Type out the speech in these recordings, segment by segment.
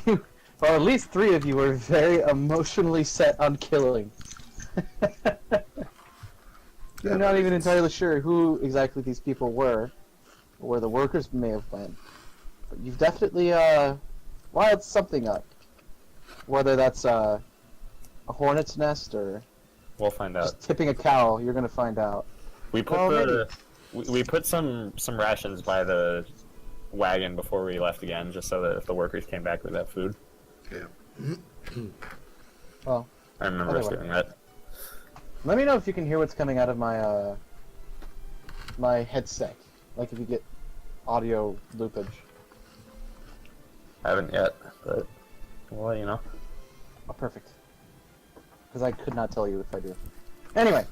you, well, at least 3 of you were very emotionally set on killing. You're not even entirely sure who exactly these people were, or where the workers may have went. But you've definitely, wired something up. Whether that's, a hornet's nest, or We'll find out. just tipping a cow, you're gonna find out. We put we put some rations by the wagon before we left again, just so that if the workers came back, we'd have food. Yeah. Well, I remember us doing that. let me know if you can hear what's coming out of my, my headset. Like if you get audio loopage. I haven't yet, but we'll let you know. Oh, perfect. Because I could not tell you if I do. Anyway.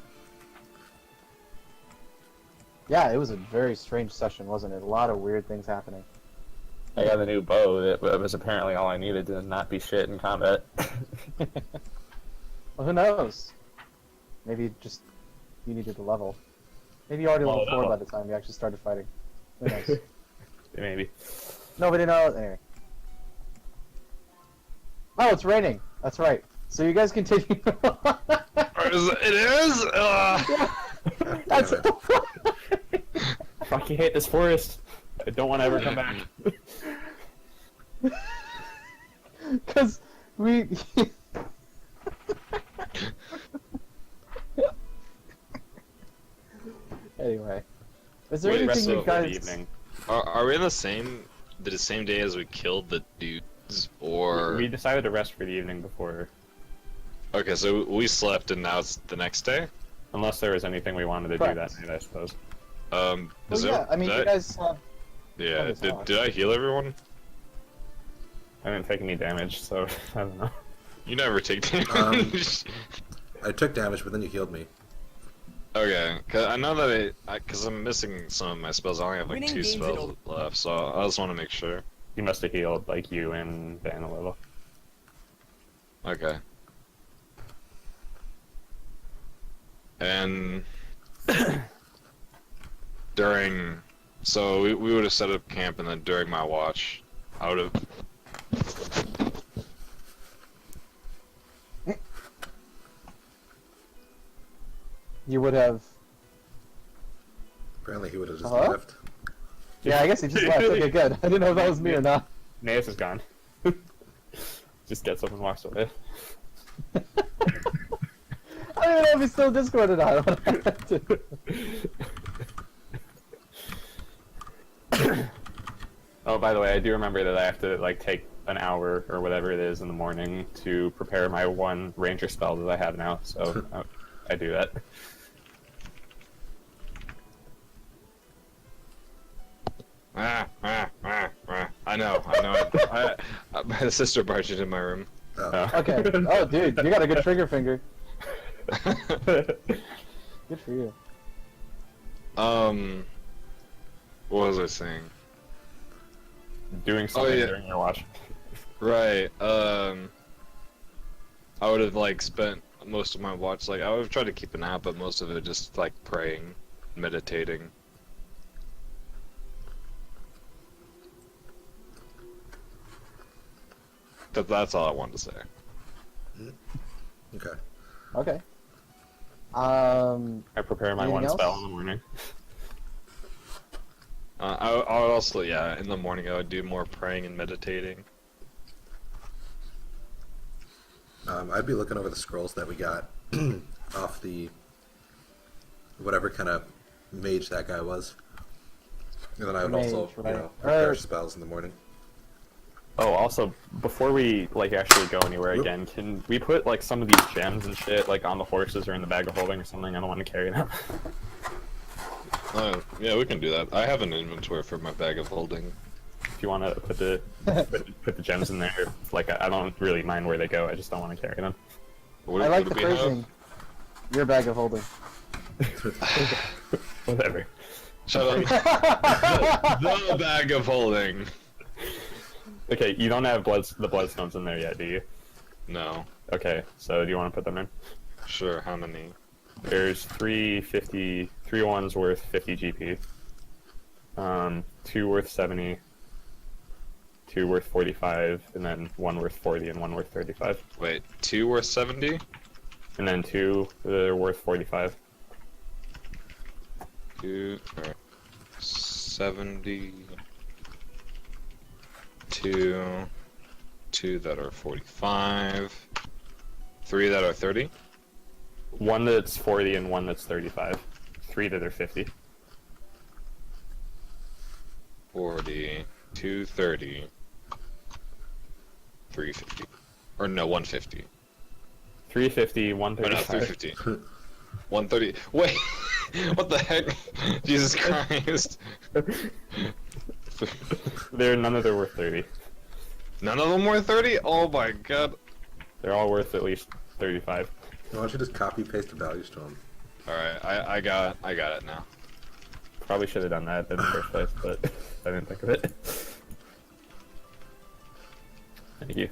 Yeah, it was a very strange session, wasn't it? A lot of weird things happening. I got a new bow that was apparently all I needed to not be shit in combat. Well, who knows? Maybe just you needed a level. Maybe you already level 4 by the time you actually started fighting. Who knows? Maybe. Nobody knows. Anyway. Oh, it's raining. That's right. So you guys continue. It is? That's Fucking hate this forest. I don't want to ever come back. because we. Anyway, is there Wait, anything you For the guys? evening. Are we in the same day as we killed the dudes, or We decided to rest for the evening before, okay? So we slept and now it's the next day. unless there was anything we wanted to do Correct. that night, I suppose. Well, Is yeah. there, I mean, you guys. yeah. Probably not. Did I heal everyone? I didn't take any damage, so I don't know. You never take damage. I took damage, but then you healed me. Okay, cause I know that cause I'm missing some of my spells. I only have like Winning 2 games spells left, so I just want to make sure. You must have healed, like, you and Ben a little. Okay. And so we would have set up camp, and then during my watch, I would have. You would have. Apparently he would have just Uh-huh. left. Yeah, I guess he just left. Okay, good. I didn't know if that was me or not. Naeus is gone. Just gets up and walks away. I don't even know if he's still Discord or not. Oh, by the way, I do remember that I have to, like, take an hour or whatever it is in the morning to prepare my 1 ranger spell that I have now, so I do that. I know. My sister barged into my room. Oh. Okay. Oh, dude, you got a good trigger finger. Good for you. What was I saying? Doing something yeah. during your watch. Right. I would have like spent most of my watch, like I would have tried to keep a nap, but most of it just like praying, meditating. That's all I wanted to say. Okay. Okay. I prepare my Anything 1 else? spell in the morning. I would also, yeah, in the morning I would do more praying and meditating. I'd be looking over the scrolls that we got off the whatever kind of mage that guy was, and then I would also, Mage, right. prepare spells in the morning. Oh, also, before we, like, actually go anywhere again, can we put, like, some of these gems and shit, like, on the horses or in the bag of holding or something? I don't want to carry them. Yeah, we can do that. I have an inventory for my bag of holding. If you want to put the put the gems in there, like, I don't really mind where they go, I just don't want to carry them. What, I like what the do we have? phrasing. Your bag of holding. Whatever. Shut up. the bag of holding. Okay, you don't have the bloodstones in there yet, do you? No. Okay, so do you want to put them in? Sure, how many? There's 3 ones worth 50 GP. 2 worth 70. 2 worth 45, and then 1 worth 40 and 1 worth 35. Wait, 2 worth 70? And then 2 that are worth 45. 2 are 70. 2. 2 that are 45. 3 that are 30. 1 that's 40 and 1 that's 35. 3 that are 50. 40. 230. 350. Or no, 150. 350, Oh no, 135. 350. 130. Wait! What the heck? Jesus Christ. None of them worth 30. None of them were 30? Oh my god. They're all worth at least 35. Why don't you just copy paste the values to them? Alright, I got it now. Probably should have done that in the first place, but I didn't think of it. Thank you.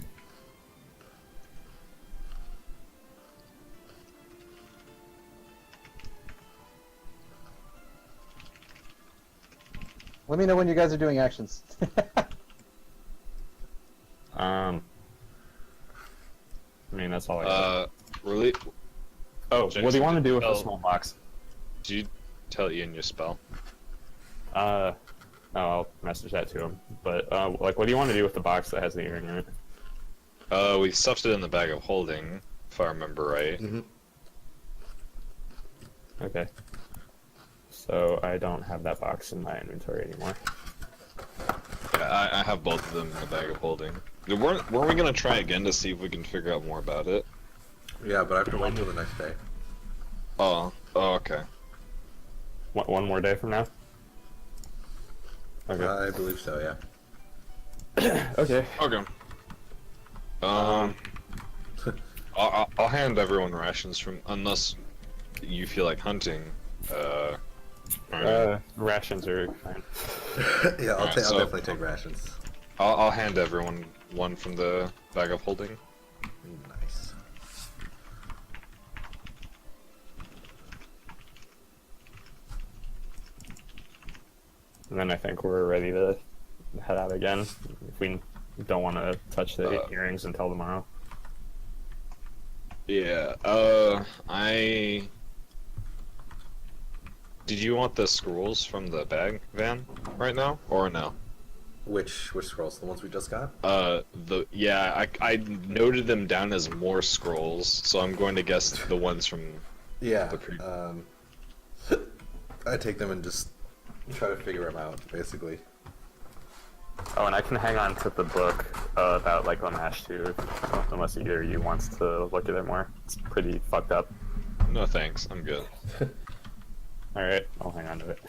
Let me know when you guys are doing actions. I mean, that's all I got. Really? Oh, Jason, what do you want to do with the oh. small box? Did you tell Ian your spell? No, I'll message that to him. But, like, what do you want to do with the box that has the earring in it? We stuffed it in the bag of holding, if I remember right. Mm-hmm. Okay. So, I don't have that box in my inventory anymore. Yeah, I have both of them in the bag of holding. Weren't we gonna try again to see if we can figure out more about it? Yeah, but I have to wait till the next day. Oh, okay. One more day from now? Okay. I believe so, yeah. Okay. Okay. I'll hand everyone rations from, unless you feel like hunting. Rations are fine. Yeah, I'll Alright, so- definitely take rations. I'll hand everyone one from the bag of holding. Nice. And then I think we're ready to head out again. If we don't want to touch the earrings until tomorrow. Yeah, Did you want the scrolls from the bag van right now, or no? Which scrolls? The ones we just got? I noted them down as more scrolls, so I'm going to guess the ones from Yeah. the pre- I take them and just try to figure them out, basically. Oh, and I can hang on to the book about like Lamash too, unless either of you wants to look at it more. It's pretty fucked up. No thanks, I'm good. Alright, I'll hang on to it.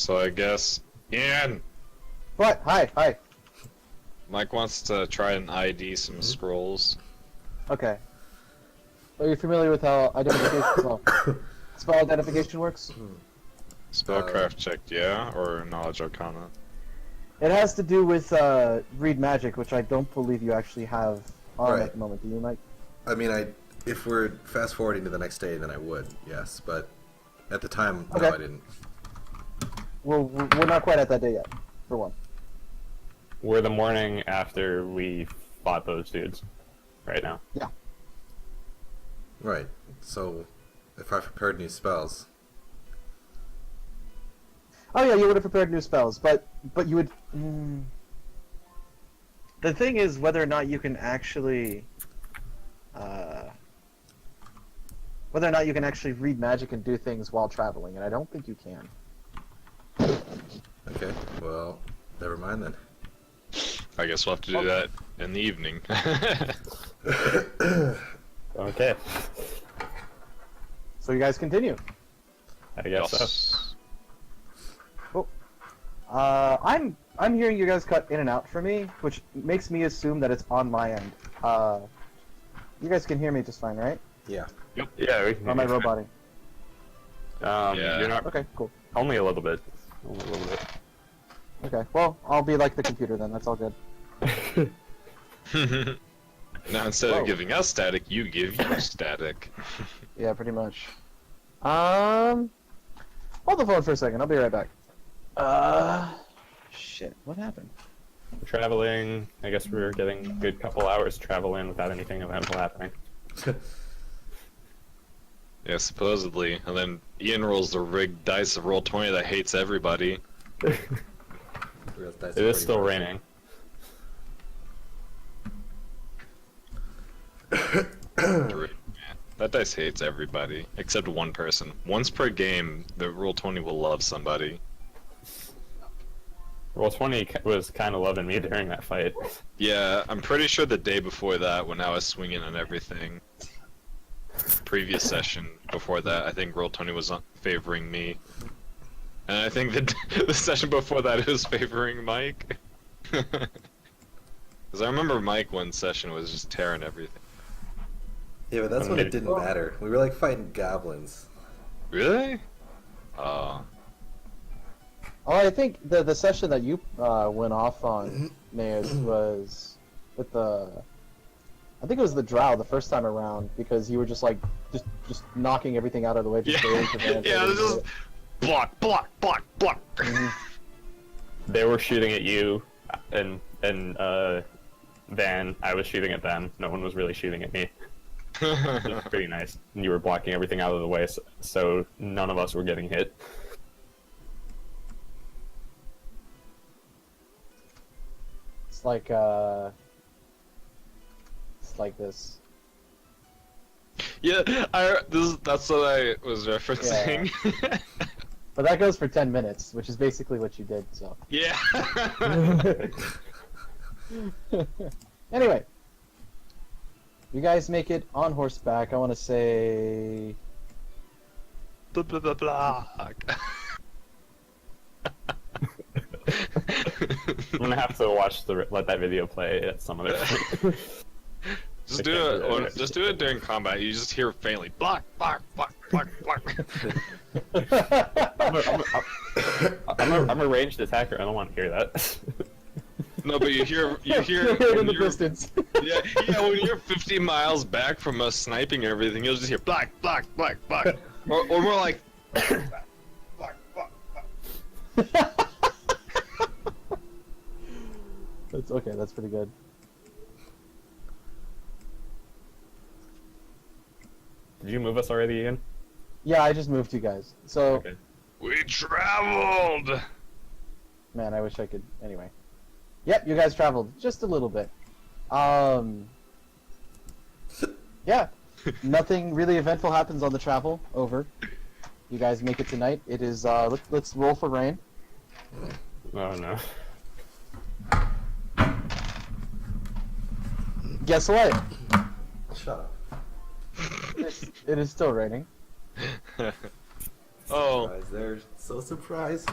So I guess Ian, What? Hi. Mike wants to try and ID some scrolls. Okay. Are you familiar with how spell identification works? Spellcraft checked, yeah, or knowledge arcana. It has to do with read magic, which I don't believe you actually have on Right. at the moment. Do you, Mike? I mean, if we're fast forwarding to the next day, then I would, yes. But at the time, no, Okay. I didn't. We're not quite at that day yet, for one. We're the morning after we fought those dudes. Right now. Yeah. Right. So, if I prepared new spells, Oh yeah, you would have prepared new spells, but you would. The thing is whether or not you can actually, whether or not you can actually read magic and do things while traveling, and I don't think you can. okay. Well, never mind then. I guess we'll have to do that in the evening. Okay. So you guys continue. I guess so. I'm hearing you guys cut in and out for me, which makes me assume that it's on my end. You guys can hear me just fine, right? Yeah. Yeah, we can. Or am I roboting? Yeah. You're not. Okay, cool. Only a little bit. Only a little bit. Okay, well, I'll be like the computer then. That's all good. Now instead Whoa. of giving us static, you give you static. Yeah, pretty much. Hold the phone for a second. I'll be right back. Shit. What happened? Traveling. I guess we were getting a good couple hours travel in without anything eventful happening. Yeah, supposedly. And then Ian rolls the rigged dice of roll 20 that hates everybody. It is still raining. That dice hates everybody, except one person. Once per game, the roll 20 will love somebody. Roll 20 was kind of loving me during that fight. Yeah, I'm pretty sure the day before that, when I was swinging and everything, previous session before that, I think roll 20 was favoring me. And I think the session before that it was favoring Mike. Because I remember Mike one session was just tearing everything. Yeah, but that's when it didn't matter. We were like fighting goblins. Really? Oh. Oh, I think the session that you went off on, Mayers, was with the. I think it was the drow the first time around because you were just like just knocking everything out of the way. Just Yeah, yeah, it was just block, block, block, block. They were shooting at you, and Van. I was shooting at them. No one was really shooting at me. It was pretty nice. And you were blocking everything out of the way, so none of us were getting hit. It's like this. Yeah, that's what I was referencing. Yeah. But that goes for 10 minutes, which is basically what you did. So. Yeah. Anyway, you guys make it on horseback. I want to say. Blah, blah, blah, blah. I'm gonna have to let that video play at some other point. Just do it during combat. You just hear faintly block, block, block, block, block. I'm a ranged attacker. I don't want to hear that. No, but you hear it in the distance. Yeah, when you're 50 miles back from us sniping and everything, you'll just hear block, block, block, block, or more like block, block, block. That's okay. That's pretty good. Did you move us already, Ian? Yeah, I just moved you guys. So, Okay. We traveled. man, I wish I could. Anyway, yep, you guys traveled just a little bit. Yeah, nothing really eventful happens on the travel. Over. You guys make it tonight. It is. Let's roll for rain. Oh no. Guess what? Shut up. It is still raining. Oh. Surprise, they're so surprised.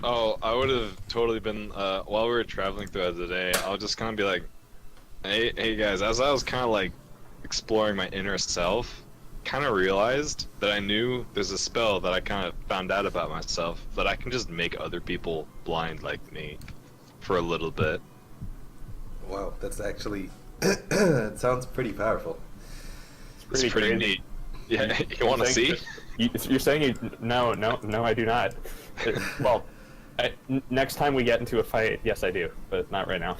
Oh, I would have totally been, while we were traveling throughout the day, I would just kind of be like, hey guys, as I was kind of like exploring my inner self, kind of realized that I knew there's a spell that I kind of found out about myself, that I can just make other people blind like me for a little bit. Wow, that's actually, it sounds pretty powerful. It's pretty neat. Yeah, you want to see? You're saying no, I do not. Well, next time we get into a fight, yes, I do, but not right now.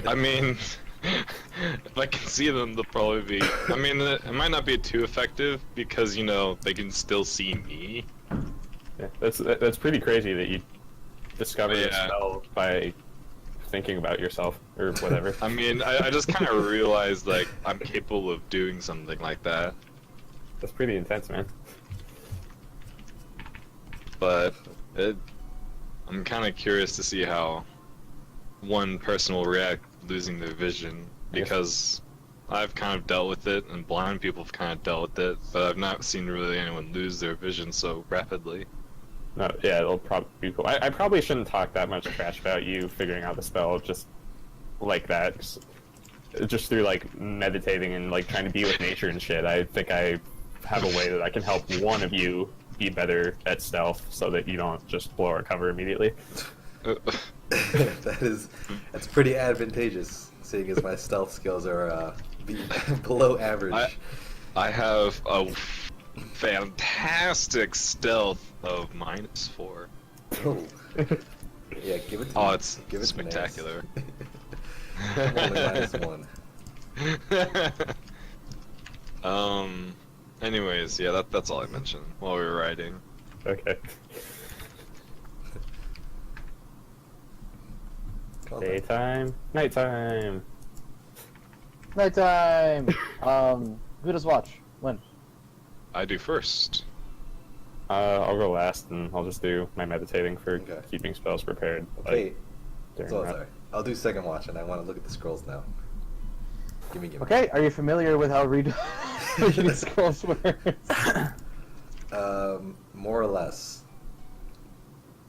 I mean, if I can see them, they'll probably be. I mean, it might not be too effective because they can still see me. Yeah, that's pretty crazy that you discovered a spell by thinking about yourself or whatever. I mean, I just kind of realized like I'm capable of doing something like that. That's pretty intense, man. But I'm kind of curious to see how one person will react losing their vision, because I've kind of dealt with it and blind people have kind of dealt with it, but I've not seen really anyone lose their vision so rapidly. No, yeah, it'll probably be cool. I probably shouldn't talk that much trash about you figuring out the spell just like that. Just through like meditating and like trying to be with nature and shit. I think I have a way that I can help one of you be better at stealth so that you don't just blow our cover immediately. That's pretty advantageous. seeing as my stealth skills are below average. I have a fantastic stealth of -4. Oh. Yeah, give it to Oh, me. it's give it spectacular. To I'm only -1. Anyways, yeah, that's all I mentioned while we were riding. Okay. Well done. Daytime, nighttime. Nighttime. Who does watch? When? I do first. I'll go last, and I'll just do my meditating for Okay. keeping spells prepared. Okay, during so that. sorry. I'll do second watch, and I want to look at the scrolls now. Give me. Okay, are you familiar with how reading scrolls works? More or less.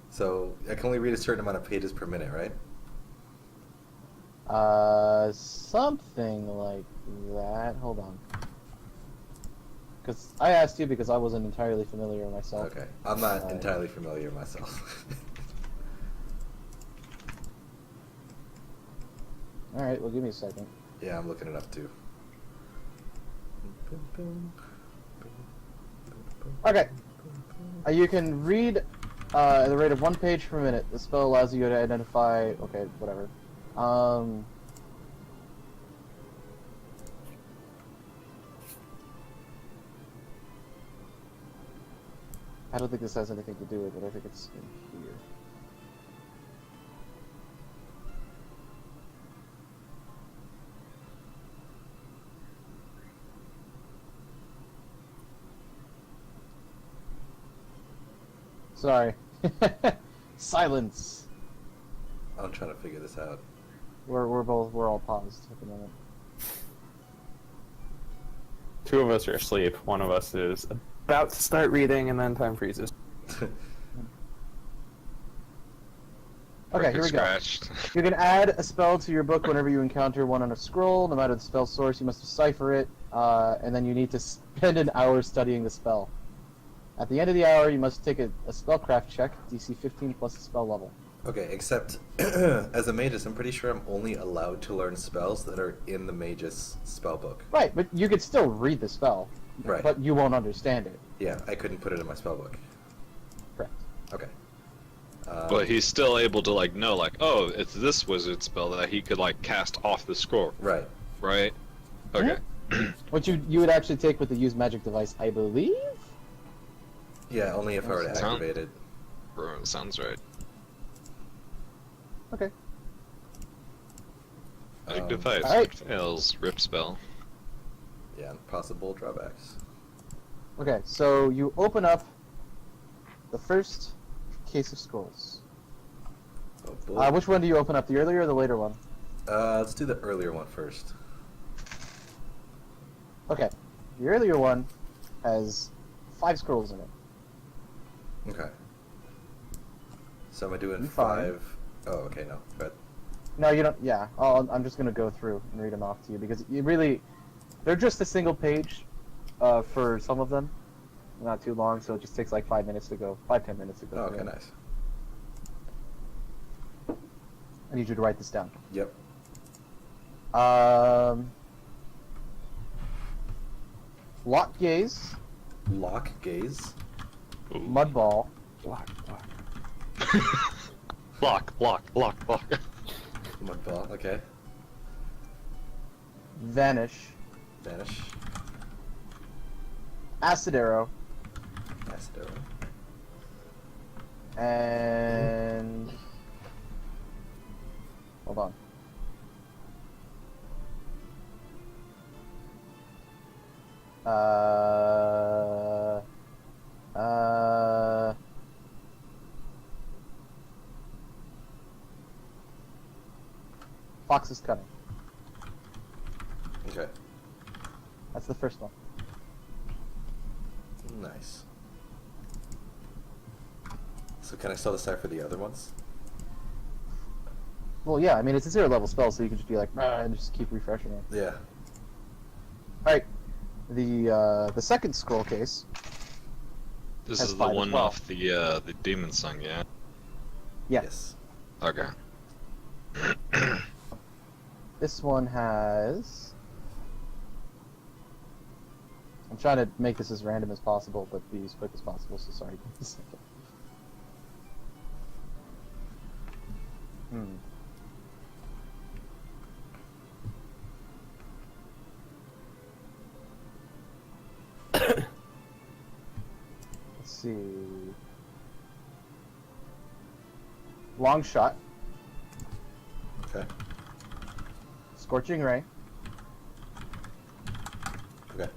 So I can only read a certain amount of pages per minute, right? Something like that. Hold on. Because I asked you because I wasn't entirely familiar myself. Okay, I'm not entirely familiar myself. Alright, well, give me a second. Yeah, I'm looking it up too. Okay. You can read at the rate of 1 page per minute. The spell allows you to identify... Okay, whatever. I don't think this has anything to do with it. I think it's in here. Sorry. Silence. I'm trying to figure this out. We're all paused at the moment. Two of us are asleep. One of us is about to start reading, and then time freezes. Okay, here we go. Scratched. You can add a spell to your book whenever you encounter one on a scroll. No matter the spell source, you must decipher it, and then you need to spend an hour studying the spell. At the end of the hour, you must take a spellcraft check, DC 15 plus the spell level. Okay, except as a magus, I'm pretty sure I'm only allowed to learn spells that are in the magus spell book. Right, but you could still read the spell, Right. but you won't understand it. Yeah, I couldn't put it in my spell book. Correct. Okay. But he's still able to like know like, oh, it's this wizard spell that he could like cast off the scroll, Right. right? Okay. Which you would actually take with the use magic device, I believe? Yeah, only if I were to Sound- activate it. Sounds right. Okay. Magic device alright. fails. Rip spell. Yeah, possible drawbacks. Okay, so you open up the first case of scrolls. Oh boy. Which one do you open up, the earlier or the later one? Let's do the earlier one first. Okay, the earlier one has 5 scrolls in it. Okay. So am I doing You fine. 5? Oh, okay, no. But No, you don't. Yeah, I'm just gonna go through and read them off to you because you really, they're just a single page, for some of them, not too long, so it just takes like 5 minutes to go, 5-10 minutes to go. oh, through okay, them. nice. I need you to write this down. Yep. Lock gaze, Lock gaze. Ooh. mud ball, Block. Block. Mud ball. Okay. vanish, Vanish. acid arrow, Acid arrow. and hold on. Fox is cunning. Okay. That's the first one. Nice. So can I still decipher the other ones? Well, yeah, I mean, it's a 0 level spell, so you can just be like, "Ah," and just keep refreshing it. Yeah. Alright, the second scroll case. This Has is the 5 as one well. off the demon song, yeah. Yes. Okay. This one has... I'm trying to make this as random as possible, but be as quick as possible, so sorry. Give me a second. Let's see. Long shot. Okay. Scorching ray. Okay.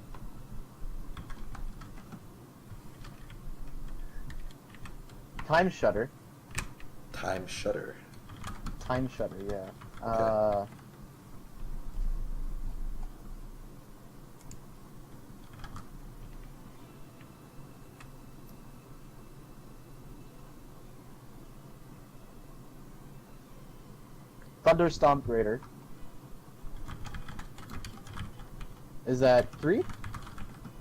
Time shutter. Time shutter. Time shutter, yeah. Okay. Thunder Stomp Raider. Is that 3?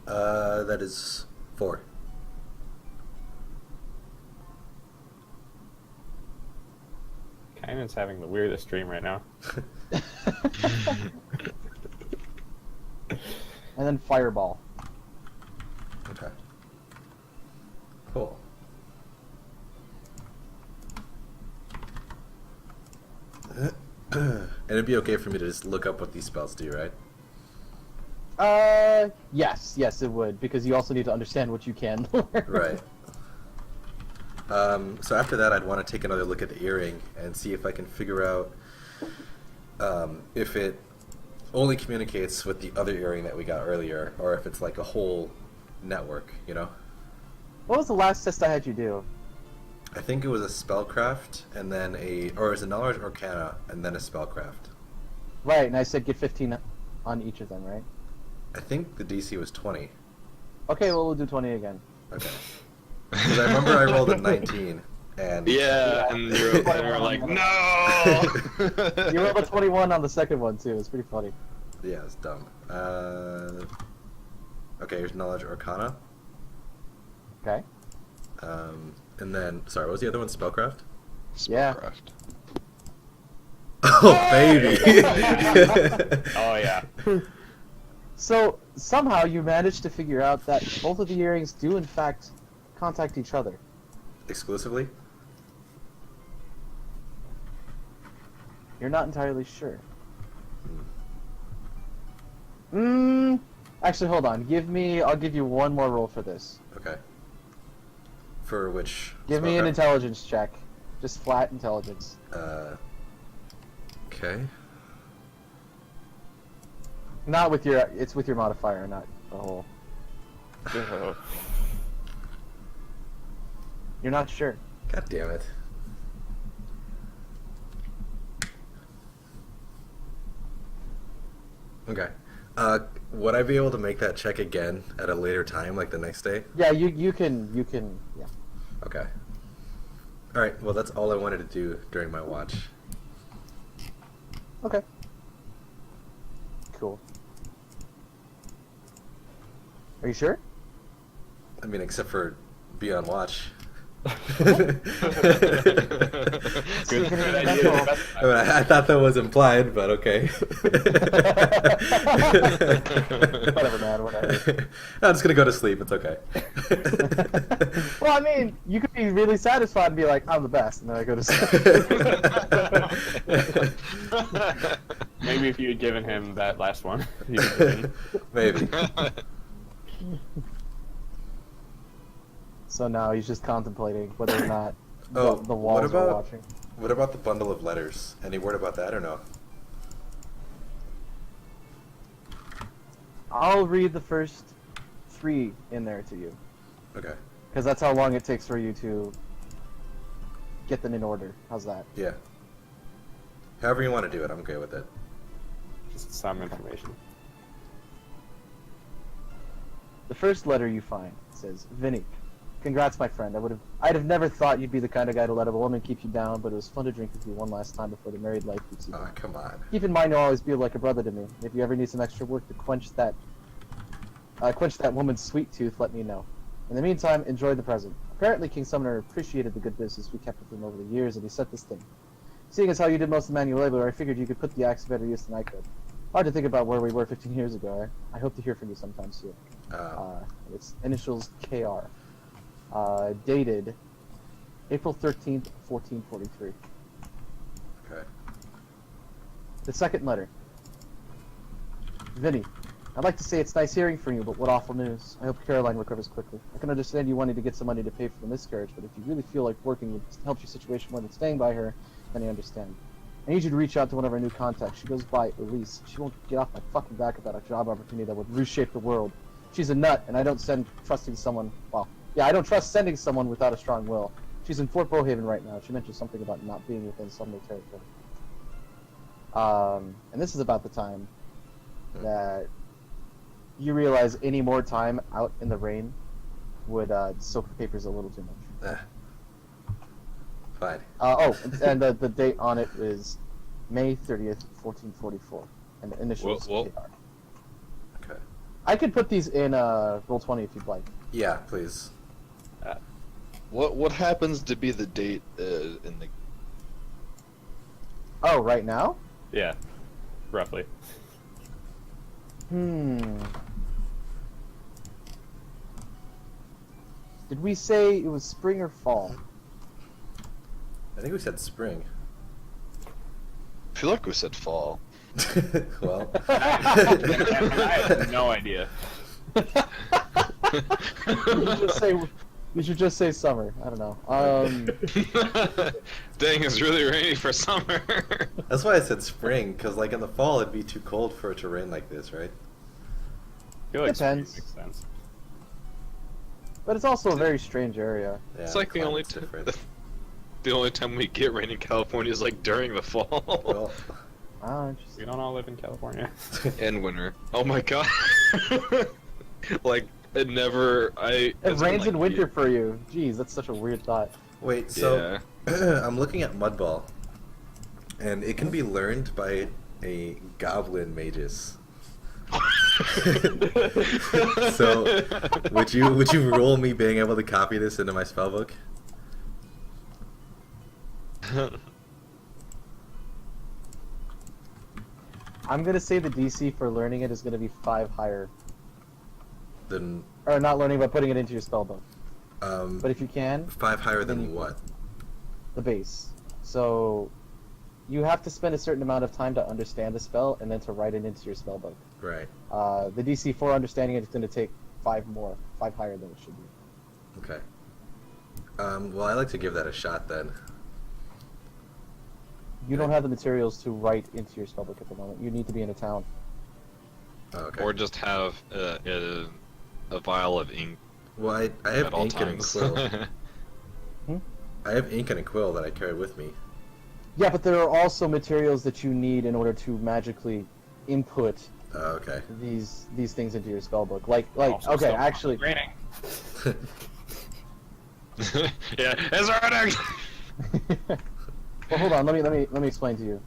That is 4. Kynan's having the weirdest dream right now. And then Fireball. Okay. Cool. And it'd be okay for me to just look up what these spells do, right? Yes, it would, because you also need to understand what you can learn. Right. So after that, I'd want to take another look at the earring and see if I can figure out if it only communicates with the other earring that we got earlier, or if it's like a whole network, you know? What was the last test I had you do? I think it was a spellcraft, and then or it was a knowledge arcana, and then a spellcraft. Right, and I said get 15 on each of them, right? I think the DC was 20. Okay, well, we'll do 20 again. Okay. Because I remember I rolled a 19, and... Yeah, and you're like, no! You rolled a 21 on the second one, too. It's pretty funny. Yeah, it's dumb. Okay, here's knowledge arcana. Okay. And then, sorry, what was the other one? Spellcraft? Yeah. Spellcraft. Oh, baby! Oh yeah. So, somehow you managed to figure out that both of the earrings do, in fact, contact each other. Exclusively? You're not entirely sure. Hmm. Actually, hold on. I'll give you one more roll for this. Okay. For which? Give me an spellcraft? intelligence check. Just flat intelligence. Okay. Not with your, it's with your modifier, not the whole. Ugh. You're not sure. God damn it. Okay. Would I be able to make that check again at a later time, like the next day? Yeah, you can, yeah. Okay. Alright, well that's all I wanted to do during my watch. Okay. Cool. Are you sure? I mean, except for be on watch. Good idea. I mean, I thought that was implied, but okay. Whatever, man, whatever. I'm just gonna go to sleep, it's okay. Well, I mean, you could be really satisfied and be like, I'm the best, and then I go to sleep. Maybe if you had given him that last one, he would have been. Maybe. So now he's just contemplating whether or not Oh, the walls are watching. what about the bundle of letters? Any word about that or no? I'll read the first 3 in there to you, Okay. because that's how long it takes for you to get them in order. How's that? Yeah. However you want to do it, I'm okay with it. Just some information. The first letter you find says, Vinny. Congrats, my friend. I'd have never thought you'd be the kind of guy to let a woman keep you down, but it was fun to drink with you one last time before the married life keeps you down. Oh, come on. Keep in mind you'll always be like a brother to me. If you ever need some extra work to quench that woman's sweet tooth, let me know. In the meantime, enjoy the present. Apparently, King Summoner appreciated the good business we kept with him over the years, and he sent this thing. Seeing as how you did most of the manual labor, I figured you could put the axe to better use than I could. Hard to think about where we were 15 years ago. I hope to hear from you sometime soon. Its initials KR. Dated April 13th, 1443. Okay. The second letter. Vinny, I'd like to say it's nice hearing from you, but what awful news. I hope Caroline recovers quickly. I can understand you wanting to get some money to pay for the miscarriage, but if you really feel like working would help your situation more than staying by her, then I understand. I need you to reach out to one of our new contacts. She goes by Elise. She won't get off my fucking back about a job opportunity that would reshape the world. She's a nut, and I don't trust sending someone without a strong will. She's in Fort Bowhaven right now. She mentioned something about not being within Sumner territory. And this is about the time that you realize any more time out in the rain would soak the papers a little too much. Fine. And the date on it is May 30th, 1444, and the initials Well. KR. Okay. I could put these in Roll20 if you'd like. Yeah, please. What happens to be the date in the? Oh, right now? Yeah, roughly. Did we say it was spring or fall? I think we said spring. I feel like we said fall. Well. I have no idea. You should just say summer. I don't know. Dang, it's really rainy for summer. That's why I said spring, because like in the fall it'd be too cold for it to rain like this, right? I feel like spring Depends. makes sense. But it's also a very strange area. Yeah, It's like the only climate's different. the only time we get rain in California is like during the fall. Well, Interesting. We don't all live in California. And winter. Oh my god. Like it never. It it's been, rains like, in winter for you. Jeez, that's such a weird thought. wait, so I'm looking at Mudball, and it can be learned by a goblin magus. So, would you roll me being able to copy this into my spellbook? I'm gonna say the DC for learning it is gonna be 5 higher. Then, Or not learning, but putting it into your spellbook. um, But if you can, 5 higher then than you- what? the base. So you have to spend a certain amount of time to understand the spell and then to write it into your spellbook. Right. The DC for understanding it is going to take 5 higher than it should be. Okay. Well, I like to give that a shot then. You don't have the materials to write into your spellbook at the moment. You need to be in a town. Oh, okay. Or just have a vial of ink Well, I have at all ink and a times. quill. I have ink and a quill that I carry with me. Yeah, but there are also materials that you need in order to magically input Oh, okay. these things into your spellbook. Like Also okay, still actually, raining. Yeah, it's raining. well, hold on. Let me explain to you.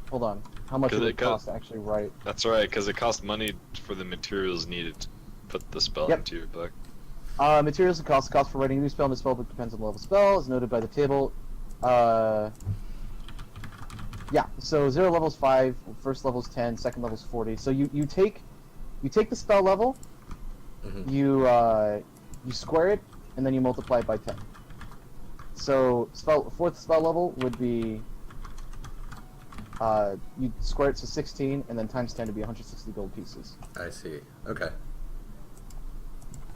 Hold on. How much 'Cause would it it co- cost to actually write? That's right, because it costs money for the materials needed to put the spell Yep. into your book. Materials and cost. Cost for writing a new spell in the spellbook depends on the level of spell, as noted by the table. Yeah, so 0 level's 5, first level's 10, second level's 40. So you take the spell level, Mhm. you square it, and then you multiply it by 10. So fourth spell level would be you square it to 16, and then times 10 to be 160 gold pieces. I see. Okay.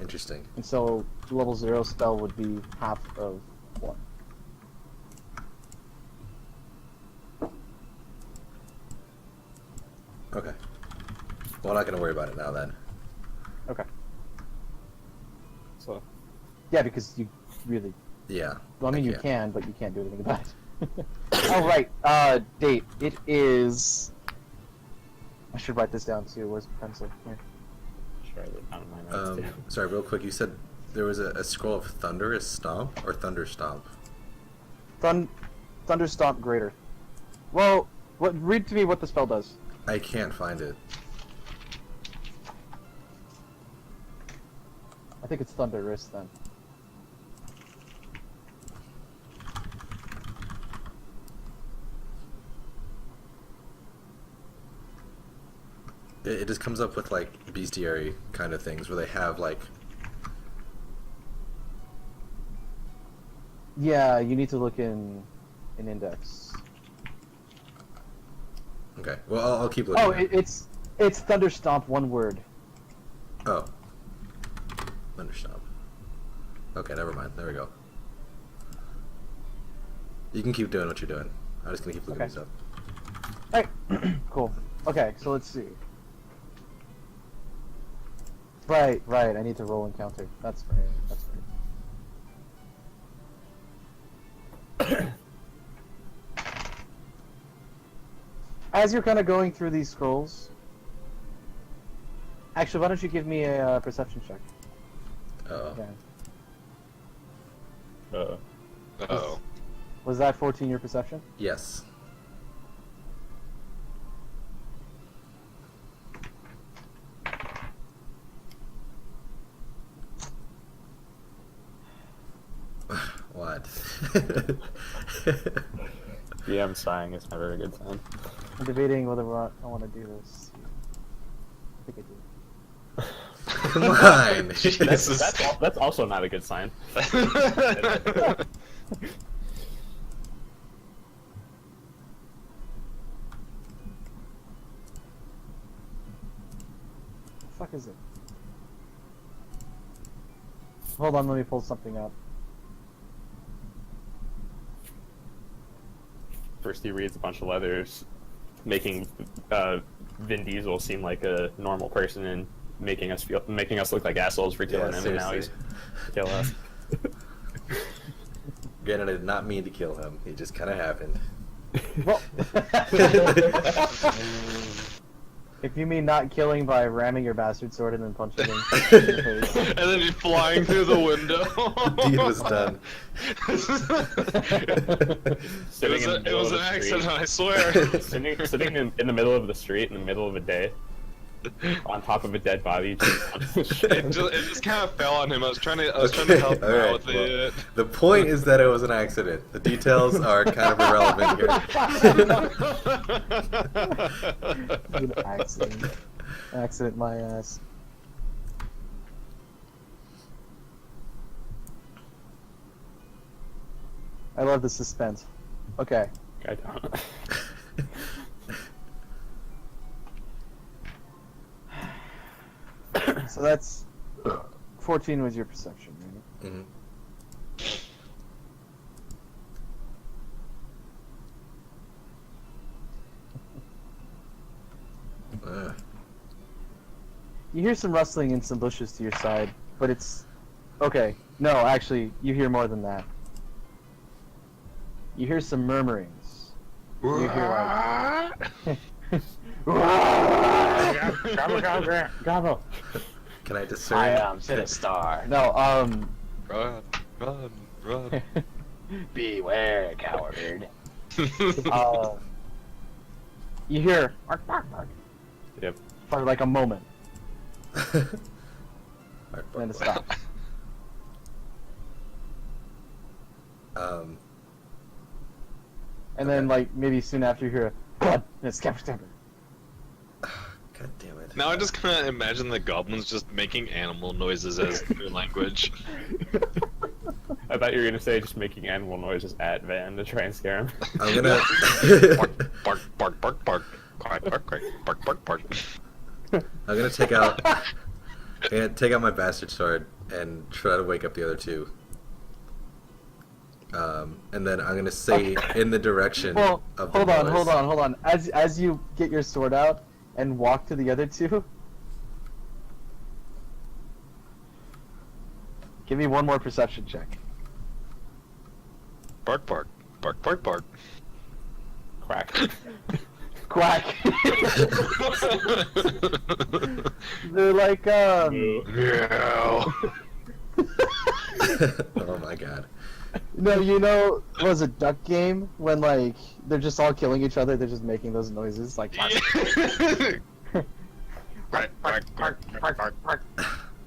Interesting. And so level 0 spell would be half of 1. Okay. Well, I'm not gonna worry about it now then. Okay. So Yeah, because you really. Yeah. Well, I mean, you can't. can, but you can't do anything about it. All right. Date. It is. I should write this down too. Where's the pencil? Here. should write it down in my notes too. Sorry, real quick. You said there was a scroll of Thunderous Stomp or Thunder Stomp. Thunder Stomp Greater. Well, read to me what the spell does. I can't find it. I think it's Thunderous then. it just comes up with like bestiary kind of things where they have like. Yeah, you need to look in index. Okay, well I'll keep looking. Oh, at it. it's Thunderstomp, one word. Oh. Thunderstomp. Okay, never mind. There we go. You can keep doing what you're doing. I'm just gonna keep looking Okay. this up. Alright, cool. Okay, so let's see. Right, I need to roll encounter. That's right, that's right. As you're kind of going through these scrolls, actually, why don't you give me a perception check? Oh. Okay. Oh. Was that 14 your perception? Yes. What? DM sighing is never a good sign. I'm debating whether I want to do this. I think I do. Come on! Jesus. That's also not a good sign. The fuck is it? Hold on, let me pull something up. First he reads a bunch of letters, making Vin Diesel seem like a normal person and making us look like assholes for killing him, and now he's kill us. Granted, I did not mean to kill him. It just kind of happened. Well, if you mean not killing by ramming your bastard sword and then punching him in the face. And then he's flying through the window. The deed was done. It was an accident, I swear. sitting in the middle of the street in the middle of a day, on top of a dead body. It just kind of fell on him. I was trying to help him Alright, out with well, it. the point is that it was an accident. The details are kind of irrelevant here. An accident. Accident my ass. I love the suspense. Okay. I don't. So that's 14 was your perception, right? Mhm. You hear some rustling in some bushes to your side, but it's okay. No, actually, you hear more than that. You hear some murmurings. You hear like Gobble. Can I discern? am Sinistar. No, Run. beware, coward. You hear bark, bark, bark Yep. for like a moment, Bark, and then bark, it bark. stops. And then, like, maybe soon after you hear a blood, and it's scamper scamper. God damn it. Now I just kind of imagine the goblins just making animal noises as their language. I thought you were gonna say just making animal noises at Van to try and scare him. I'm gonna. Bark, bark, bark, bark. Bark, bark, bark, bark, bark, bark. I'm gonna take out. I'm gonna take out my bastard sword and try to wake up the other two. And then I'm gonna say in the direction Well, of the hold noise. on. As you get your sword out and walk to the other two, give me one more perception check. Bark, bark, bark, bark, bark. Quack. Quack. They're like Meow. Oh my god. no, you know, was a duck game when like they're just all killing each other. They're just making those noises like. Bark, bark, bark, bark, bark, bark.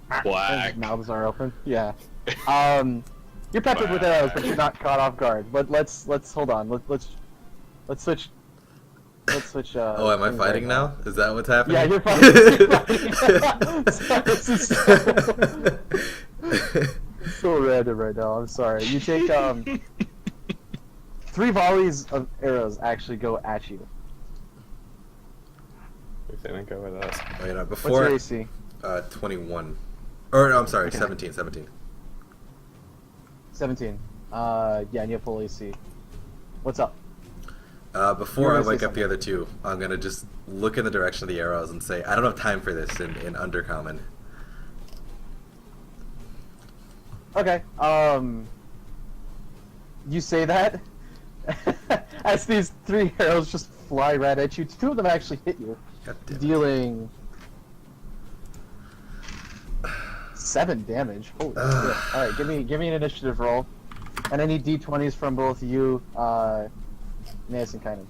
Their Black. mouths are open. Yeah. You're peppered with arrows, but you're not caught off guard. But let's hold on. Let's switch. let's switch. Oh, am I things fighting right now? Is that what's happening? Yeah, you're fighting. Sorry, this is so random right now. I'm sorry. You take 3 volleys of arrows actually go at you. They didn't go with us. Wait, What's before your AC? 21. Or no, I'm sorry, Okay. 17. 17. Yeah, and you have full AC. What's up? Before You I were gonna wake say up the other two, I'm gonna just look in the direction of the arrows and say, I don't have time for this in Undercommon. Okay. You say that as these 3 arrows just fly right at you. 2 of them actually hit you, God damn it. dealing 7 damage. Holy shit! All right, give me an initiative roll, and I need d20s from both you, Naas and Kynan.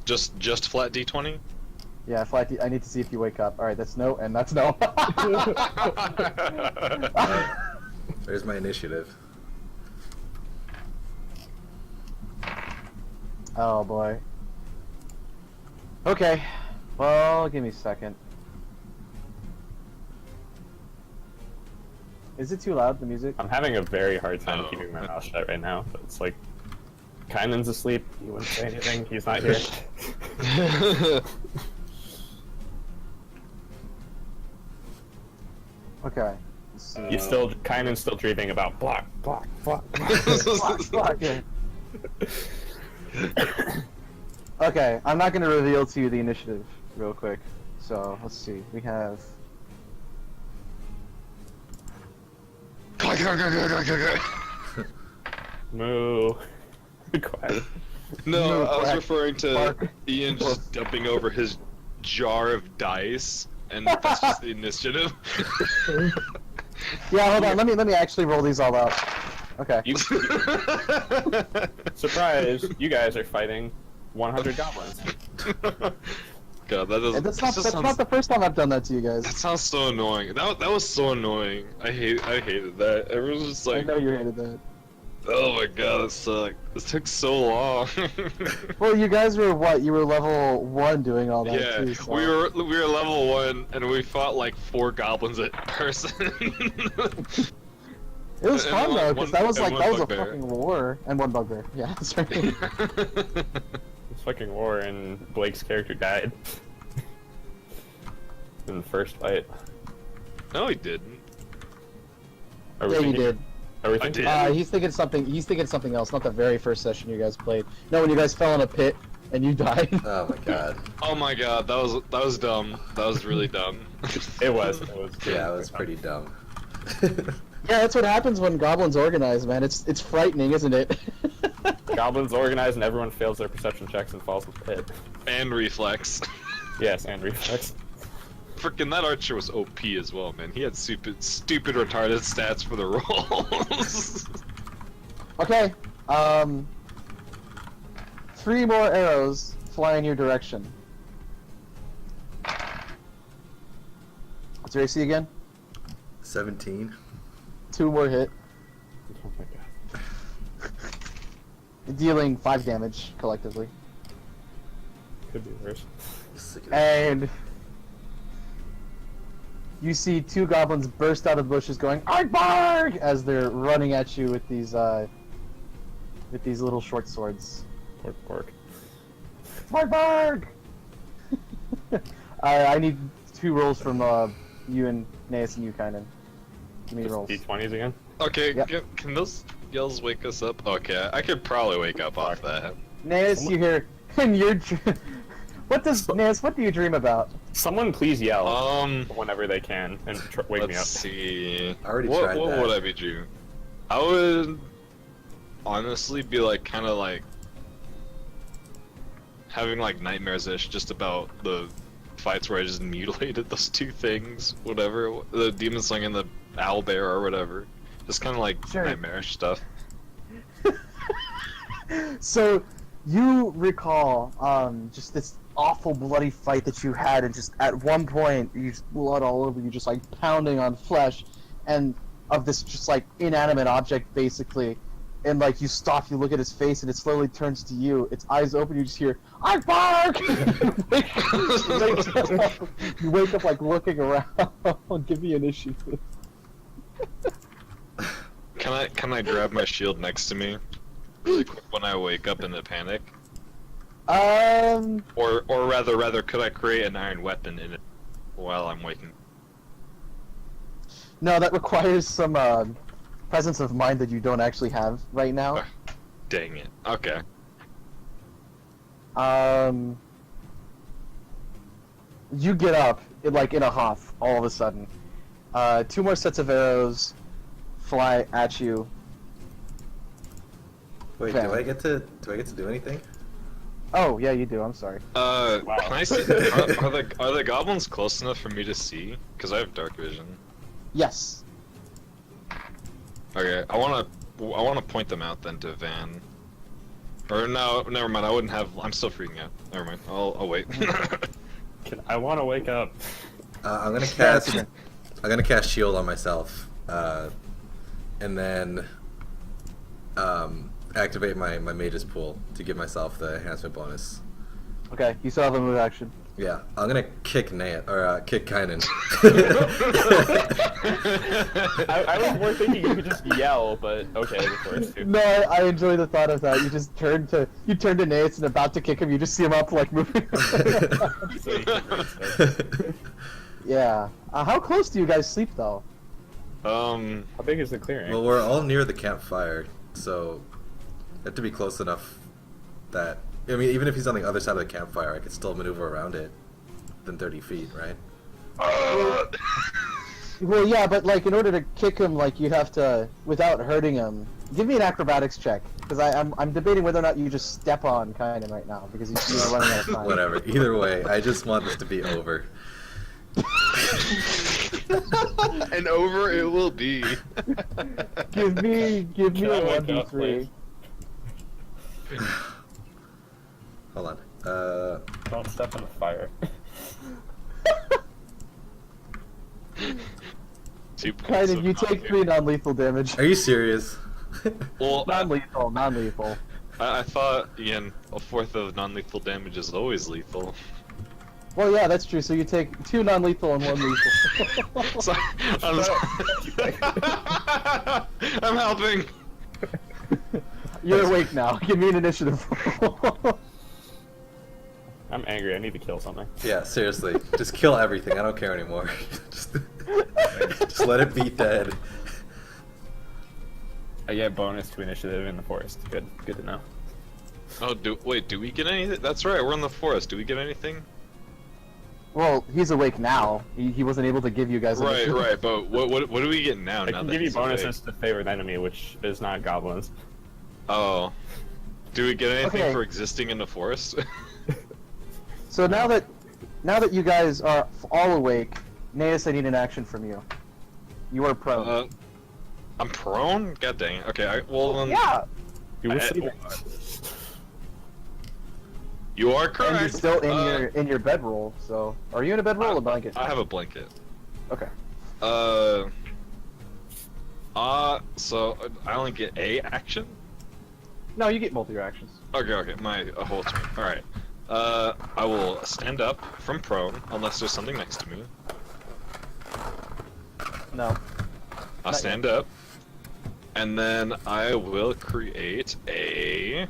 Just flat D20. Yeah, flat. I need to see if you wake up. All right, that's no, and that's no. There's my initiative. Oh boy. Okay. Well, give me a second. Is it too loud, the music? I'm having a very hard time Oh. keeping my mouth shut right now. It's like, Kynan's asleep. He wouldn't say anything. He's not here. Okay. Let's see. He's still, Kynan's still dreaming about block. Block, block, yeah. Okay, I'm not gonna reveal to you the initiative real quick. So, let's see. We have... Moo. Quiet. No, No, I was quack, referring to bark. Ian just dumping over his jar of dice, and that's just the initiative. Yeah, hold on. Let me actually roll these all out. Okay. You, surprise! You guys are fighting 100 goblins. God, that doesn't. And that's not, that that's sounds, not the first time I've done that to you guys. that sounds so annoying. That was so annoying. I hated that. Everyone's just I like, know you hated that. oh my god, that sucked. This took so long. Well, you guys were what? You were level 1 doing all that Yeah, too. So. we were level 1 and we fought like 4 goblins a person. It was and fun one- though, because that was and like one that was a bugbear. fucking war and 1 bugbear. Yeah, that's right. This fucking war and Blake's character died. In the first fight. No, he didn't. Are we Yeah, you thinking- did. Are we I thinking? did. He's thinking something. He's thinking something else. Not the very first session you guys played. No, when you guys fell in a pit and you died. Oh my god. Oh my god, that was dumb. That was really dumb. It was. Yeah, it was pretty dumb. Yeah, that's what happens when goblins organize, man. It's frightening, isn't it? Goblins organize and everyone fails their perception checks and falls into the pit. And reflex. Yes, and reflex. Frickin' that archer was OP as well, man. He had stupid retarded stats for the rolls. Okay. 3 more arrows fly in your direction. What's your AC again? 17. 2 more hit, Oh my god. dealing 5 damage collectively. Could be worse. And you see 2 goblins burst out of the bushes going "Argbarg!" as they're running at you with these little short swords. Pork. Argbarg! I need 2 rolls from you and Naas and you, Kynan. Give me Just rolls. D20s again? Okay, Yep. can those yells wake us up? Okay, I could probably wake up off that. Naas, you hear, and you're. What does Naas? What do you dream about? Someone please yell Whenever they can and wake me let's up. see. I already what tried what that. would I be dreaming? I would honestly be like kind of like having like nightmares-ish just about the fights where I just mutilated those 2 things, whatever, the demon sling and the owl bear or whatever. Just kind of like Sure. nightmarish stuff. So, you recall just this awful bloody fight that you had, and just at one point, you just blood all over you, just like pounding on flesh, and of this just like inanimate object basically and like you stop, you look at his face, and it slowly turns to you. Its eyes open, you just hear, "I bark!" You wake up like looking around. Give me initiative. Can I grab my shield next to me really quick when I wake up in a panic? Or rather, could I create an iron weapon in it while I'm waking? No, that requires some presence of mind that you don't actually have right now. Dang it. Okay. You get up, in a huff, all of a sudden. 2 more sets of arrows fly at you. Wait, Van. do I get to do anything? Oh, yeah, you do. I'm sorry. Can I see? Are the goblins close enough for me to see? Because I have dark vision. Yes. Okay, I wanna point them out then to Van. Or no, never mind. I wouldn't have. I'm still freaking out. Never mind. I'll wait. I want to wake up. I'm gonna cast shield on myself, and then activate my mage's pool to give myself the enhancement bonus. Okay, you still have a move action. Yeah, I'm gonna kick kick Kynan. I was more thinking you could just yell, but okay, this works too. No, I enjoy the thought of that. You just turn to Nates and about to kick him. You just see him up like moving. So you can reach Yeah. How close do you guys sleep though? How big is the clearing? Well, we're all near the campfire, so you have to be close enough that I mean, even if he's on the other side of the campfire, I could still maneuver around it within 30 feet, right? Well, yeah, but like in order to kick him, like you'd have to, without hurting him. Give me an acrobatics check, because I'm debating whether or not you just step on Kynan right now because he's running out of time. Whatever. Either way, I just want this to be over. And over it will be. Give me Can I a wake up, 1d3. please? Hold on. Don't step in the fire. Kynan, you take 3 non-lethal damage. Are you serious? Well, Non-lethal. I thought, Ian, a fourth of non-lethal damage is always lethal. Well, yeah, that's true. So you take 2 non-lethal and 1 lethal. So, I'm helping. You're awake now. Give me an initiative. I'm angry. I need to kill something. Yeah, seriously. Just kill everything. I don't care anymore. just let it be dead. I get bonus to initiative in the forest. Good to know. Oh, do we get anything? That's right, we're in the forest. Do we get anything? Well, he's awake now. He wasn't able to give you guys. Right, initiative. right. But what do we get now? I now can that give you he's awake? bonuses to favorite enemy, which is not goblins. Oh, do we get anything Okay. for existing in the forest? So now that you guys are all awake, Naeus, I need an action from you. You are prone. I'm prone. God dang it. Okay. Well then. Yeah. You were I- sleeping. You are And correct. you're still in your bedroll. So are you in a bedroll or blanket? I have a blanket. Okay. So I only get a action. No, you get both of your actions. Okay. A whole turn. All right. I will stand up from prone unless there's something next to me. No. I'll Not stand up, and then I will create a.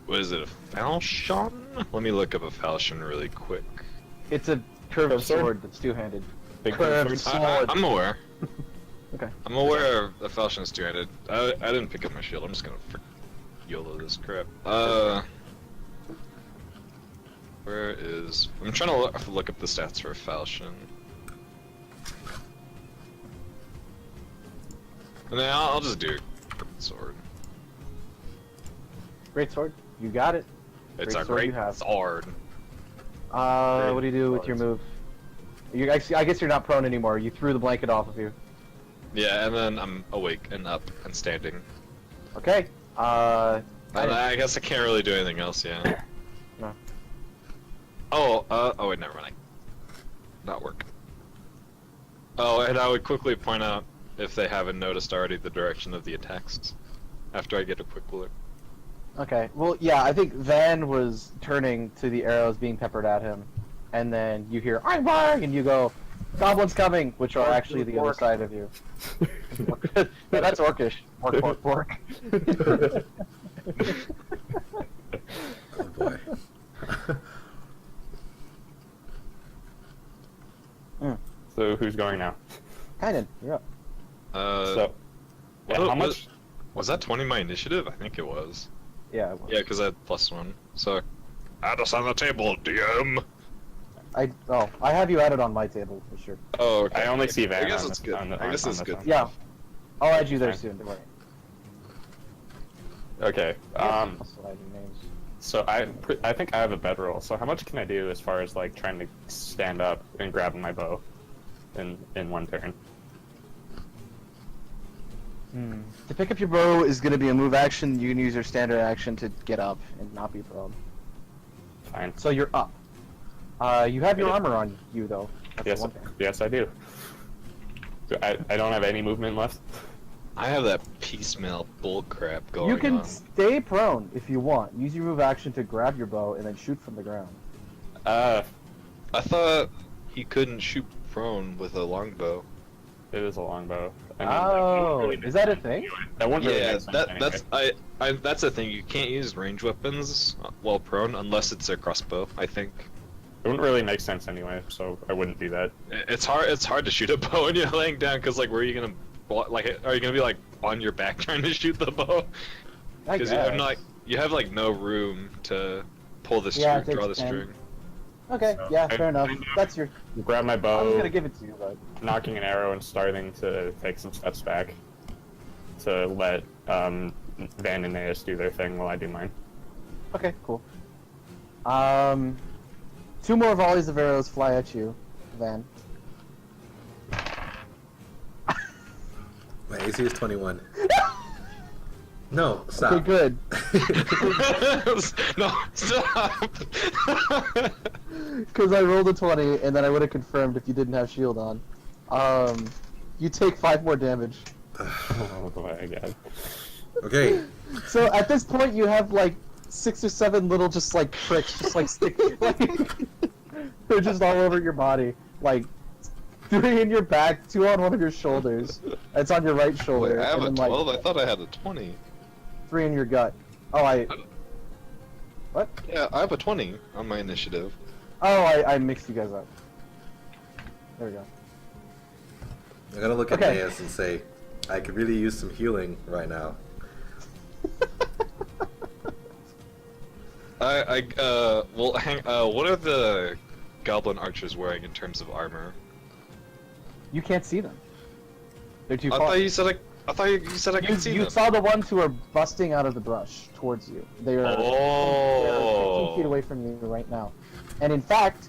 What is it? A falchion? Let me look up a falchion really quick. It's a curved Curved sword? sword that's two-handed. Big Curved sword. sword. I'm aware. Okay. I'm aware of the falchion's two-handed. I didn't pick up my shield. I'm just gonna YOLO this crap. Where is? I'm trying to look up the stats for a falchion. And then I'll just do a sword. Great sword. You got it. It's Great a sword great you have. sword. What do you do with your move? I guess you're not prone anymore. You threw the blanket off of you. Yeah, and then I'm awake and up and standing. Okay. And I guess I can't really do anything else, yeah. No. Oh wait, never mind. Not work. Oh, and I would quickly point out, if they haven't noticed already, the direction of the attacks. after I get a quick look. Okay. Well, yeah, I think Van was turning to the arrows being peppered at him, and then you hear "I'm firing," and you go, "Goblins coming," which are actually the other side of you. Yeah, that's Orcish. Pork, pork, pork. Oh boy. So who's going now? Kynan, you're up. So, yeah, what- how much? Was that 20 my initiative? I think it was. Yeah. Well, Yeah, because I had +1. So, add us on the table, DM. I have you added on my table for sure. Oh, okay. I only see Van. I guess on it's this- good. on the- I guess on it's this good. one. Yeah. I'll add you there Okay. soon. Don't worry. Okay. I'll still add your names. So I think I have a bedroll. So how much can I do as far as like trying to stand up and grab my bow in one turn? To pick up your bow is going to be a move action. You can use your standard action to get up and not be prone. Fine. So you're up. You have your Yeah. armor on you though. That's Yes, the one thing. yes, I do. So I don't have any movement left. I have that piecemeal bullcrap going You can on. stay prone if you want. Use your move action to grab your bow and then shoot from the ground. I thought he couldn't shoot prone with a longbow. It is a longbow. I mean, that wouldn't really Is that a make thing? sense. That wouldn't really Yeah, make sense that's anyway. that's the thing. You can't use range weapons while prone unless it's a crossbow. I think It wouldn't really make sense anyway, so I wouldn't do that. it's hard. It's hard to shoot a bow when you're laying down because like, where are you gonna like? Are you gonna be like on your back trying to shoot the bow? I Because guess. you have like no room to pull the string, Yeah, it takes draw the 10. string. Okay, So, yeah, I- fair enough. I know- That's your. Grab my I was bow, gonna give it to you, but knocking an arrow, and starting to take some steps back to let Van and Naeus do their thing while I do mine. okay, cool. 2 more volleys of arrows fly at you, Van. My AC is 21. No, stop. Okay, good. No, stop. Because I rolled a 20, and then I would have confirmed if you didn't have shield on. You take 5 more damage. Oh my god. Okay. So at this point, you have like 6 or 7 little just like pricks, just like stick. They're just all over your body. Like 3 in your back, 2 on one of your shoulders. It's on your right shoulder. Wait, I have and a then, 12? Like, I thought I had a 20. 3 in your gut. Oh, What? Yeah, I have a 20 on my initiative. Oh, I mixed you guys up. There we go. I'm gonna look at Okay. Naeus and say, I could really use some healing right now. Well, what are the goblin archers wearing in terms of armor? You can't see them. They're too I far. thought you said I could see You them. saw the ones who are busting out of the brush towards you. They are, they are 15 feet away from you right now. And in fact,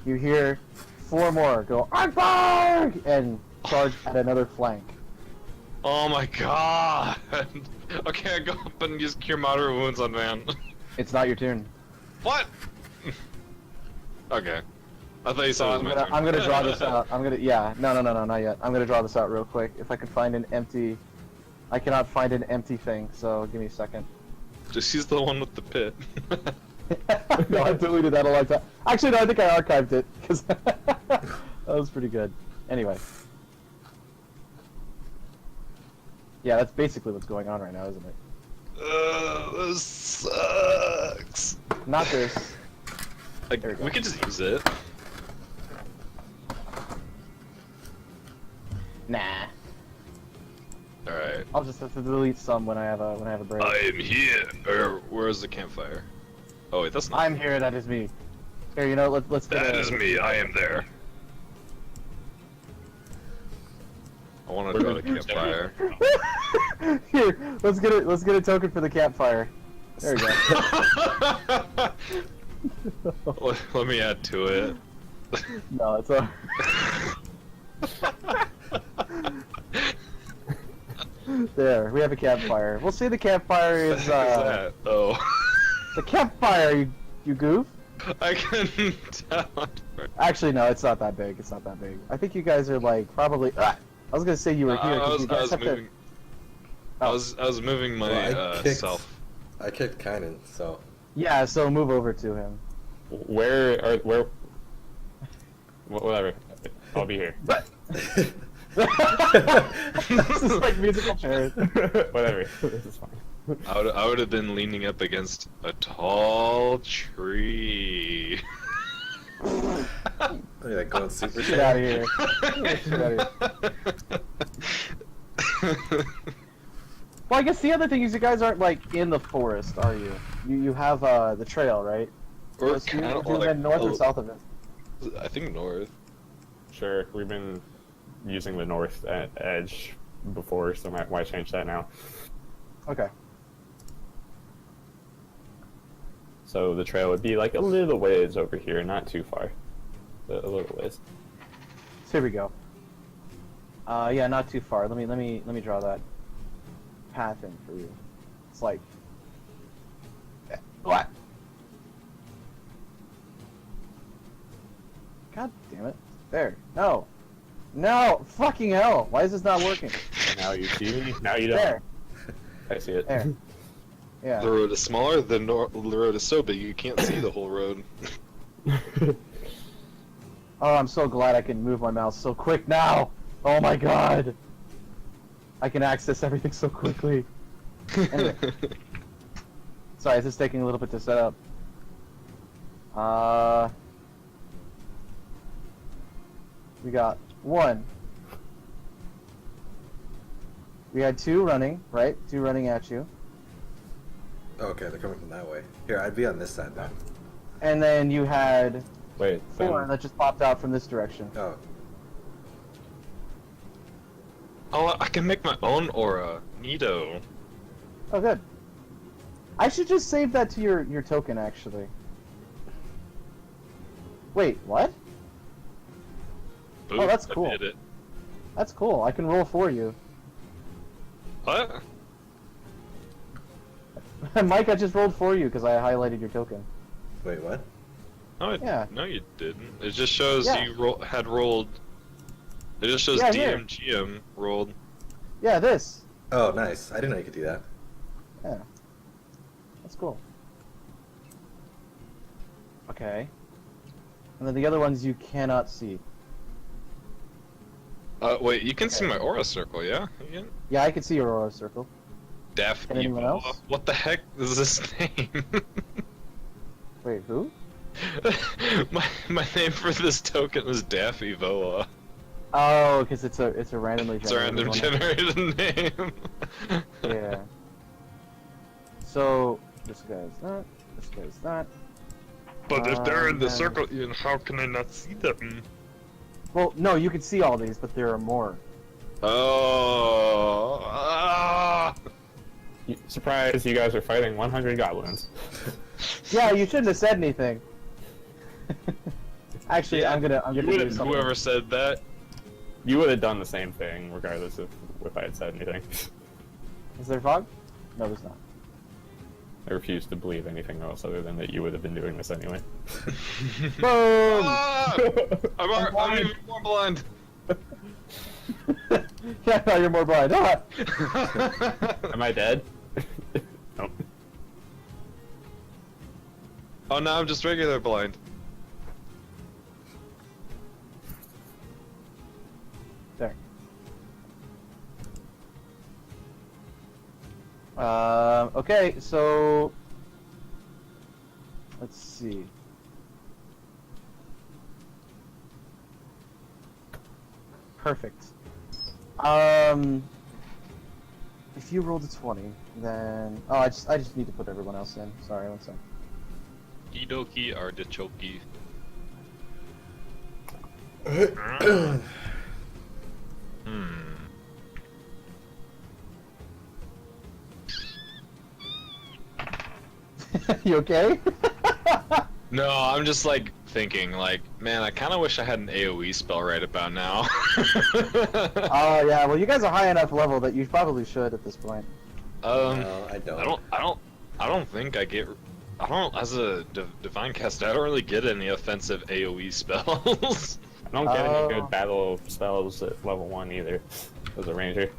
you hear 4 more go, "Argbarg!" and charge at another flank. Oh my god! Okay, I go up and use cure moderate wounds on Van. It's not your turn. What? Okay. I thought you saw it. I'm gonna draw this out. No, not yet. I'm gonna draw this out real quick. If I can find an empty... I cannot find an empty thing, so give me a second. Just use the one with the pit. No, I deleted that a long time. Actually, no, I think I archived it, because that was pretty good. Anyway. Yeah, that's basically what's going on right now, isn't it? This sucks. Not this. Like, There we go. we could just use it. Nah. Alright. I'll just have to delete some when I have a break. I am here. Or, where's the campfire? Oh wait, that's not. I'm here. That is me. Here, you know, let's get That a- is me. I am there. I want to draw the campfire. Here, let's get it. Let's get a token for the campfire. There we go. Let me add to it. No, it's a. There, we have a campfire. We'll say the campfire is What that? Oh. the campfire. You goof. I couldn't tell. Actually, no, it's not that big. It's not that big. I think you guys are like probably. I was gonna say you were here. 'cause you I guys was have moving. I was moving my Well, I kicked- self. I kicked Kynan, so. Yeah, so move over to him. Where? Whatever. I'll be here. This is like musical chairs. Whatever. This is fine. I would have been leaning up against a tall tree. Look at that going super Get out of here. Get out of here. Well, I guess the other thing is you guys aren't like in the forest, are you? You have the trail, right? Or Yes, you kinda do like head north or a- south of it. I think north. Sure, we've been using the north edge before, so why change that now? Okay. So the trail would be like a little ways over here, not too far. A little ways. So here we go. Yeah, not too far. Let me draw that path in for you. It's like what? God damn it! There. No. No. Fucking hell! Why is this not working? Now you see me. Now you don't. There. I see it. There. Yeah. The road is smaller. The road is so big you can't see the whole road. Oh, I'm so glad I can move my mouse so quick now. Oh my god. I can access everything so quickly. Anyway. Sorry, this is taking a little bit to set up. We got 1. We had 2 running, right? 2 running at you. Okay, they're coming from that way. Here, I'd be on this side then. And then you had Wait. 4 Then, that just popped out from this direction. Oh, Oh, I can make my own aura. Neato. Oh, good. I should just save that to your token, actually. Wait, what? Boop, that's I cool. did it. That's cool. I can roll for you. What? Mike, I just rolled for you because I highlighted your token. wait, what? No, Yeah. no, you didn't. It just shows Yeah. you had rolled. It just shows Yeah, here. DMGM rolled. Yeah, this. Oh, nice. I didn't know you could do that. Yeah. That's cool. Okay. And then the other ones you cannot see. Wait, you can see Okay. my aura circle, yeah? You can? Yeah, I can see your aura circle. Daft And anyone Evola. else? What the heck is this name? Wait, who? my name for this token is Daff Evola. Oh, because it's a randomly It's a random generated one. generated name. Yeah. So this guy's that. This guy's that. But if they're in the then- circle, Ian, how can I not see them? Well, no, you can see all these, but there are more. Oh. Ah. surprise! You guys are fighting 100 goblins. Yeah, you shouldn't have said anything. Actually, Yeah, I'm gonna You do would've- something. whoever said that. You would have done the same thing, regardless of if I had said anything. Is there fog? No, there's not. I refuse to believe anything else other than that you would have been doing this anyway. Boom! Ah! I'm even more blind. Yeah, no, you're more blind. Ah! Am I dead? Nope. Oh no, I'm just regular blind. There. Okay, so let's see. Perfect. If you rolled a 20, then I just need to put everyone else in. Sorry, one second. Idoki artichoke. You okay? No, I'm just like thinking, like, man, I kind of wish I had an AOE spell right about now. Oh yeah, well you guys are high enough level that you probably should at this point. No, I don't. I don't think I get. I don't, as a divine caster, I don't really get any offensive AOE spells. I don't get any Oh. good battle spells at level 1 either, as a ranger.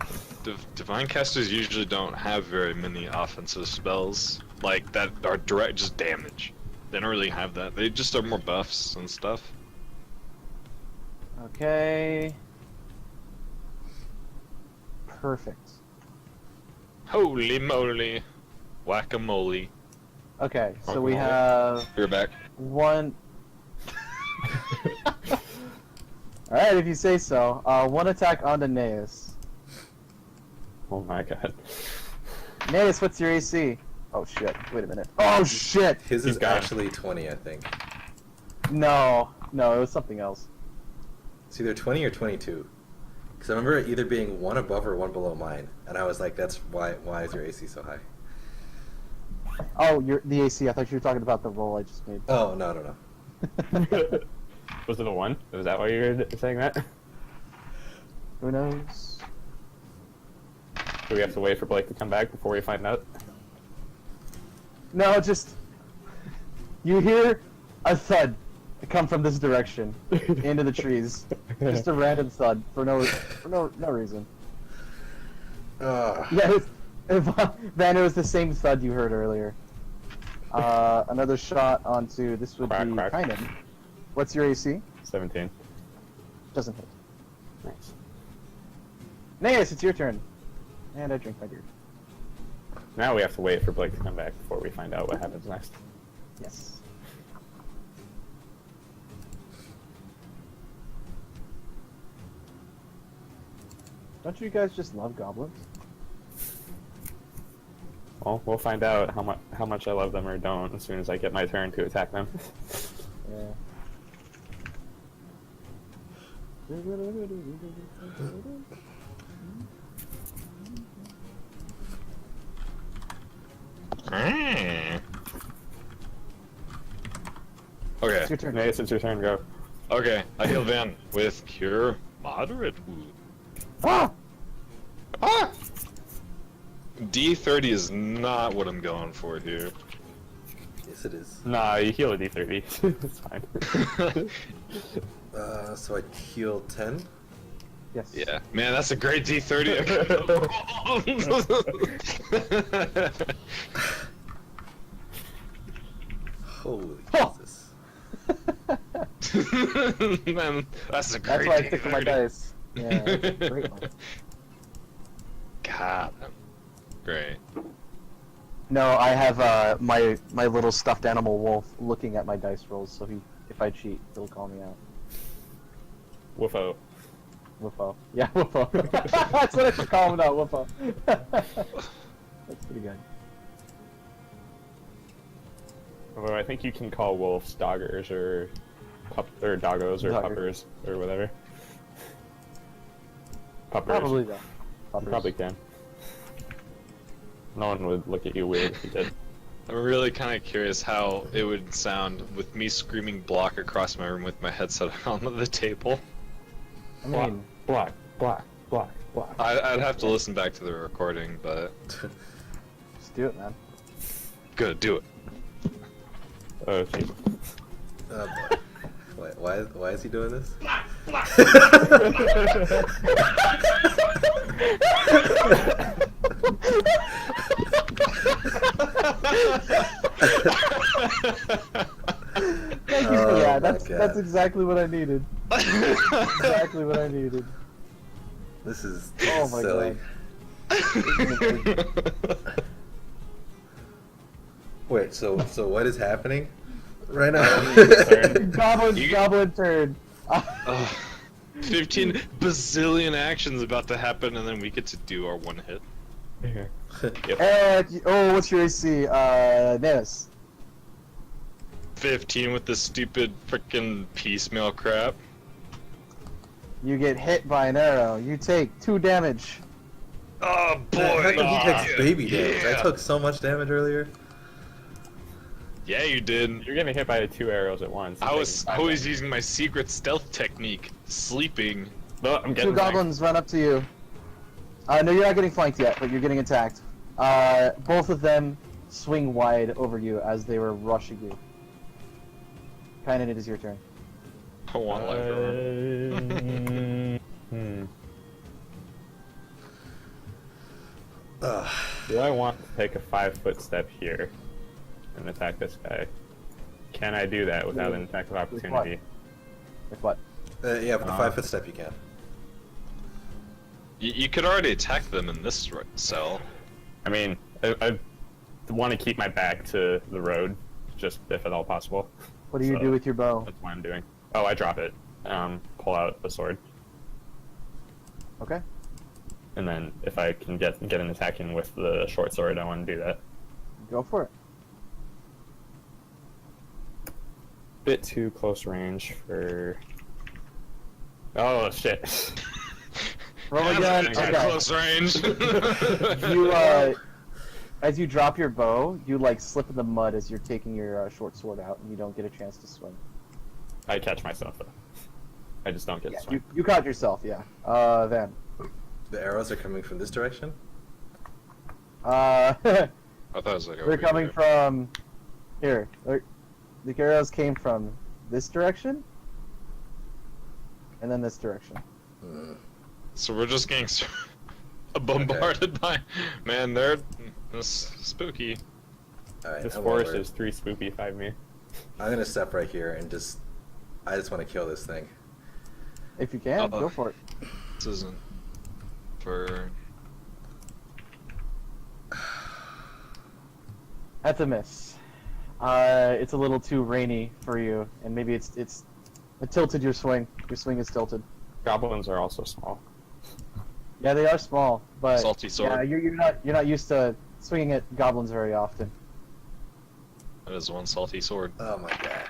Divine casters usually don't have very many offensive spells like that are direct just damage. They don't really have that. They just are more buffs and stuff. Okay. Perfect. Holy moly, whack-a-mole. Okay, so Okay. we have You're back. one. Alright, if you say so. One attack on the Naeus. Oh my god. Naeus, what's your AC? Oh shit, wait a minute. Oh shit! His He's is gone. actually 20, I think. No, it was something else. It's either 20 or 22. Because I remember it either being one above or one below mine, and I was like, "That's why is your AC so high?" Oh, the AC. I thought you were talking about the roll I just made. Oh no. Was it a 1? Was that why you were saying that? Who knows? Do we have to wait for Blake to come back before we find out? No, just you hear a thud come from this direction into the trees. Just a random thud for no reason. Yeah, Van, it was the same thud you heard earlier. Another shot onto this would Quack, be quack. Kynan. What's your AC? 17. Doesn't hit. Nice. Naeus, it's your turn. And I drink my beer. Now we have to wait for Blake to come back before we find out what happens next. Yes. Don't you guys just love goblins? Well, we'll find out how much I love them or don't as soon as I get my turn to attack them. Yeah. Okay. It's your turn. Naeus, it's your turn, go. Okay, I heal Van with Cure Moderate Wound. Ah! Ah! D30 is not what I'm going for here. Yes, it is. Nah, you heal a d30. It's fine. So I heal 10. Yes. Yeah, man, that's a great D30. Holy Oh. Jesus! Man, that's a great That's why I stick to my D30. dice. Yeah, that's a great one. God, great. No, I have my little stuffed animal wolf looking at my dice rolls, so if I cheat, he'll call me out. Woofo. Woofo. Yeah, Woofo. That's what I should call him now, Woofo. That's pretty good. Although I think you can call wolves doggers or doggos or Dogger. puppers or whatever. Puppers. Probably though. You probably can. No one would look at you weird if you did. I'm really kind of curious how it would sound with me screaming block across my room with my headset on the table. I mean, Block, block, block, block. I'd have to listen back to the recording, but just do it, man. good, do it. Oh, jeez. Oh boy. Why is he doing this? Thank you for Oh that. my That's God. exactly what I needed. Exactly what I needed. This is Oh my silly. God. Wait, so what is happening right now? Goblin turn. Ugh. 15 bazillion actions about to happen, and then we get to do our one hit. And what's your AC? Naeus. 15 with this stupid frickin' piecemeal crap. You get hit by an arrow. You take 2 damage. Oh boy! How come he takes yeah, baby damage? yeah. I took so much damage earlier. Yeah, you did. You're getting hit by 2 arrows at once. I was using my secret stealth technique, sleeping. No, I'm 2 getting goblins run up to you. No, you're not getting flanked yet, but you're getting attacked. Both of them swing wide over you as they were rushing you. Kynan, it is your turn. One life. Hmm. Do I want to take a 5-foot step here and attack this guy? Can I do that without an attack of opportunity? With what? Yeah, with the 5-foot step you can. You could already attack them in this cell. I mean, I want to keep my back to the road, just if at all possible. What do you So, do with your bow? That's what I'm doing. Oh, I drop it. Pull out the sword, Okay. and then if I can get an attack in with the short sword, I want to do that. Go for it. Bit too close range for. Oh shit! Roll That's again. too Okay. close range. You as you drop your bow, you like slip in the mud as you're taking your short sword out, and you don't get a chance to swing. I catch myself though. I just don't get Yeah, to swing. you caught yourself. Yeah. Then. The arrows are coming from this direction? I thought it was like They're over coming here. from here. The arrows came from this direction, and then this direction. Hmm. So we're just getting bombarded by. Man, they're spooky. Alright, This I'm forest over. is 3 spoopy 5 me. I'm gonna step right here and I just want to kill this thing. If you can, Uh-oh. go for it. This isn't for. That's a miss. It's a little too rainy for you, and maybe it tilted your swing. Your swing is tilted. Goblins are also small. Yeah, they are small, but Salty sword. yeah, you're not used to swinging at goblins very often. That is one salty sword. Oh my god.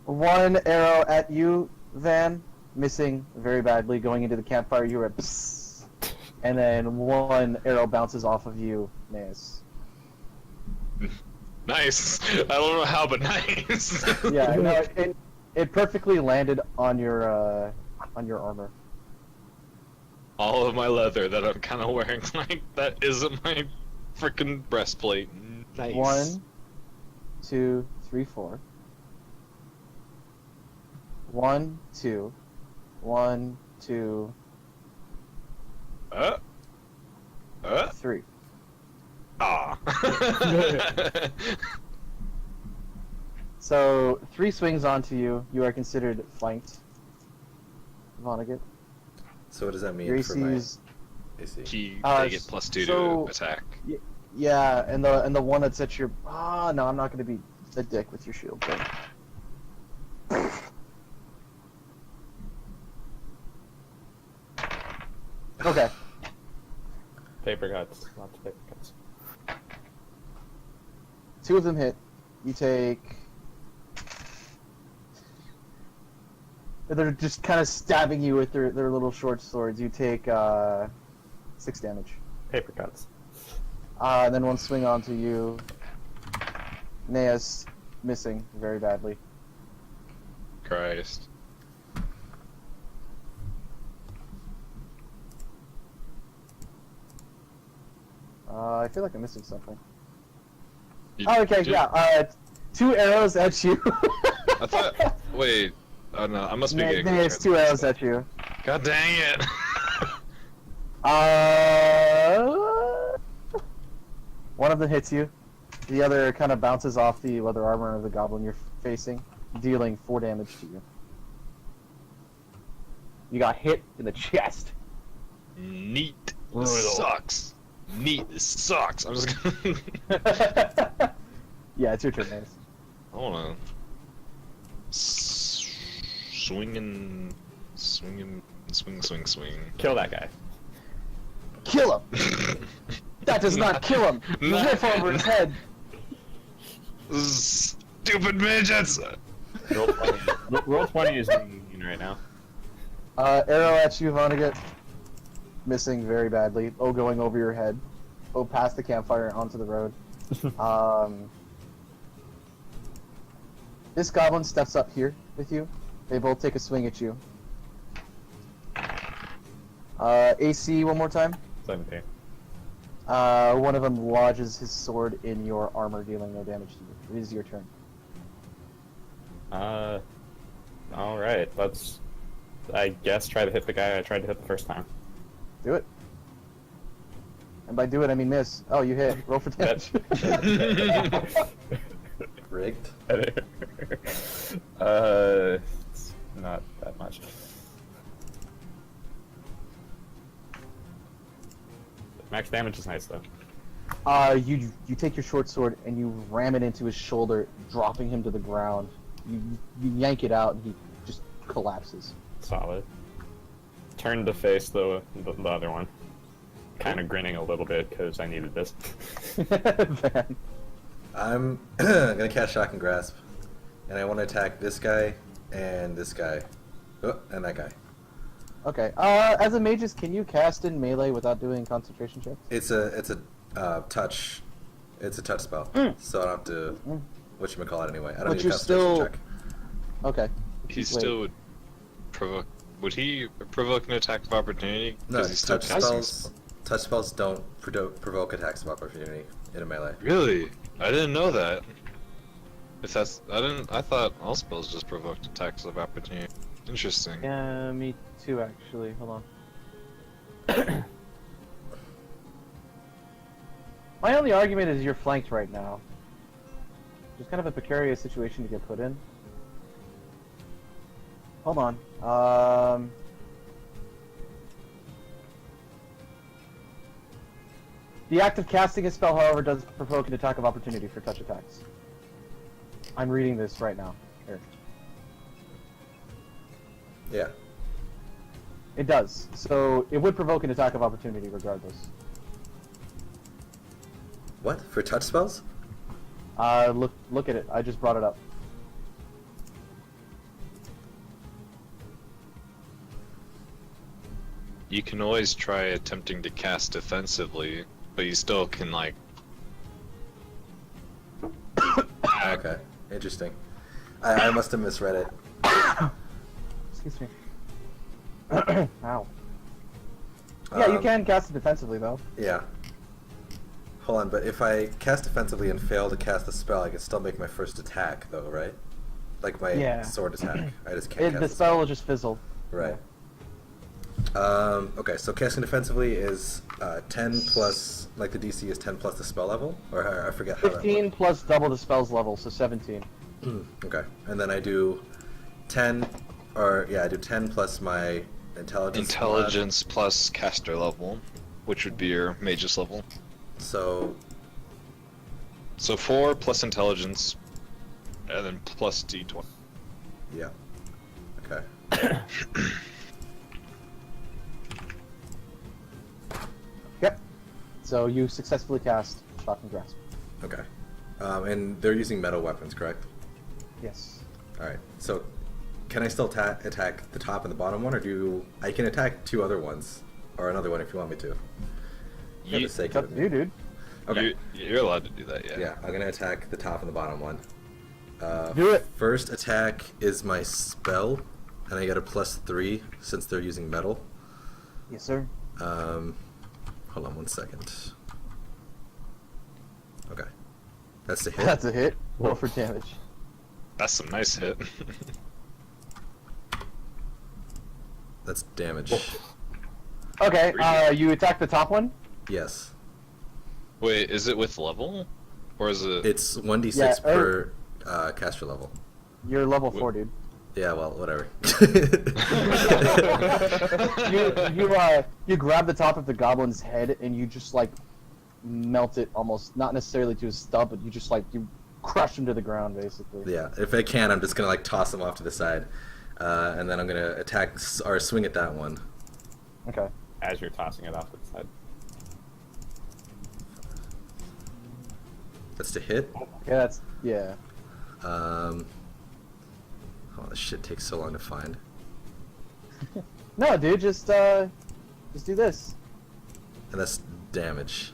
One arrow at you, Van, missing very badly, going into the campfire. You were at psst, and then one arrow bounces off of you, Naeus. Nice. I don't know how, but nice. Yeah, no, it perfectly landed on your armor. All of my leather that I'm kind of wearing, like that isn't my freaking breastplate. Nice. 1, 2, 3, 4. 1, 2. 1, 2, Uh. 3. Ah. So 3 swings onto you. You are considered flanked. Vonnegut. So what does that mean Your for my AC's they Uh, get +2 so- to attack. yeah, and the one that's at your no, I'm not gonna be a dick with your shield thing. Okay. Paper cuts. Lots of paper cuts. 2 of them hit. You take. They're just kind of stabbing you with their little short swords. You take 6 damage. Paper cuts. And then one swing onto you. Naeus missing very badly. Christ. I feel like I'm missing something. You- Oh, okay, did- yeah. 2 arrows at you. I thought. Wait. Oh no, I must be getting. Naeus, 2 arrows at you. God dang it! One of them hits you. The other kind of bounces off the leather armor of the goblin you're facing, dealing 4 damage to you. You got hit in the chest. Neat. Brutal. This sucks. Neat. This sucks. I'm just gonna. Yeah, it's your turn, Naeus. I wanna. Swing. Kill that guy. Kill him! That does not kill him! Whiff over his head! Stupid midgets! Roll 20. Roll 20 is being mean right now. Arrow at you, Vonnegut. Missing very badly. Oh, going over your head. Oh, past the campfire onto the road. This goblin steps up here with you. They both take a swing at you. AC one more time. 17. One of them lodges his sword in your armor, dealing no damage to you. It is your turn. Alright, let's, I guess, try to hit the guy I tried to hit the first time. Do it. And by do it, I mean miss. Oh, you hit. Roll for damage. Rigged. It's not that much. Max damage is nice though. You take your short sword and you ram it into his shoulder, dropping him to the ground. You yank it out and he just collapses. Solid. Turn to face the other one. Kind of grinning a little bit because I needed this. Van. I'm gonna cast Shock and Grasp, and I want to attack this guy and this guy, and that guy. Okay. As a magus, can you cast in melee without doing concentration checks? It's a touch. It's a touch spell, so I don't have to. Whatchamacallit anyway. I don't But need a you're concentration still- check. Okay. He Wait. still would provoke. Would he provoke an attack of opportunity? No, Because he's still touch casting spells. Touch spells don't provoke attacks of opportunity in a melee. Really? I didn't know that. If that's, I thought all spells just provoked attacks of opportunity. Interesting. Yeah, me too, actually. Hold on. My only argument is you're flanked right now. Just kind of a precarious situation to get put in. Hold on. The act of casting a spell, however, does provoke an attack of opportunity for touch attacks. I'm reading this right now. Here. Yeah. It does. So it would provoke an attack of opportunity regardless. What for touch spells? Look at it. I just brought it up. You can always try attempting to cast defensively, but you still can like. Okay, interesting. I must have misread it. Excuse me. Ow. Yeah, you can cast it defensively though. Yeah. Hold on, but if I cast defensively and fail to cast the spell, I can still make my first attack, though, right? Like my Yeah. sword attack. I just can't cast The spell will just fizzle. Right. Okay, so casting defensively is 10 plus, like the DC is 10 plus the spell level? Or I forget how 15 plus double the spell's level, so 17. that works. Okay, and then I do 10, or yeah, I do 10 plus my intelligence. Intelligence plus caster level, which would be your magus level. So, So 4 plus intelligence, and then plus d20. yeah. Okay. Yep. So you successfully cast Shock and Grasp. Okay. And they're using metal weapons, correct? Yes. Alright, so can I still attack the top and the bottom one, or I can attack two other ones, or another one if you want me to. For the sake It's up of to you, dude. Okay. You're allowed to do that, yeah. Yeah, I'm gonna attack the top and the bottom one. Do it. First attack is my spell, and I get a +3 since they're using metal. Yes, sir. Hold on 1 second. Okay. That's the hit. That's a hit. Roll for damage. That's some nice hit. That's damage. Okay, you attack the top one? Yes. Wait, is it with level? Or is it... It's 1d6 Yeah, per caster level. You're level 4, dude. Yeah, well, whatever. You grab the top of the goblin's head and you just like melt it almost, not necessarily to his stub, but you just like you crush him to the ground basically. Yeah, if I can, I'm just gonna like toss him off to the side, and then I'm gonna attack or swing at that one. Okay. As you're tossing it off to the side. That's to hit. Yeah. Oh, this shit takes so long to find. No, dude, just do this. And that's damage.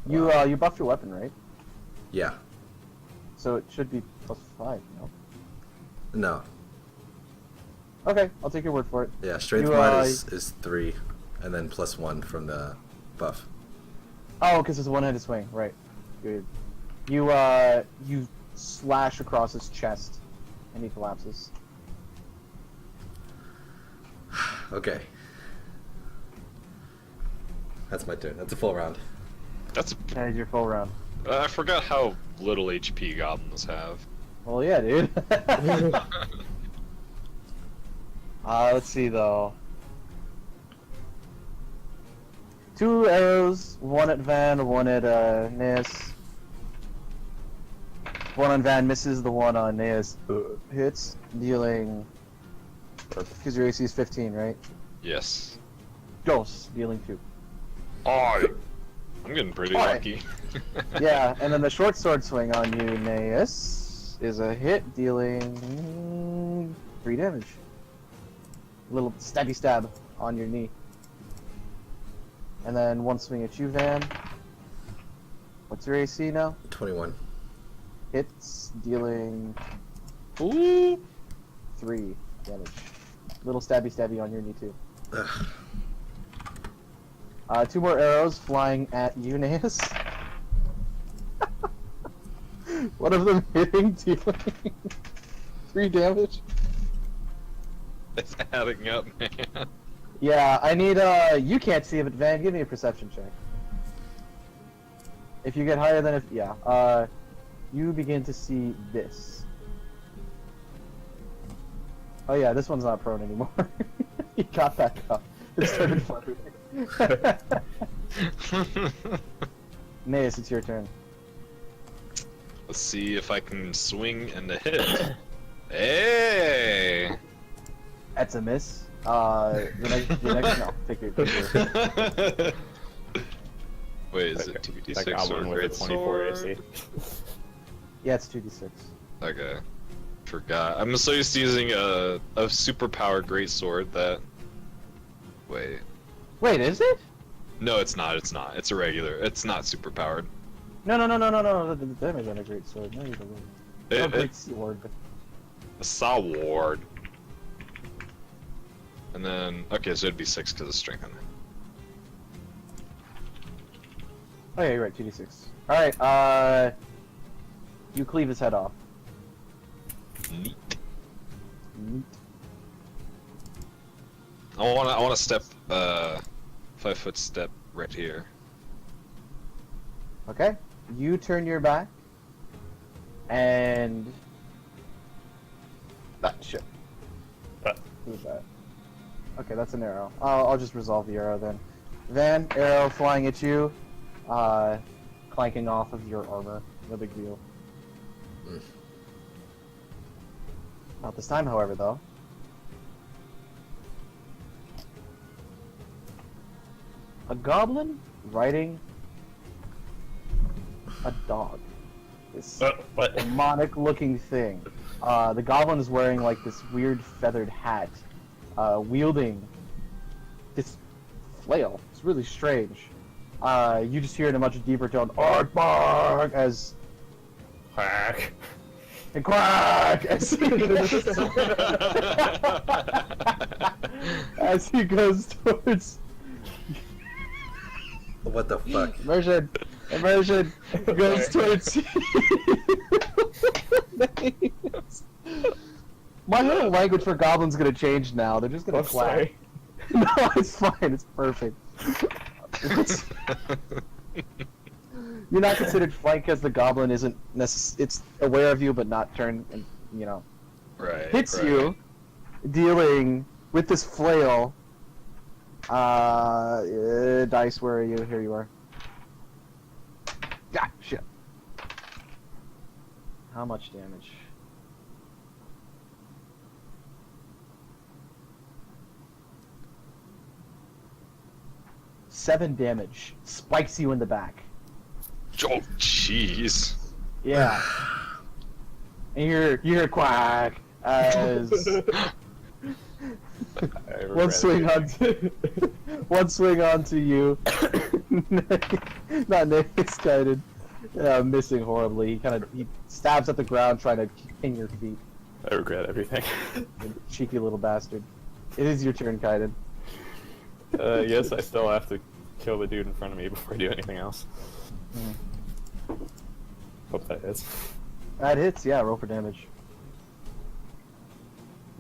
You you buffed your weapon, right? Yeah. So it should be +5, no? No. Okay, I'll take your word for it. Yeah, strength You, mod is 3, and then +1 from the buff. Oh, because it's a one-handed swing, right? Good. You you slash across his chest, and he collapses. Okay. That's my turn. That's a full round. That's. That is your full round. I forgot how little HP goblins have. Well, yeah, dude. Let's see though. 2 arrows, 1 at Van, 1 at Naeus. 1 on Van misses, the 1 on Naeus hits, dealing. Because your AC is 15, right? Yes. Dose, dealing 2. Oh, I'm getting pretty Oi. lucky. Yeah, and then the short sword swing on you, Naeus, is a hit, dealing 3 damage. Little stabby stab on your knee. And then 1 swing at you, Van. What's your AC now? 21. Hits, dealing Ooh. 3 damage. Little stabby stabby on your knee too. Ugh. 2 more arrows flying at you, Naeus. One of them hitting, dealing 3 damage. It's adding up, man. Yeah, I need, you can't see it, but Van, give me a perception check. If you get higher than you begin to see this. Oh yeah, this one's not prone anymore. He got back up. It started fluttering. Naeus, it's your turn. Let's see if I can swing and hit. Hey! That's a miss. The next no, take your Wait, is it That 2d6 goblin or with a great 24 sword? AC. Yeah, it's 2d6. Okay. Forgot. I'm so used to using a super-powered great sword that... Wait. Wait, is it? No, it's not. It's not. It's a regular. It's not super-powered. No. The damage on a great sword. No, you don't. It, Great it's sword. a sword. And then... Okay, so it'd be 6 because of strength on it. Oh yeah, you're right. 2d6. All right. You cleave his head off. Neat. Neat. I want to step, 5-foot step right here. Okay. You turn your back, and shit. Who's that? Okay, that's an arrow. I'll just resolve the arrow then. Van, arrow flying at you, clanking off of your armor. No big deal. Mm. Not this time, however, though. A goblin riding a dog. This What? demonic-looking thing. The goblin is wearing like this weird feathered hat, wielding this flail. It's really strange. You just hear in a much deeper tone, "Arg, bark," as Quack. and quack as as he goes towards What the fuck? immersion goes towards you. My whole language for goblins gonna change now. They're just gonna I'm quack. sorry. No, it's fine. It's perfect. You're not considered flank because the goblin isn't it's aware of you but not turned and Right. hits right. you, dealing with this flail. Dice, where are you? Here you are. Ah, shit. How much damage? Seven damage. Spikes you in the back. Oh, jeez. Yeah. And you hear quack as one swing onto you. Not Nick, it's guided. Missing horribly. He stabs at the ground trying to pin your feet. I regret everything. You cheeky little bastard. It is your turn, Kaiden. Yes, I still have to kill the dude in front of me before I do anything else. Hope that hits. That hits, yeah, roll for damage.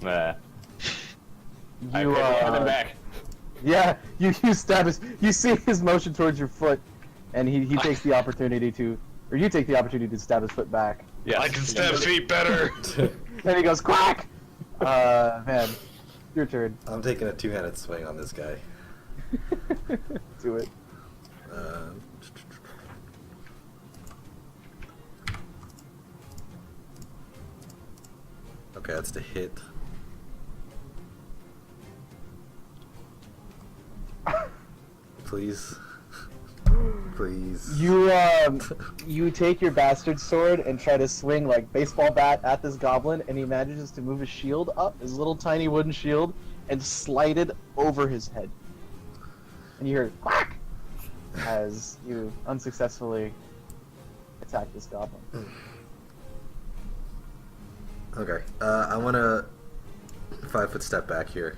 Nah. I You, hit him back. Yeah, you stab his. You see his motion towards your foot, and he takes the opportunity to, or you take the opportunity to stab his foot back. Yes. I can stab feet better. Then he goes quack. Man, your turn. I'm taking a two-handed swing on this guy. Do it. Um, okay, that's to hit. Please. Please. You take your bastard sword and try to swing like baseball bat at this goblin, and he manages to move his shield up, his little tiny wooden shield, and slide it over his head. And you hear quack as you unsuccessfully attack this goblin. Okay, I want to 5-foot step back here.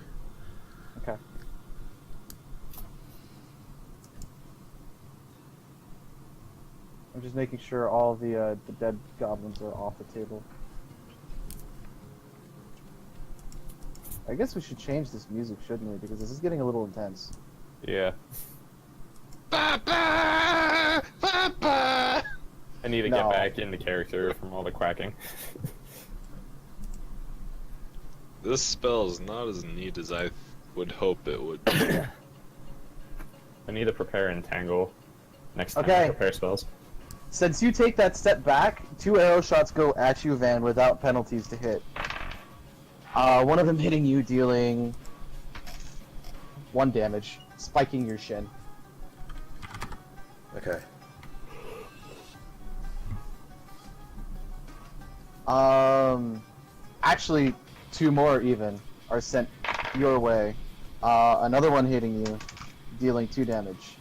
Okay. I'm just making sure all the dead goblins are off the table. I guess we should change this music, shouldn't we? Because this is getting a little intense. Yeah. Ba-ba! Ba-ba! I need to No. get back into character from all the quacking. This spell is not as neat as I would hope it would be. I need to prepare Entangle next time Okay. I prepare spells. Since you take that step back, 2 arrow shots go at you, Van, without penalties to hit. One of them hitting you, dealing 1 damage, spiking your shin. Okay. Actually, 2 more even are sent your way. Another one hitting you, dealing 2 damage.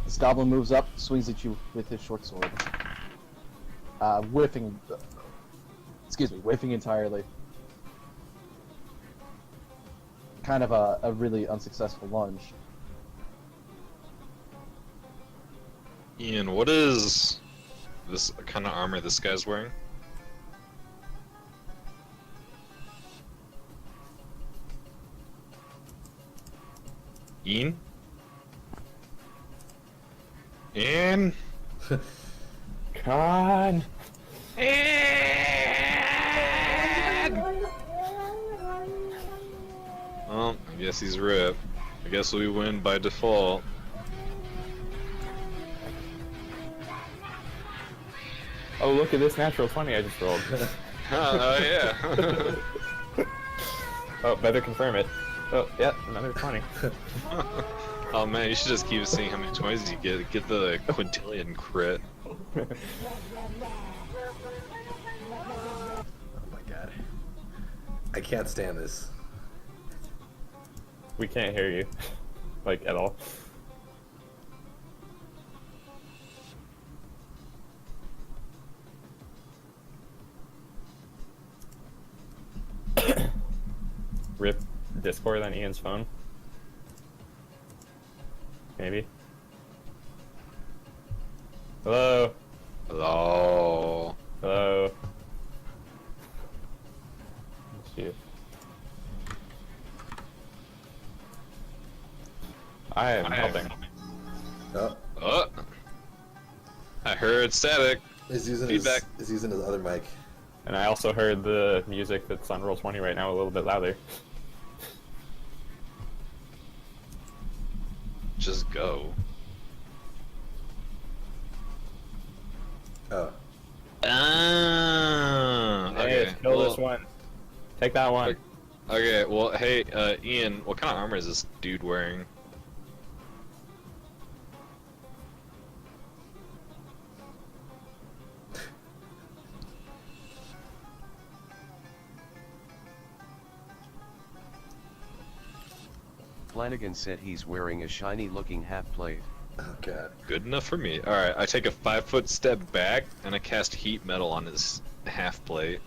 This goblin moves up, swings at you with his short sword. Whiffing. Excuse me, whiffing entirely. Kind of a really unsuccessful lunge. Ian, what is this kind of armor this guy's wearing? Ian? Ian? Con! Well, I guess he's ripped. I guess we win by default. Oh, look at this natural 20 I just rolled. Yeah. Oh, better confirm it. Oh, yeah, another 20. Oh man, you should just keep seeing how many 20s you get. Get the quintillion crit. Oh my god. I can't stand this. We can't hear you. Like, at all. Rip Discord on Ian's phone. Maybe. Hello? Hello. Hello? Shoot. I am helping. Oh, Oh. I heard static. he's using Feedback. his other mic. And I also heard the music that's on Roll20 right now a little bit louder. Just go. Oh. Ah. Hey, Okay. kill well, this one. Take that one. Okay. Well, hey, Ian, what kind of armor is this dude wearing? Flanagan said he's wearing a shiny looking half plate. Oh god. Good enough for me. All right. I take a 5-foot step back and I cast heat metal on his half plate.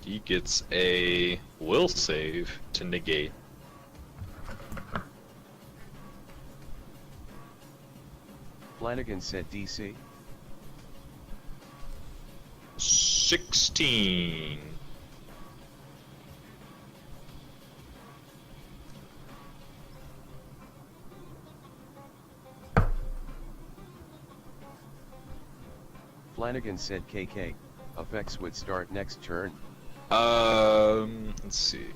He gets a will save to negate. Flanagan said DC. 16. Flanagan said KK. Effects would start next turn. Let's see.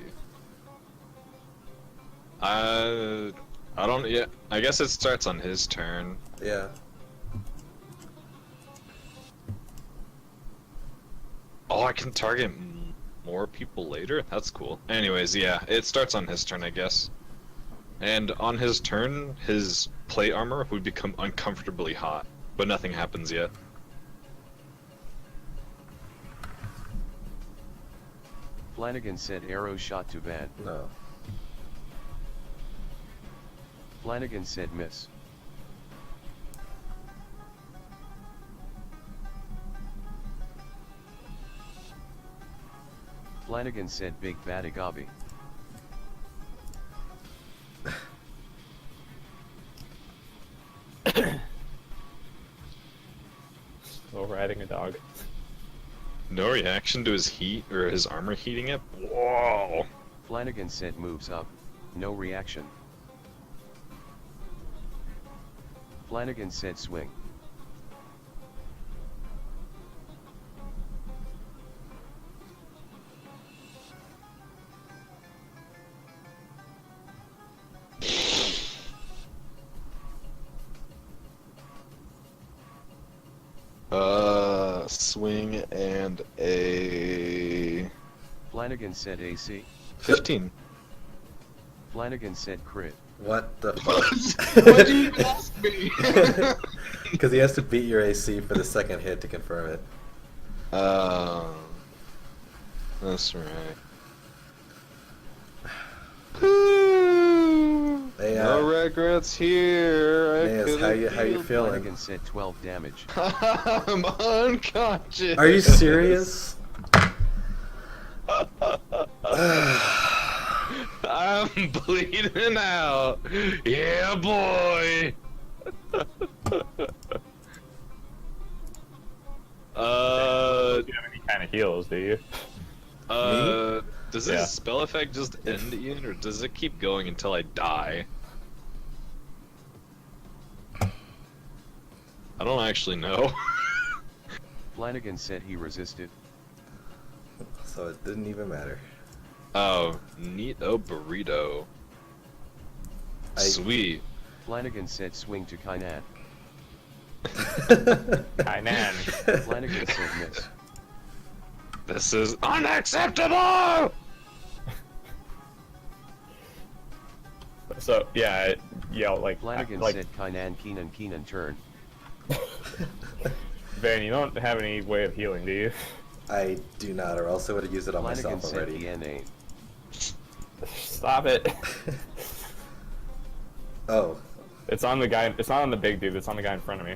I don't. Yeah, I guess it starts on his turn. Yeah. Oh, I can target more people later? That's cool. Anyways, yeah, it starts on his turn, I guess. And on his turn, his plate armor would become uncomfortably hot, but nothing happens yet. Flanagan said arrow shot to Van. No. Flanagan said miss. Flanagan said big bad agabi. Still riding a dog. No reaction to his heat or his armor heating up? Whoa! Flanagan said moves up. No reaction. Flanagan said swing. Swing and a Flanagan said AC. 15. Flanagan said crit. What the Why'd you even ask me? Because he has to beat your AC for the second hit to confirm it. That's right. Hey, No regrets here. I Naz, could've how you killed- feeling? Flanagan said 12 damage. I'm unconscious. Are you serious? I'm bleeding out. Yeah, boy. Do you have any kind of heals, do you? Does Yeah. this spell effect just end, Ian, or does it keep going until I die? I don't actually know. Flanagan said he resisted. So it didn't even matter. Oh, neato burrito. Sweet. Flanagan said swing to Kainan. Kainan. Flanagan said miss. This is unacceptable! So yeah, it yelled like Flanagan like said Kainan turn. Van, you don't have any way of healing, do you? I do not, or else I would have used it on Flanagan myself said already. DNA. Stop it. Oh, It's on the guy. It's not on the big dude. It's on the guy in front of me.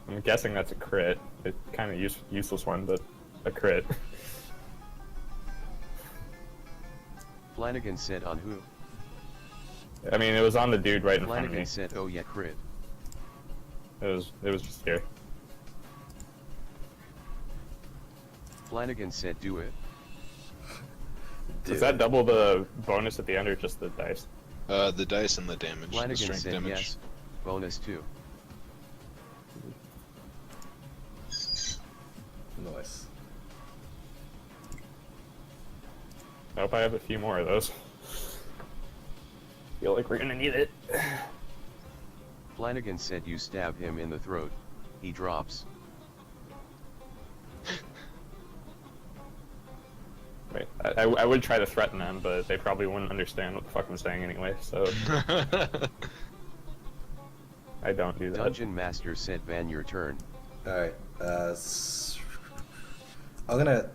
I'm guessing that's a crit. It's kind of useless one, but a crit. Flanagan said on who? I mean, it was on the dude right in front of me. Flanagan said oh yeah crit. It was just here. Flanagan said do it. Does that double the bonus at the end or just the dice? The dice and the damage. The Flanagan strength said damage. yes. Bonus 2. nice. I hope I have a few more of those. Feel like we're gonna need it. Flanagan said you stab him in the throat. He drops. Wait, I would try to threaten them, but they probably wouldn't understand what the fuck I'm saying anyway, so I don't do that. Dungeon Master said Van your turn. Alright, I'm gonna...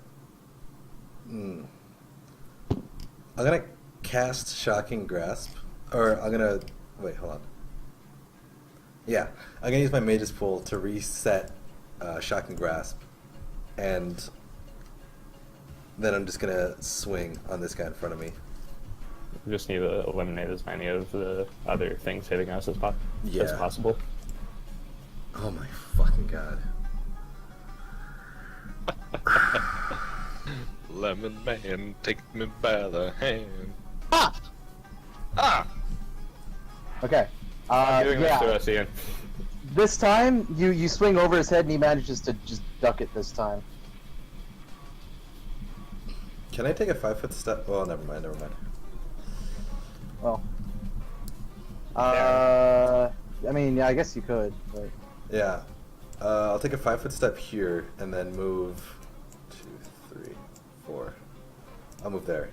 I'm gonna cast Shocking Grasp, or I'm gonna... Wait, hold on. Yeah, I'm gonna use my Mage's Pool to reset Shocking Grasp, and then I'm just gonna swing on this guy in front of me. We just need to eliminate as many of the other things hitting us as Yeah. possible. Oh my fucking god. Lemon man, take me by the hand. Ah! Ah! Okay. Doing this to Yeah. us, Ian. This time, you swing over his head and he manages to just duck it this time. Can I take a 5-foot step? Well, never mind. Well. I mean, yeah, I guess you could, but... Yeah. I'll take a 5-foot step here and then move 2, 3, 4. I'll move there.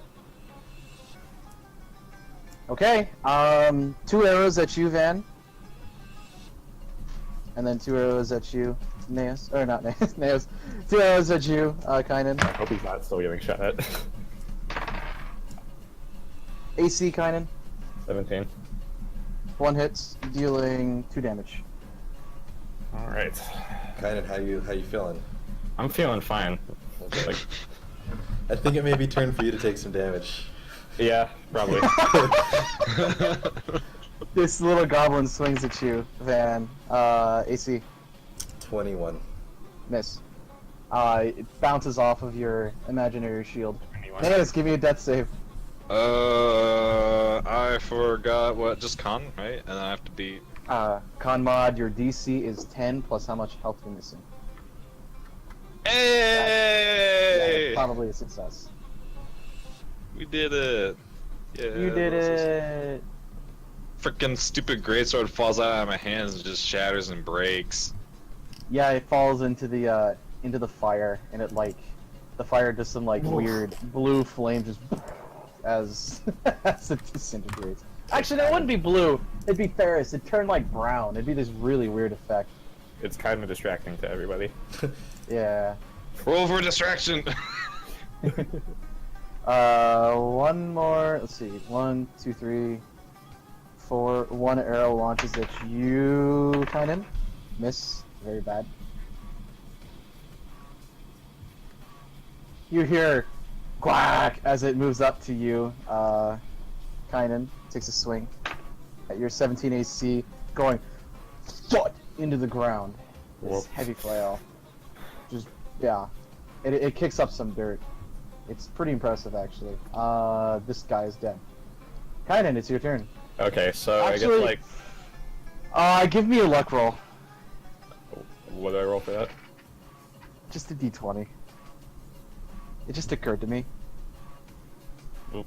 Okay, 2 arrows at you, Van. And then 2 arrows at you, Naos. Or not Naos, Naos. 2 arrows at you, Kynan. I hope he's not still getting shot at. AC, Kynan. 17. 1 hits, dealing 2 damage. Alright. Kynan, how you feeling? I'm feeling fine. Okay. Like, I think it may be turn for you to take some damage. yeah, probably. This little goblin swings at you, Van. AC, 21. miss. It bounces off of your imaginary shield. 21. Naos, give me a death save. I forgot what. Just con, right? And then I have to beat. Con mod, your DC is 10 plus how much health you're missing. Yeah, Hey! probably a success. We did it. Yeah. You did it. Freaking stupid greatsword falls out of my hands and just shatters and breaks. Yeah, it falls into the fire, and it the fire does some weird blue flame just as as it disintegrates. Actually, that wouldn't be blue. It'd be Ferris. It'd turn brown. It'd be this really weird effect. It's kind of distracting to everybody. Yeah. Roll for distraction. One more. Let's see. 1, 2, 3, 4. 1 arrow launches at you, Kynan. Miss. Very bad. You hear quack as it moves up to you. Kynan takes a swing at your 17 AC, going thud into the ground. This Whoa. heavy flail. Just, yeah. It kicks up some dirt. It's pretty impressive, actually. This guy is dead. Kynan, it's your turn. Okay, so Actually- I guess, Give me a luck roll. what do I roll for that? Just a d20. It just occurred to me. Oop.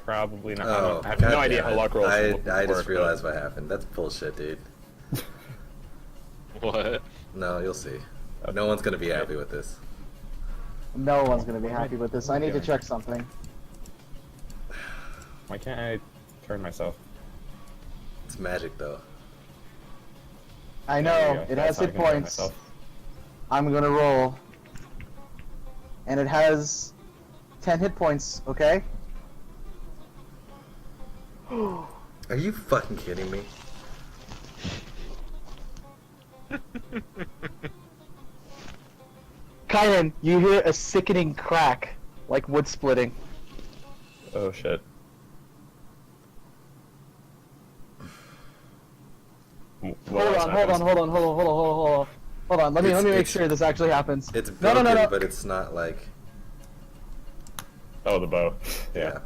Probably not. Oh, I have no idea how luck rolls I work, just but- realized what happened. That's bullshit, dude. What? No, you'll see. No one's gonna be happy with this. No one's gonna be happy with this. I need to check something. Why can't I turn myself? It's magic, though. I There you know, go. it That's has how I hit can turn points. myself. I'm gonna roll. And it has 10 hit points, okay? Are you fucking kidding me? Kynan, you hear a sickening crack, like wood splitting. Oh shit. What Hold else on, happens? hold on. Let me make It's- sure this actually happens. It's No, broken, no. but it's not like... Oh, the bow. Yeah.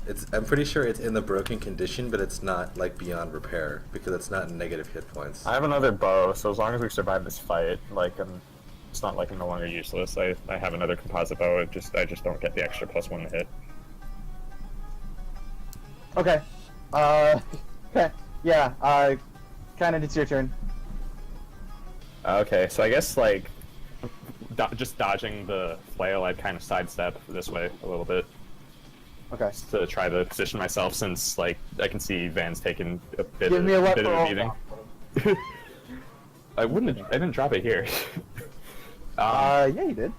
Yeah. I'm pretty sure it's in the broken condition, but it's not beyond repair because it's not negative hit points. I have another bow, so as long as we survive this fight, it's not I'm no longer useless. I have another composite bow. I just don't get the extra +1 to hit. Okay. Okay. Yeah. Kynan, it's your turn. Okay, so I guess just dodging the flail, I'd kind of sidestep this way a little bit Okay. to try to position myself, since I can see Van's taking a bit, Give me a luck bit of a roll. beating. I didn't drop it here. Yeah, you did.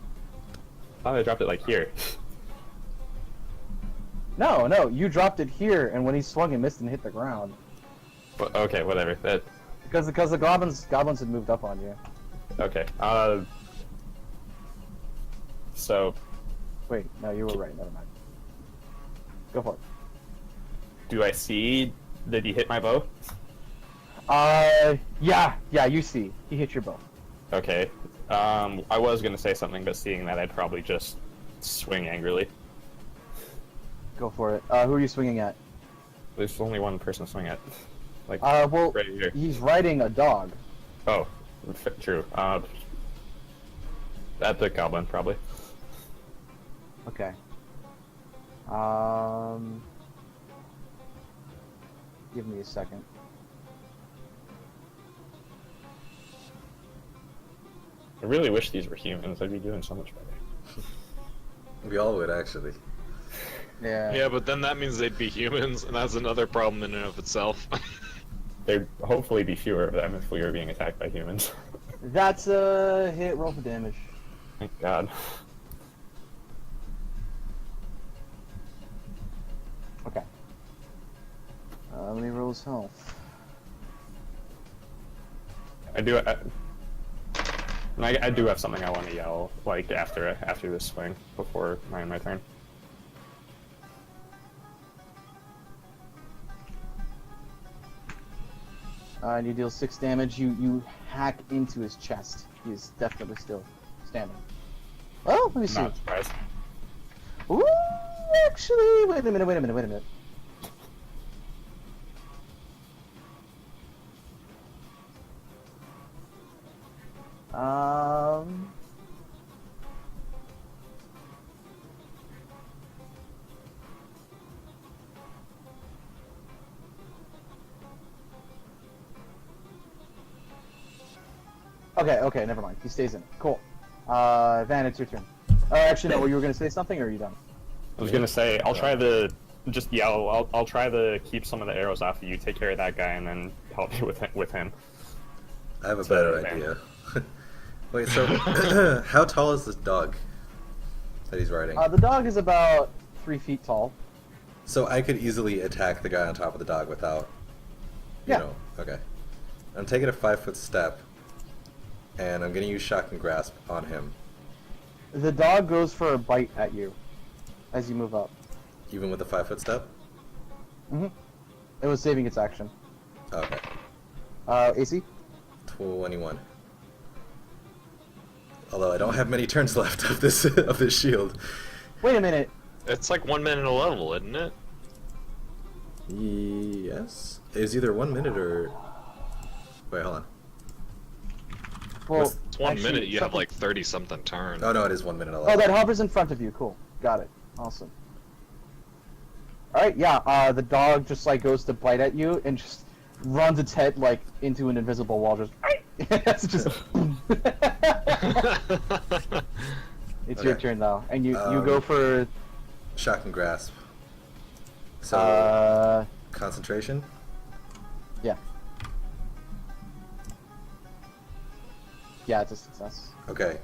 thought I dropped it here. No, you dropped it here, and when he swung, it missed and hit the ground. But, okay, whatever. Because the goblins had moved up on you. Okay. So, Wait, no, you were right. Never mind. Go for it. do I see that he hit my bow? Yeah, you see. He hit your bow. Okay. I was gonna say something, but seeing that, I'd probably just swing angrily. Go for it. Who are you swinging at? There's only one person swing at. Like, Well, right here. he's riding a dog. Oh, true. At the goblin, probably. Okay. Give me a second. I really wish these were humans. I'd be doing so much better. We all would, actually. Yeah. Yeah, but then that means they'd be humans, and that's another problem in and of itself. There'd hopefully be fewer of them if we were being attacked by humans. That's a hit. Roll for damage. Thank God. Okay. Let me roll his health. I do. I do have something I want to yell like after this swing before my turn. And you deal 6 damage. You hack into his chest. He is definitely still standing. Oh, let me see. Not surprised. Ooh, actually, wait a minute. Um. Okay, never mind. He stays in. Cool. Van, it's your turn. Actually, no, you were gonna say something, or are you done? I was gonna say I'll try to just yell. I'll try to keep some of the arrows off of you. Take care of that guy, and then help you with him. I have a better idea. Wait, so how tall is this dog that he's riding? The dog is about 3 feet tall. So I could easily attack the guy on top of the dog without, Yeah. Okay. I'm taking a 5-foot step, and I'm gonna use shock and grasp on him, The dog goes for a bite at you as you move up. even with a 5-foot step. It was saving its action. Okay. AC? 21. Although I don't have many turns left of this shield. Wait a minute. It's like 1 minute a level, isn't it? Yes. It's either 1 minute or. Wait, hold on. Well, It's 1 actually, minute, you have something- like 30 something turns. Oh no, it is 1 minute. Oh, that hovers in front of you. Cool. Got it. Awesome. Alright, yeah, the dog just like goes to bite at you and just runs its head like into an invisible wall. Just it's just it's your Okay. turn though, and you go for Shock and grasp. So concentration. yeah, it's a success. Okay.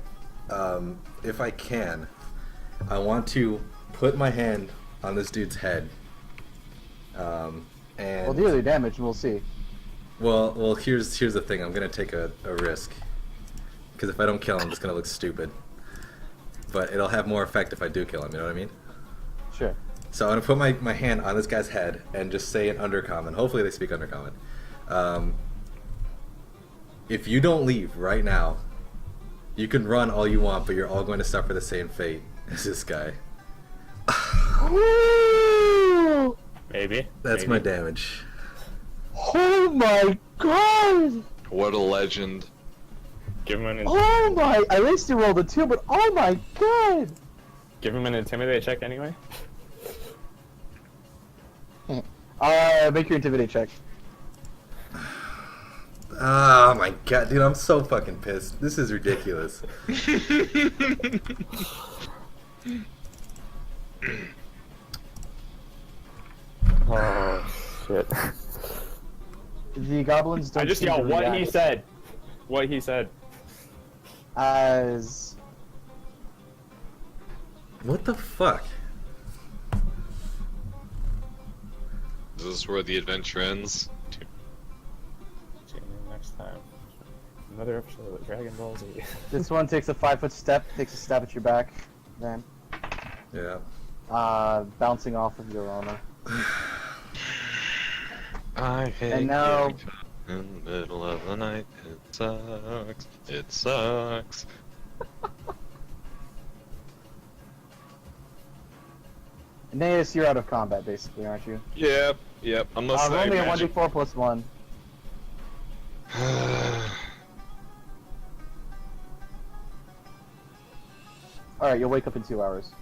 If I can, I want to put my hand on this dude's head. And We'll deal the damage, and we'll see. well, here's the thing. I'm gonna take a risk, because if I don't kill him, it's gonna look stupid. But it'll have more effect if I do kill him. You know what I mean? Sure. So I'm gonna put my hand on this guy's head and just say in Undercommon. Hopefully they speak Undercommon. If you don't leave right now, you can run all you want, but you're all going to suffer the same fate as this guy. Maybe. That's maybe. my damage. Oh my god! What a legend. Give him an Oh my! I at least rolled a 2, but oh my god! give him an intimidate check anyway. Make your intimidate check. Oh my god, dude, I'm so fucking pissed. This is ridiculous. Oh shit! The goblins don't I just seem to yelled what he react said. What he said. as What the fuck? Is this where the adventure ends? See you next time. Another episode of Dragon Ball Z. this one takes a 5-foot step, takes a stab at your back, then Yeah. bouncing off of your armor. I hate And now- getting shot in the middle of the night. It sucks. It sucks. Naeus, you're out of combat, basically, aren't you? Yep, yep. Unless Roll me a magic. 1d4 plus 1. Alright, you'll wake up in 2 hours.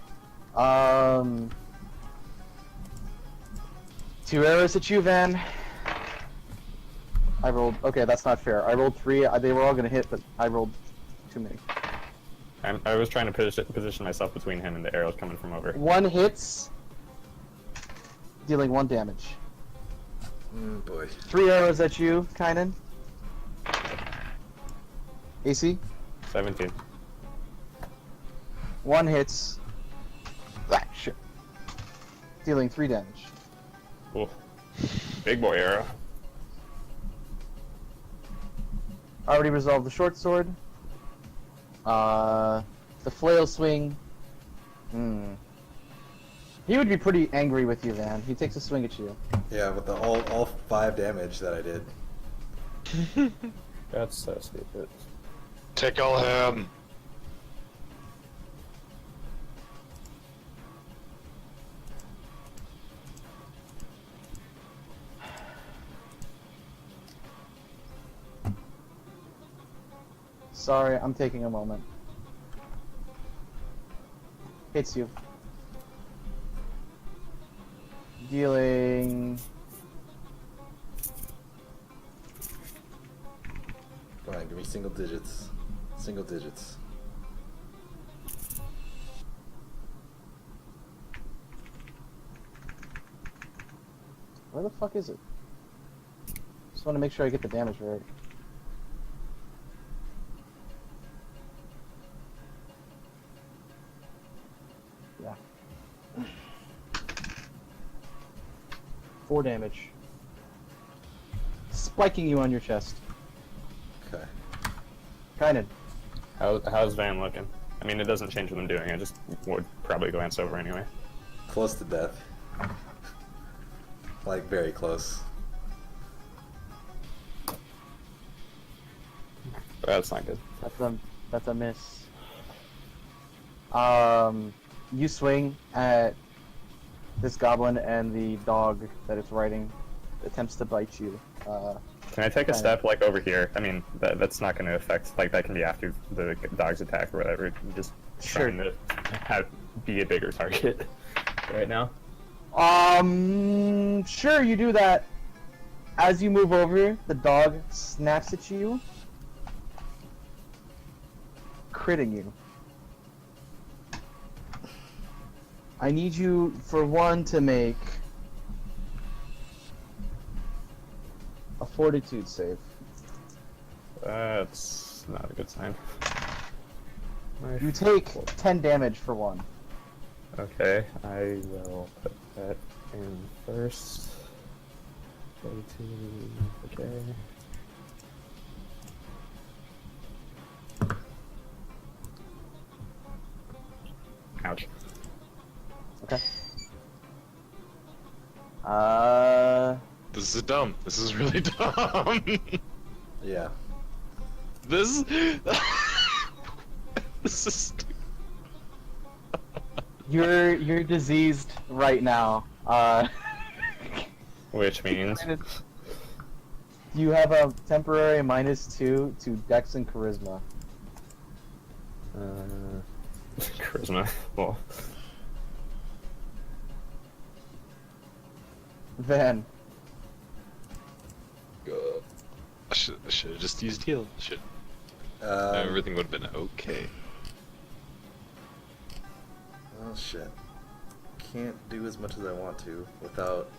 2 arrows at you, Van. I rolled... Okay, that's not fair. I rolled 3. They were all gonna hit, but I rolled too many. I was trying to position myself between him and the arrows coming from over. 1 hits, dealing 1 damage. Boy. 3 arrows at you, Kynan. AC. 17. 1 hits. Ah, shit. Dealing 3 damage. Ooh. Big boy arrow. Already resolved the short sword. The flail swing. He would be pretty angry with you, Van. He takes a swing at you. Yeah, with the all 5 damage that I did. That's so stupid. Tickle him. Sorry, I'm taking a moment. Hits you. Dealing... Come on, give me single digits. Single digits. Where the fuck is it? Just want to make sure I get the damage right. Yeah. 4 damage. Spiking you on your chest. Okay. Kynan. How's Van looking? I mean, it doesn't change what I'm doing. I just would probably glance over anyway. Close to death. Like, very close. That's not good. That's a miss. You swing at this goblin, and the dog that it's riding attempts to bite you. Can I take a step, like, over here? I mean, that's not going to affect, like, that can be after the dog's attack or whatever. I'm just Sure. trying to be a bigger target right now. Sure, you do that. As you move over, the dog snaps at you, critting you. I need you, for one, to make a fortitude save. That's not a good sign. You take 10 damage for one. Okay, I will put that in first. 42, okay. Ouch. Okay. This is dumb. This is really dumb. Yeah. This this is stupid. You're diseased right now. Which means... You have a temporary -2 to Dex and Charisma. Charisma. Well, Then I should have just used heal. Shit. Um, Everything would have been okay. Oh shit. Can't do as much as I want to without...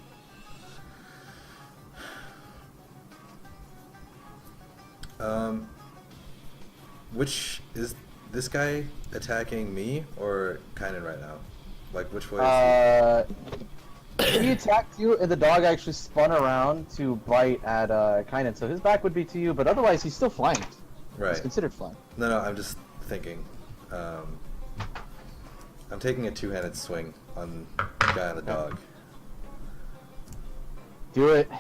Which is this guy attacking me or Kynan right now? Like, which way is he attacked you, and the dog actually spun around to bite at Kynan. So his back would be to you, but otherwise he's still flanked. he? Right. He's considered flanked. No, I'm just thinking. I'm taking a two-handed swing on the guy on the dog. Do it.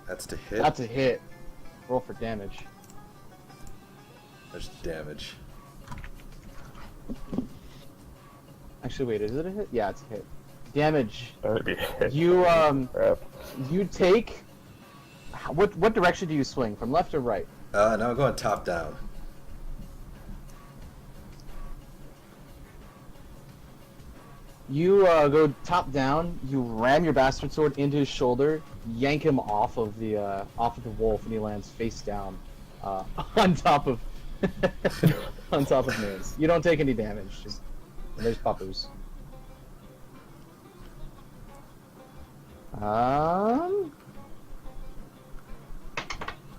That's to hit. That's a hit. Roll for damage. There's damage. Actually, wait, is it a hit? Yeah, it's a hit. Damage. That would be it. You Crap. you take. What direction do you swing? From left or right? Now I'm going top down. You go top down. You ram your bastard sword into his shoulder, yank him off of the wolf, and he lands face down, on top of on top of Miz. You don't take any damage. Just there's puppers.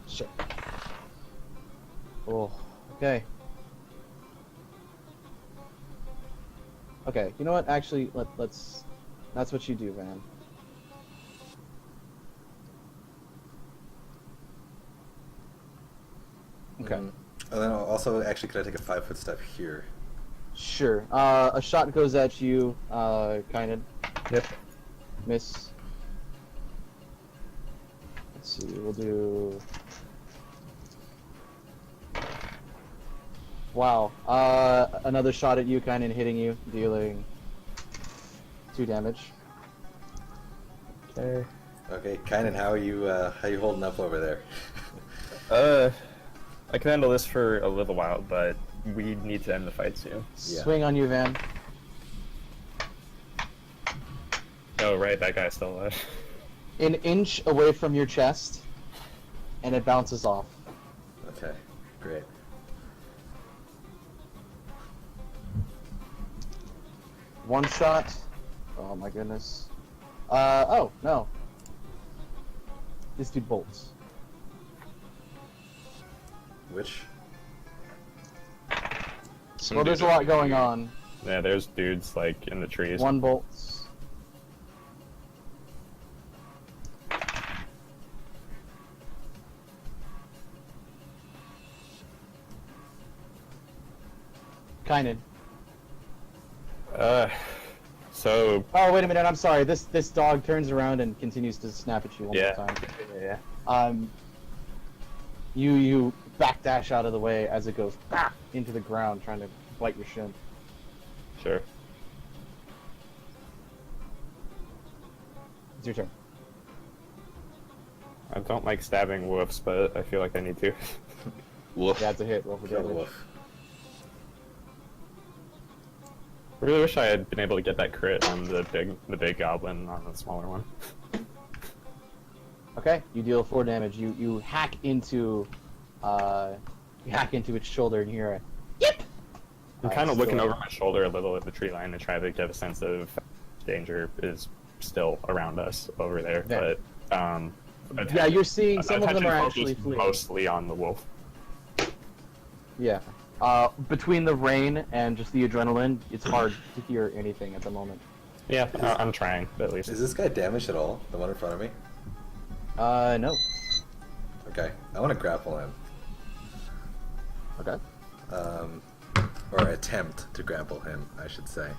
Shit. Oh, okay. Okay, you know what? Actually, let's. That's what you do, Van. Okay. And then also, actually, could I take a 5-foot step here? Sure. A shot goes at you, kind of. Yep. Miss. Let's see. We'll do. Wow. Another shot at you, kind of hitting you, dealing 2 damage. Okay. Okay, Kynan, how are you holding up over there? I can handle this for a little while, but we need to end the fight soon. Yeah. Swing on you, Van. Oh, right, that guy's still alive. An inch away from your chest, and it bounces off. Okay, great. One shot. Oh my goodness. Oh, no. This dude bolts. Which? Some Well, dude there's a lot over going here. on. Yeah, there's dudes, like, in the trees. One bolts. Kynan. So, Oh, wait a minute, I'm sorry. This dog turns around and continues to snap at you one yeah. more time. Yeah. You backdash out of the way as it goes into the ground, trying to bite your shin. Sure. It's your turn. I don't like stabbing wolves, but I feel like I need to. Woof. Yeah, it's a hit. Roll for Kill the damage. wolf. I really wish I had been able to get that crit on the big goblin on the smaller one. Okay, you deal 4 damage. You hack into its shoulder and hear a yip. I'm kind of so- looking over my shoulder a little at the tree line to try to get a sense of danger is still around us over there. Yeah. But Yeah, you're seeing some of them attention are focused actually fleeing. mostly on the wolf. Yeah. Between the rain and just the adrenaline, it's hard to hear anything at the moment. Yeah, I'm trying at least. Is this guy damaged at all? The one in front of me? No. Okay, I want to grapple him. Okay. Or attempt to grapple him, I should say.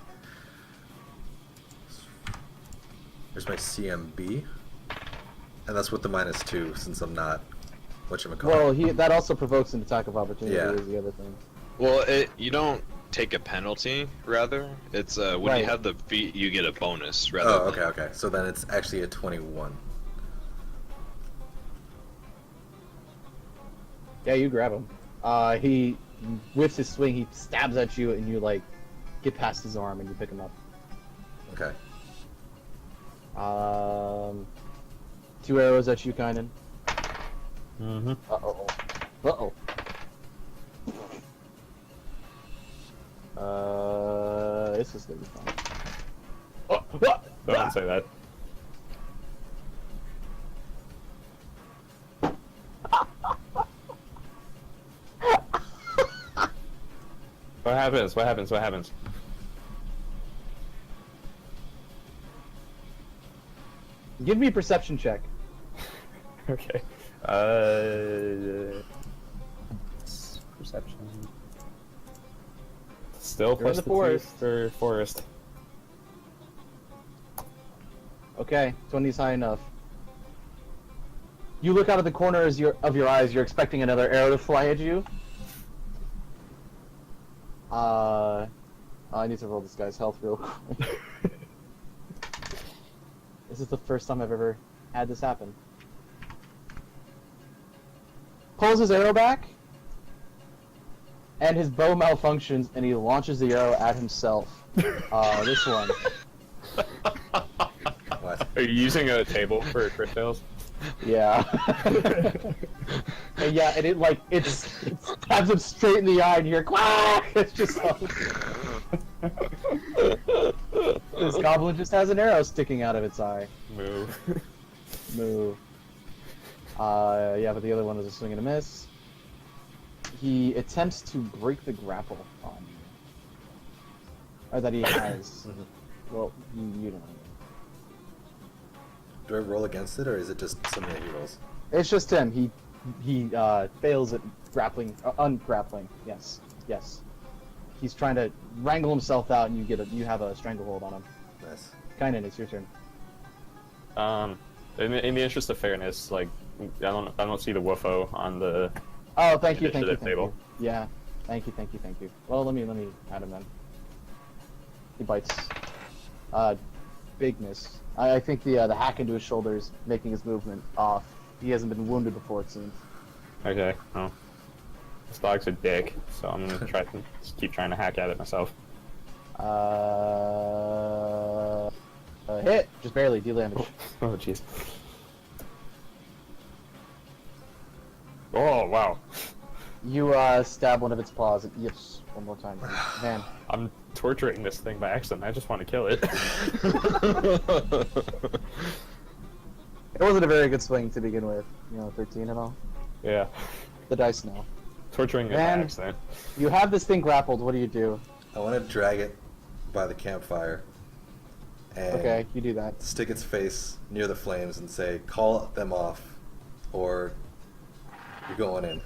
Here's my CMB. And that's with the -2, since I'm not whatchamacallit. Well, that also provokes an attack of opportunity. Yeah. Is the other thing. Well, you don't take a penalty, rather. It's when Right. you have the feat, you get a bonus, rather. Oh, than- okay. So then it's actually a 21. Yeah, you grab him. He whiffs his swing. He stabs at you, and you like get past his arm, and you pick him up. Okay. 2 arrows at you, Kynan. Mm-hmm. Uh-oh. This is gonna be fun. Don't say that. What happens? What happens? What happens? Give me a perception check. Okay. Perception. Still You're plus in the the forest. 2 for forest. Okay, 20 is high enough. You look out of the corners of your eyes. You're expecting another arrow to fly at you. I need to roll this guy's health real quick. This is the first time I've ever had this happen. Pulls his arrow back, and his bow malfunctions, and he launches the arrow at himself. This one. What? Are you using a table for crit fails? Yeah. And yeah, and it stabs him straight in the eye, and you hear quack! It's just this goblin just has an arrow sticking out of its eye. Move. Move. Yeah, but the other one was a swing and a miss. He attempts to break the grapple on you. Or that he has. Well, you don't know. Do I roll against it, or is it just something that he rolls? It's just him. He fails at grappling, ungrappling. Yes, yes. He's trying to wrangle himself out, and you have a stranglehold on him. Nice. Kinda, it's your turn. In the interest of fairness, like I don't see the woofo on the Oh, thank you, thank you, initiative thank table. you. Yeah, thank you. Well, let me add him then. He bites. Big miss. I think the hack into his shoulder is making his movement off. He hasn't been wounded before, it seems. Okay. Oh. This dog's a dick, so I'm gonna try to just keep trying to hack at it myself. Hit! Just barely, deal damage. Oh jeez. Oh wow. You stab one of its paws. It yips one more time. Man. I'm torturing this thing by accident. I just want to kill it. It wasn't a very good swing to begin with. 13 and all. Yeah. The dice know. Torturing it by Man. accident. You have this thing grappled, what do you do? I want to drag it by the campfire and Okay, you do that. stick its face near the flames and say, "Call them off, or you're going in."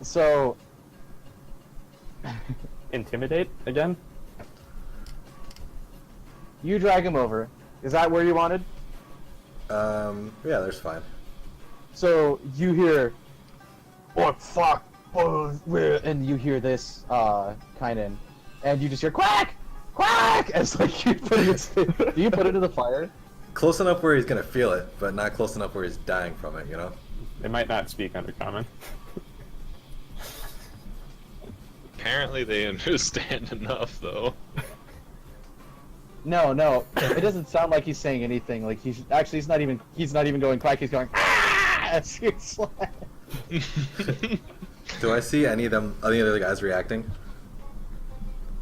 So, Intimidate again? you drag him over. Is that where you wanted? Yeah, there's fine. So, you hear, "Oh, fuck, and you hear this, kind of, and you just hear, quack! Quack! As like you put it, do you put it in the fire? Close enough where he's gonna feel it, but not close enough where he's dying from it, you know? It might not speak undercommon. Apparently they understand enough, though. No, it doesn't sound like he's saying anything. Like he's not even going quack. He's going ah! As he's like... Do I see any other guys reacting?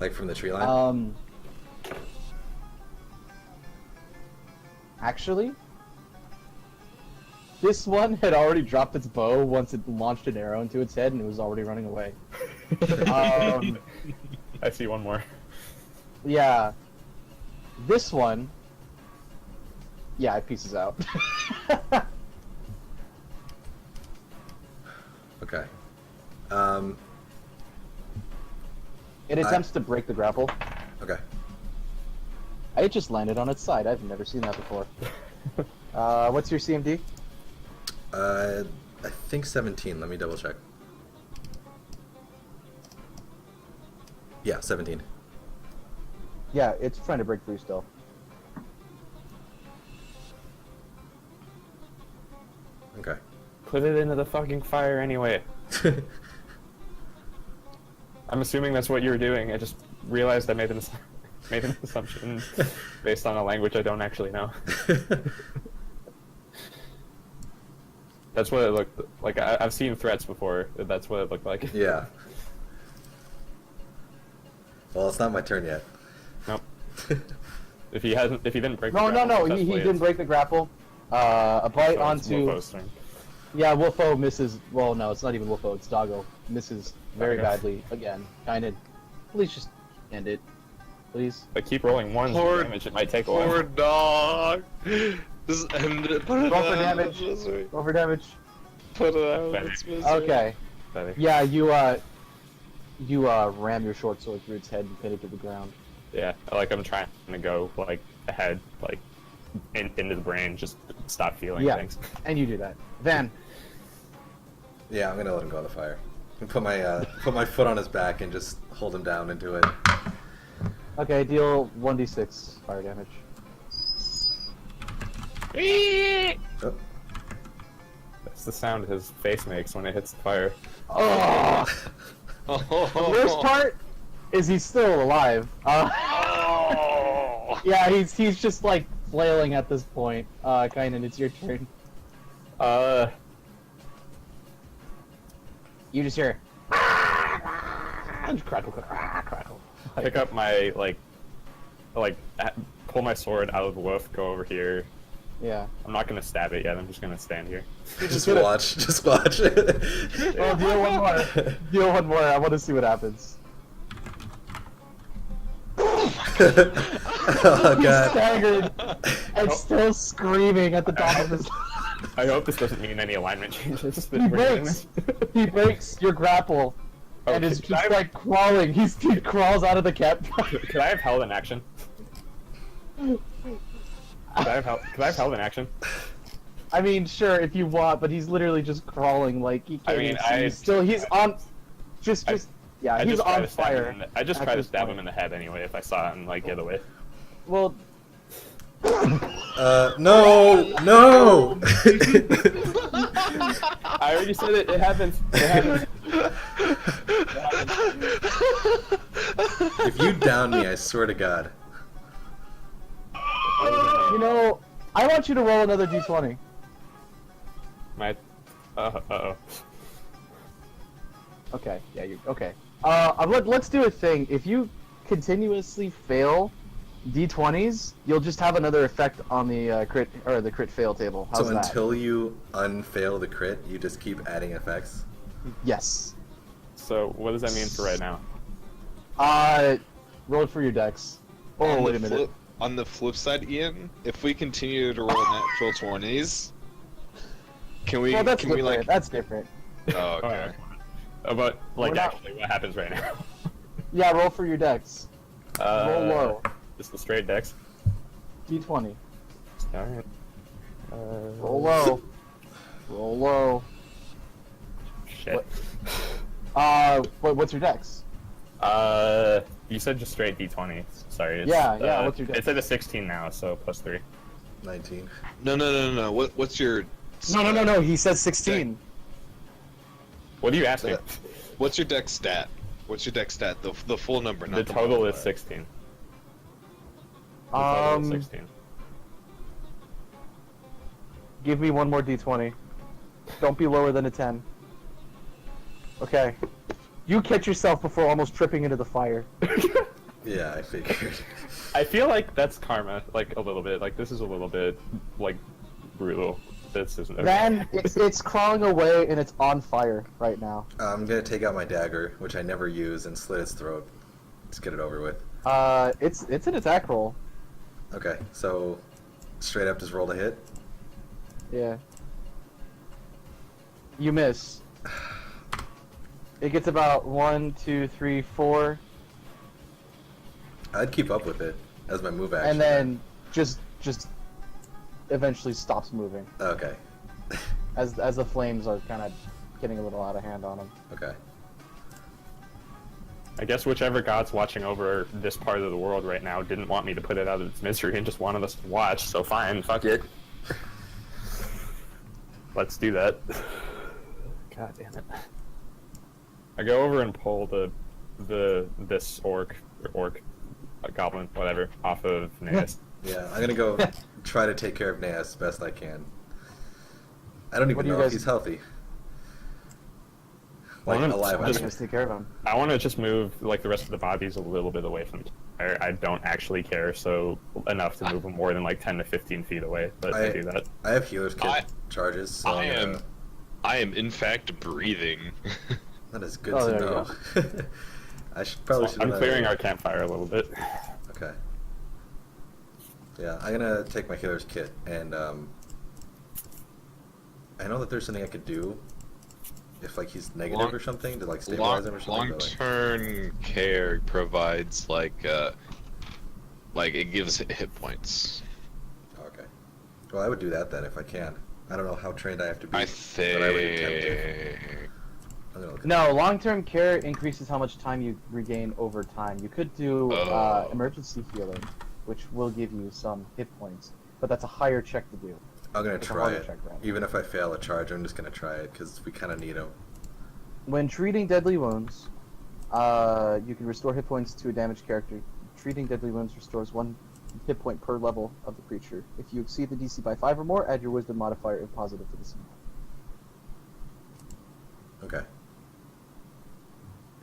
Like from the tree line? Actually, this one had already dropped its bow once it launched an arrow into its head, and it was already running away. I see one more. Yeah. This one, yeah, it pieces out. Okay. It attempts to break the grapple. Okay. It just landed on its side. I've never seen that before. What's your CMD? I think 17. Let me double check. Yeah, 17. Yeah, it's trying to break free still. Okay. Put it into the fucking fire anyway. I'm assuming that's what you were doing. I just realized I made an assumption based on a language I don't actually know. That's what it looked like. I've seen threats before. That's what it looked like. Yeah. Well, it's not my turn yet. Nope. If he didn't break. No, the no, grapple no. He successfully, didn't it's- break the grapple. A bite so it's onto. Wolfo's turn. Yeah, Wolfo misses. Well, no, it's not even Wolfo. It's Doggo. Misses very Doggo. badly again. Kind of. Please just end it, please. But keep rolling ones Poor- for damage. It might take a while. Poor dog. Just end it. Put it Roll for out. damage. Misery. Over damage. Put it out. Better. It's misery. Okay. Better. Yeah, you ram your short sword through its head and pin it to the ground. Yeah, like I'm trying to go like ahead, like into the brain, just stop feeling Yeah, things. and you do that. Van, Yeah, I'm gonna let him go on the fire. And put my foot on his back and just hold him down into it. Okay, deal 1d6 fire damage. Oh. That's the sound his face makes when it hits the fire. Oh! The worst part is he's still alive. Yeah, he's just like flailing at this point. Kynan, it's your turn. You just hear. Crackle, crackle. Pick up my pull my sword out of the wolf. Go over here. Yeah. I'm not gonna stab it yet. I'm just gonna stand here. Just watch. Just watch. Well, deal one more. Deal one more. I want to see what happens. Oh He's god. staggered and still screaming at the top of his. I hope this doesn't mean any alignment changes. He breaks. He breaks your grapple, and is just like crawling. He crawls out of the campfire. Could I have held in action? Could I have held in action? I mean, sure, if you want, but he's literally just crawling. Like he can't even see. He's on. Yeah, he's on fire. I just try to stab him in the head anyway if I saw it and like get away. Well. No! I already said it. It happens. It happens. If you down me, I swear to God. You know, I want you to roll another d20. My. Uh-oh. Okay. Yeah. You. Okay. Let's do a thing. If you continuously fail d20s, you'll just have another effect on the crit or the crit fail table. How's So that? until you unfail the crit, you just keep adding effects? Yes. So what does that mean for right now? Roll it for your dex. Oh, wait a minute. On the flip side, Ian, if we continue to roll natural 20s, can we? Well, that's can we different. like? That's different. Oh, okay. But like We're not- actually, what happens right now? Yeah, roll for your dex. Roll low. Just the straight dex. D20. All right. Roll low. Roll low. Shit. What's your dex? You said just straight D20. Sorry. It's, Yeah, what's your dex? It's at a 16 now, so +3. 19. No. What's your? No. He says 16. What do you ask me? What's your dex stat? What's your dex stat? The full number, not The total is modifier. 16. The total is 16. Give me one more d20. Don't be lower than a 10. Okay. You catch yourself before almost tripping into the fire. Yeah, I figured. I feel like that's karma, like a little bit. Like this is a little bit like brutal. This isn't. Okay. Then it's crawling away and it's on fire right now. I'm gonna take out my dagger, which I never use, and slit its throat. Let's get it over with. It's an attack roll. Okay, so straight up just roll to hit. Yeah. You miss. It gets about 1, 2, 3, 4, I'd keep up with it as my move action. and then just eventually stops moving Okay. as the flames are kind of getting a little out of hand on him. Okay. I guess whichever god's watching over this part of the world right now didn't want me to put it out of its misery and just wanted us to watch. So fine, fuck it. Let's do that. God damn it. I go over and pull this orc, goblin, whatever, off of Naeus. Yeah, I'm gonna go try to take care of Naeus best I can. I don't What even do you know if guys- he's healthy. Like Well, alive. I'm I just mean. gonna take care of him. I want to just move like the rest of the bodies a little bit away from the fire. I don't actually care, so enough to move them more than like 10 to 15 feet away. But I do that. I have healer's kit I- charges. So I am in fact breathing. That is good Oh, to there you know. I probably should. I'm clearing our campfire a little bit. Okay. Yeah, I'm gonna take my healer's kit, and I know that there's something I could do if like he's negative or something to like stabilize him or something. but, like- Long-term care provides like it gives hit points. Okay. Well, I would do that then if I can. I don't know how trained I have to be. I but I would attempt to. think I'm gonna look. No, long-term care increases how much time you regain over time. You could do Oh. emergency healing, which will give you some hit points, but that's a higher check to do. I'm gonna It's a try harder it. check, right? Even if I fail a charge, I'm just gonna try it because we kind of need them. When treating deadly wounds, you can restore hit points to a damaged character. Treating deadly wounds restores 1 hit point per level of the creature. If you exceed the DC by 5 or more, add your wisdom modifier if positive to the symbol. Okay.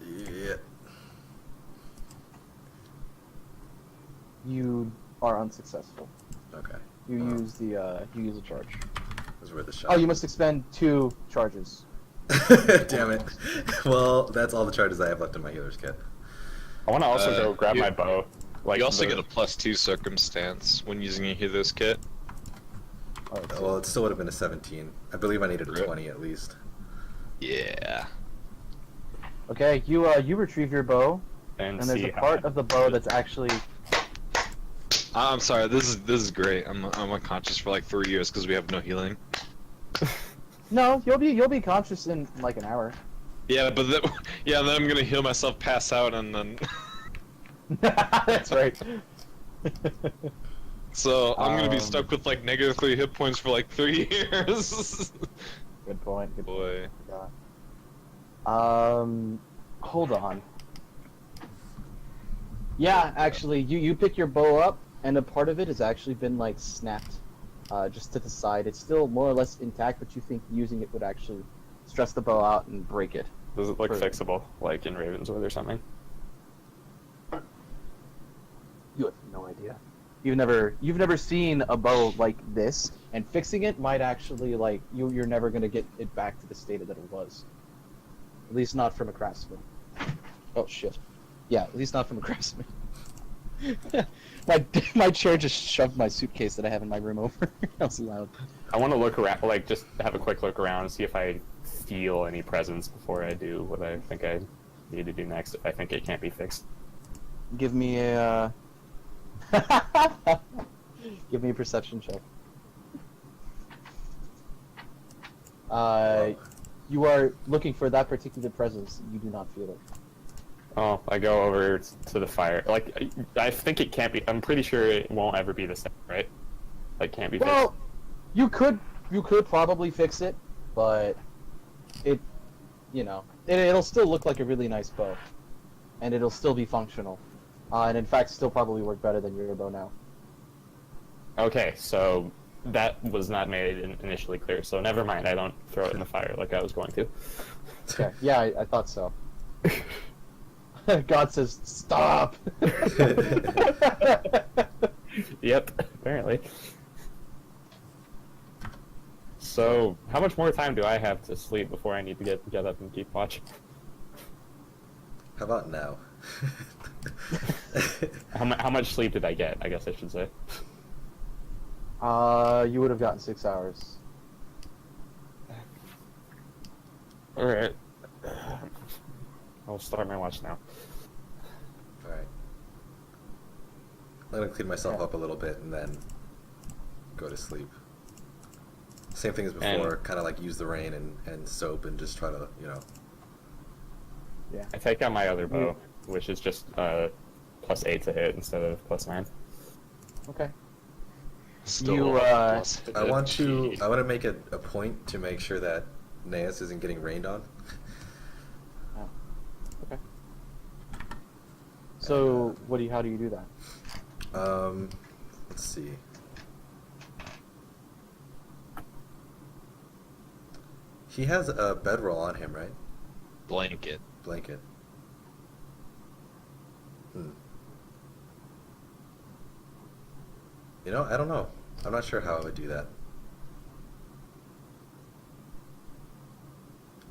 Yeah. You are unsuccessful. Okay. You use a charge. That's where the shot. Oh, you must expend 2 charges. Damn it. Well, that's all the charges I have left in my healer's kit. I want to also Uh, go grab you- my bow. Like you also the- get a +2 circumstance when using a healer's kit. Alright, so Well, it still would have been a 17. I believe I needed a Rip. 20 at least. Yeah. okay, you retrieve your bow, and and there's see a how part I- of the bow that's actually I'm sorry. This is great. I'm unconscious for like 3 years because we have no healing. no. You'll be conscious in like an hour. Yeah, but then, yeah, then I'm gonna heal myself, pass out, and then That's right. so I'm gonna be Um, stuck with like -3 hit points for like 3 years. Good point. Good Boy. point. Hold on. Yeah, actually, you pick your bow up, and a part of it has actually been like snapped, just to the side. It's still more or less intact, but you think using it would actually stress the bow out and break it. Does it look Perfect. fixable, like in Ravenswood or something? You have no idea. You've never seen a bow like this, and fixing it might actually like you're never gonna get it back to the state that it was. At least not from a craftsman. Oh shit. Yeah, at least not from a craftsman. my chair just shoved my suitcase that I have in my room over. That was loud. I want to look around, like just have a quick look around and see if I feel any presence before I do what I think I need to do next. If I think it can't be fixed. Give me a give me a perception check. You are looking for that particular presence. You do not feel it. Oh, I go over to the fire. Like, I think it can't be. I'm pretty sure it won't ever be the same, right? Like, can't be fixed. Well, you could probably fix it, but it'll still look like a really nice bow, and it'll still be functional, and in fact still probably work better than your bow now. Okay, so that was not made initially clear. So never mind. I don't throw it in the fire like I was going to. Okay, yeah, I thought so. God says stop. Yep, apparently. So, how much more time do I have to sleep before I need to get up and keep watch? How about now? How much sleep did I get? I guess I should say. You would have gotten 6 hours. All right. I'll start my watch now. Alright. I'm gonna clean myself up a little bit and then go to sleep. Same thing as before, And- kind of like use the rain and soap and just try to, Yeah. I take out my other bow, which is just +8 to hit instead of +9. Okay. Still You, plus I want to hit. make it a point to make sure that Naeus isn't getting rained on. Okay. So how do you do that? Let's see. He has a bedroll on him, right? Blanket. Blanket. I don't know. I'm not sure how I would do that.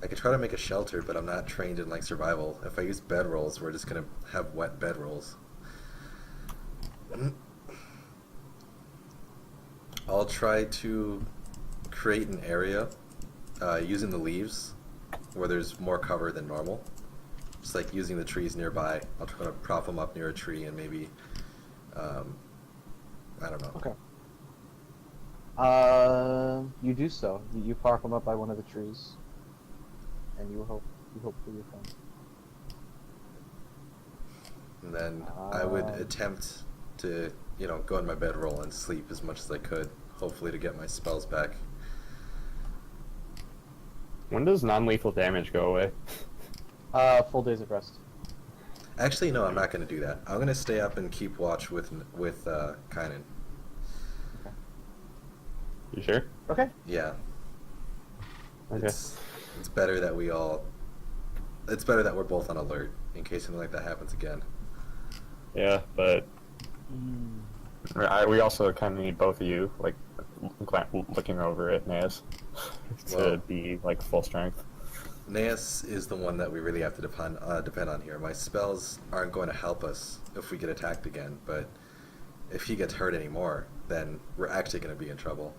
I could try to make a shelter, but I'm not trained in like survival. If I use bedrolls, we're just gonna have wet bedrolls. I'll try to create an area using the leaves where there's more cover than normal. Just like using the trees nearby. I'll try to prop them up near a tree and maybe, I don't know. Okay. You do so. You park them up by one of the trees, and you hope. You hope for your friend. And then I would attempt to, go in my bedroll and sleep as much as I could, hopefully to get my spells back. When does non-lethal damage go away? Full days of rest. Actually, no, I'm not going to do that. I'm going to stay up and keep watch with Kynan. You sure? Okay. Yeah. Okay. It's better that it's better that we're both on alert in case something like that happens again. Yeah, but we also kind of need both of you, like, looking over at Naeus to Well, be, like, full strength. Naeus is the one that we really have to depend on here. My spells aren't going to help us if we get attacked again, but if he gets hurt anymore, then we're actually going to be in trouble.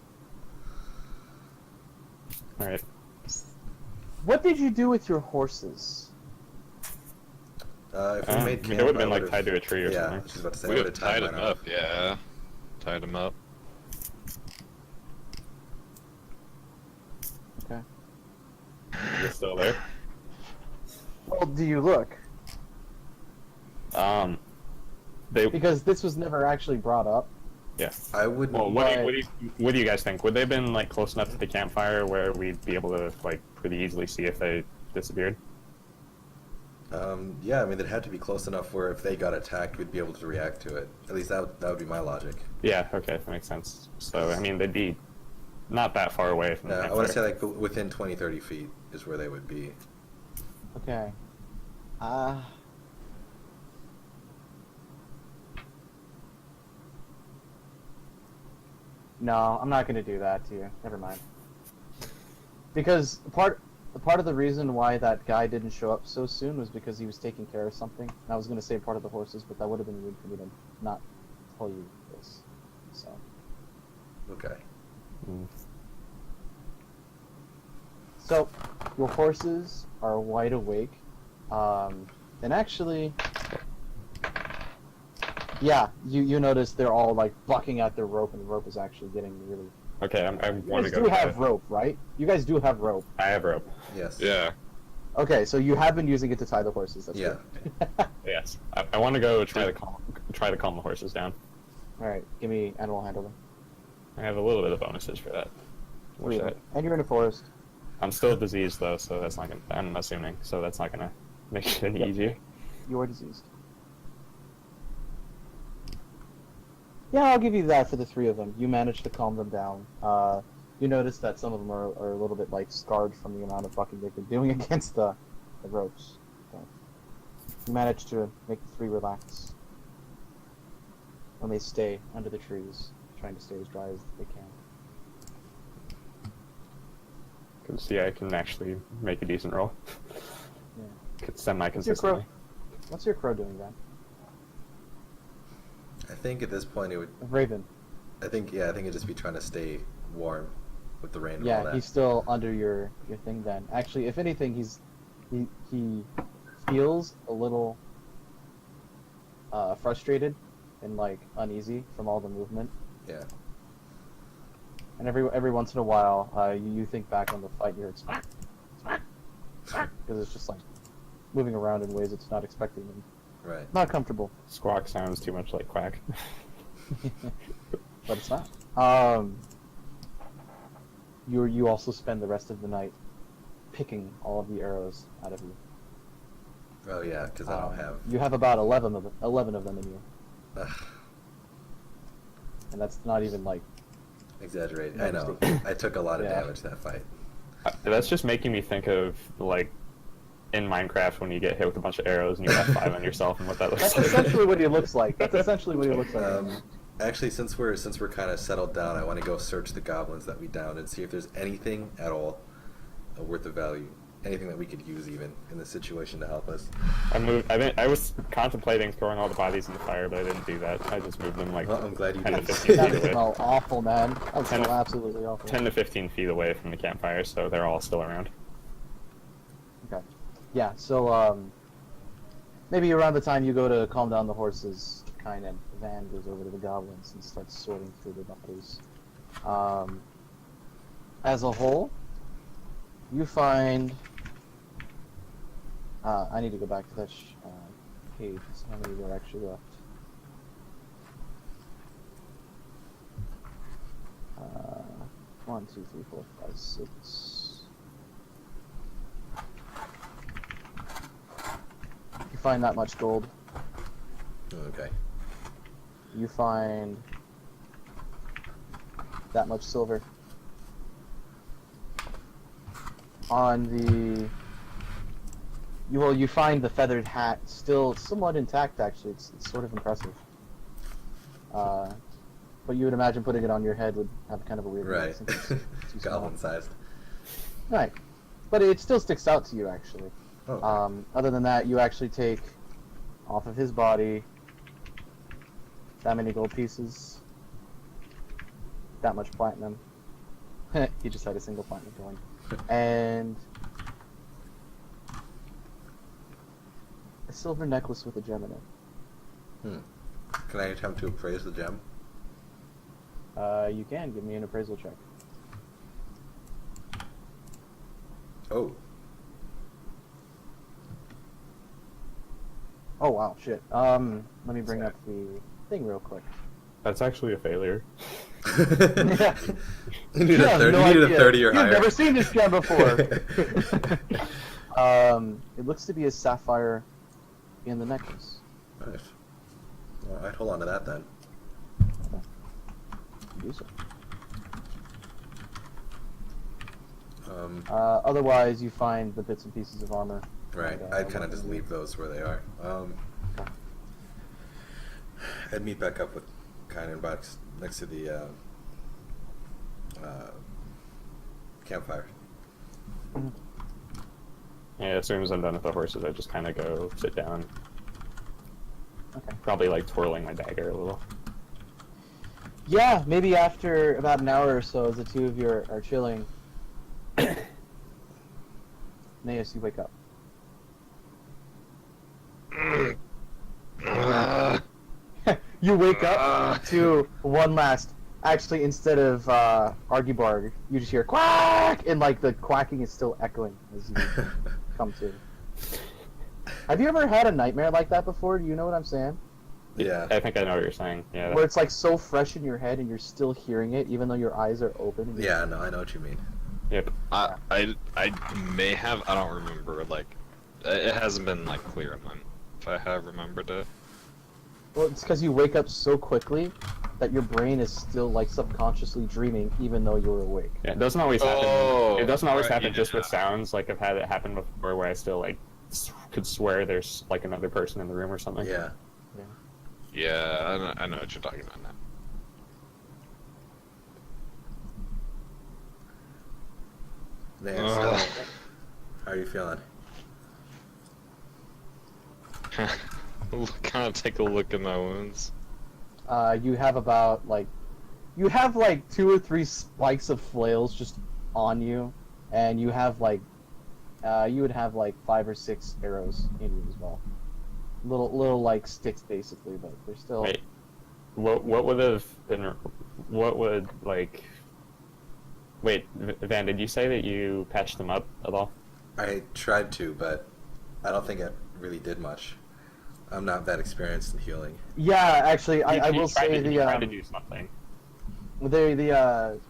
Alright. What did you do with your horses? If we made camp, they would have been, I like, tied to a tree or yeah, something. she's about to say, I We would would have have tied mine him up, yeah. Tied him up. Okay. You're still there? Well, do you look? They. Because this was never actually brought up. Yeah. I would. Well, what do you guys think? Would they have been, like, close enough to the campfire where we'd be able to, like, pretty easily see if they disappeared? Yeah, I mean, they'd have to be close enough where if they got attacked, we'd be able to react to it. At least that would be my logic. Yeah, okay, that makes sense. So, I mean, they'd be not that far away from the I campfire. want to say, like, within 20, 30 feet is where they would be. Okay. No, I'm not going to do that to you. Never mind. Because part of the reason why that guy didn't show up so soon was because he was taking care of something. And I was going to say part of the horses, but that would have been rude for me to not tell you this. So. Okay. So, your horses are wide awake. And actually, yeah, you notice they're all, like, bucking at their rope, and the rope is actually getting really... Okay, I You want to guys go. do have rope, right? You guys do have rope. I have rope. Yes. Yeah. Okay, so you have been using it to tie the horses. That's Yeah. good. Yes. I want to go try to calm the horses down. Alright, give me animal handling. I have a little bit of bonuses for that. Three of them. And you're in a forest. I'm still diseased though, so that's not gonna. I'm assuming, so that's not gonna make it any easier. You are diseased. Yeah, I'll give you that for the three of them. You managed to calm them down. You notice that some of them are a little bit, like, scarred from the amount of bucking they've been doing against the ropes. Okay. You managed to make the three relax. And they stay under the trees, trying to stay as dry as they can. Because yeah, I can actually make a decent roll. Yeah. Semi-consistently. What's your crow doing then? I think at this point it would. Raven. I think it'd just be trying to stay warm with the rain and all Yeah, that. he's still under your thing then. Actually, if anything, he feels a little frustrated and, like, uneasy from all the movement. Yeah. And every once in a while, you think back on the fight, and you're like, smack, smack, smack, because it's just, like, moving around in ways it's not expecting and Right. not comfortable. Squawk sounds too much like quack. But it's not. You also spend the rest of the night picking all of the arrows out of you. Oh yeah, because I don't have. You have about 11 of them in you, Ugh, and that's not even, like, exaggerated. I know. I took a lot of Yeah. damage that fight. That's just making me think of, like, in Minecraft when you get hit with a bunch of arrows and you have 5 on yourself and what that looks That's like. essentially what he looks like. That's essentially what he looks like. Actually, since we're kind of settled down, I want to go search the goblins that we downed and see if there's anything at all worth of value, anything that we could use even in this situation to help us. I was contemplating throwing all the bodies in the fire, but I didn't do that. I just moved them like Well, I'm glad you 10 to did. 15 That feet would away. smell awful, man. That would 10 smell absolutely awful. 10 to 15 feet away from the campfire, so they're all still around. Okay. Yeah, so, maybe around the time you go to calm down the horses, kind of, Van goes over to the goblins and starts sorting through the bodies. As a whole, you find I need to go back to that page. So how many were actually left? Uh, 1, 2, 3, 4, 5, 6. You find that much gold. Okay. You find that much silver. On the you find the feathered hat still somewhat intact. Actually, it's sort of impressive. But you would imagine putting it on your head would have kind of a weird look Right. since it's too small. Goblin sized. Right, but it still sticks out to you actually. Oh, okay. Other than that, you actually take off of his body that many gold pieces, that much platinum. He just had a single platinum going, and a silver necklace with a gem in it. Can I attempt to appraise the gem? You can give me an appraisal check. Oh. Oh wow, shit. Let me bring Sorry. up the thing real quick. That's actually a failure. Yeah. You needed You a have 30, no you needed a idea. 30 or You've higher. never seen this gem before. It looks to be a sapphire in the necklace. Nice. Well, I'd hold on to that then. Use it. Um, Otherwise, you find the bits and pieces of armor. right. And, I'd kind of what just you leave those where they are. I'd meet back up with Kynan box next to the campfire. Yeah, as soon as I'm done with the horses, I just kind of go sit down. Okay. Probably like twirling my dagger a little. Yeah, maybe after about an hour or so, as the two of you are chilling, Naeus, you wake up. You wake up to one last. Actually, instead of Argybarg, you just hear quack, and like the quacking is still echoing as you come to. Have you ever had a nightmare like that before? Do you know what I'm saying? Yeah. I think I know what you're saying. Yeah. Where it's like so fresh in your head and you're still hearing it, even though your eyes are open. And Yeah, no, I know what you mean. Yep. I may have, I don't remember, like, it hasn't been, like, clear in mind if I have remembered it. Well, it's because you wake up so quickly that your brain is still like subconsciously dreaming, even though you're awake. Yeah, it doesn't always happen. Oh, It doesn't always right, happen just yeah. with sounds. Like I've had it happen before, where I still like could swear there's like another person in the room or something. Yeah. Yeah, I know what you're talking about now. Nance, Ugh. how are you feeling? Kind of take a look at my wounds. You have about like, you have like 2 or 3 spikes of flails just on you, and you have like, you would have like 5 or 6 arrows in you as well. Little like sticks basically, but they're still. Wait, what would have been? What would like? Wait, Van, did you say that you patched them up at all? I tried to, but I don't think it really did much. I'm not that experienced in healing. Yeah, actually, I You will tried say to, you tried to do something. the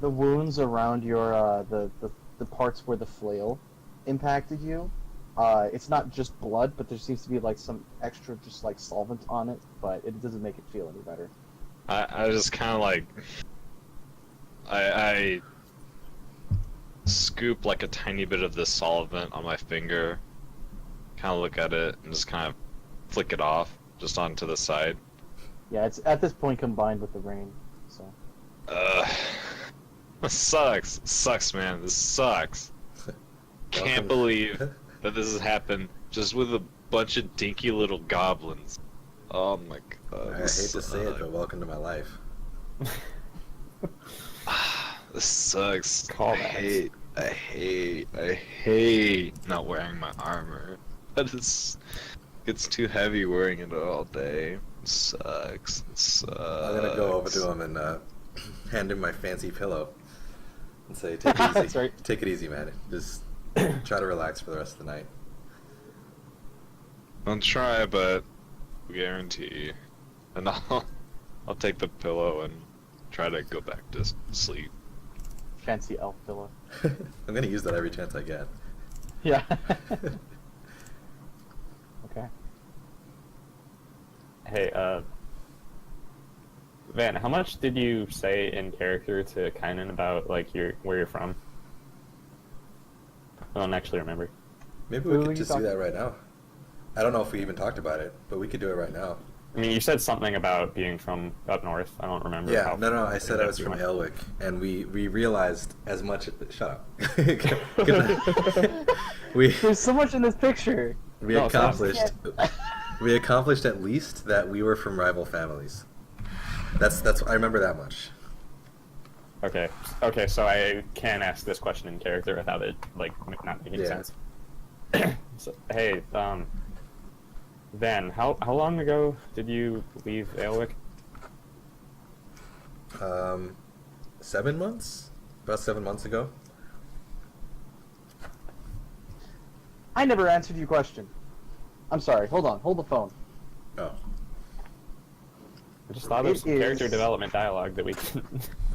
wounds around your the parts where the flail impacted you. It's not just blood, but there seems to be like some extra just like solvent on it, but it doesn't make it feel any better. I just kind of like, I scoop like a tiny bit of this solvent on my finger, kind of look at it, and just kind of flick it off, just onto the side. Yeah, it's at this point combined with the rain, so. This sucks. It sucks, man. This sucks. Can't believe that this has happened just with a bunch of dinky little goblins. Oh my god. I hate this to say it, sucks. but welcome to my life. This sucks. Call I that. hate not wearing my armor. But it's too heavy wearing it all day. It sucks. It sucks. I'm gonna go over to him and hand him my fancy pillow and say, "Take it easy. That's right. Take it easy, man. Just try to relax for the rest of the night." I'll try, but guarantee. And I'll take the pillow and try to go back to sleep. Fancy elf pillow. I'm gonna use that every chance I get. Yeah. Okay. Hey, Van, how much did you say in character to Kynan about like where you're from? I don't actually remember. Maybe Who we are could you just do talking- that right now. I don't know if we even talked about it, but we could do it right now. I mean, you said something about being from up north. I don't remember. Yeah, how no, I said I was from Aelwick, and we realized as much. Shut up. we There's so much in this picture. we No, stop. accomplished we accomplished at least that we were from rival families. That's I remember that much. Okay. Okay, so I can ask this question in character without it like not making Yeah. sense. So, hey, Van, how long ago did you leave Aelwick? 7 months? About 7 months ago. I never answered your question. I'm sorry. Hold on. Hold the phone. Oh. I just thought of It some character is development dialogue that we can.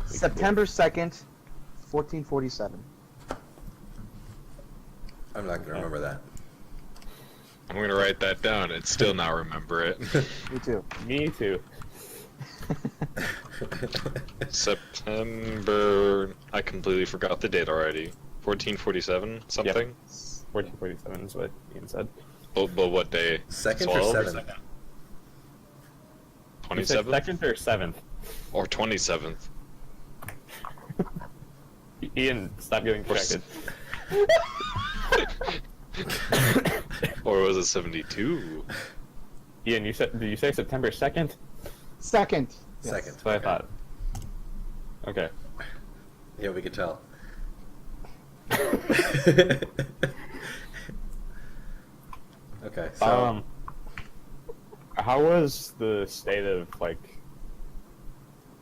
September 2nd, 1447. I'm not gonna remember that. I'm gonna write that down and still not remember it. Me too. Me too. September. I completely forgot the date already. 1447 something. 1447 is what Ian said. But what day? Second 12? or 7th? You said 27th second or 7th? or 27th? Ian, stop getting distracted. Or was it 72? Ian, did you say September 2nd? Second. Yes. Second. That's what I thought. Okay. Yeah, we could tell. Okay, so how was the state of like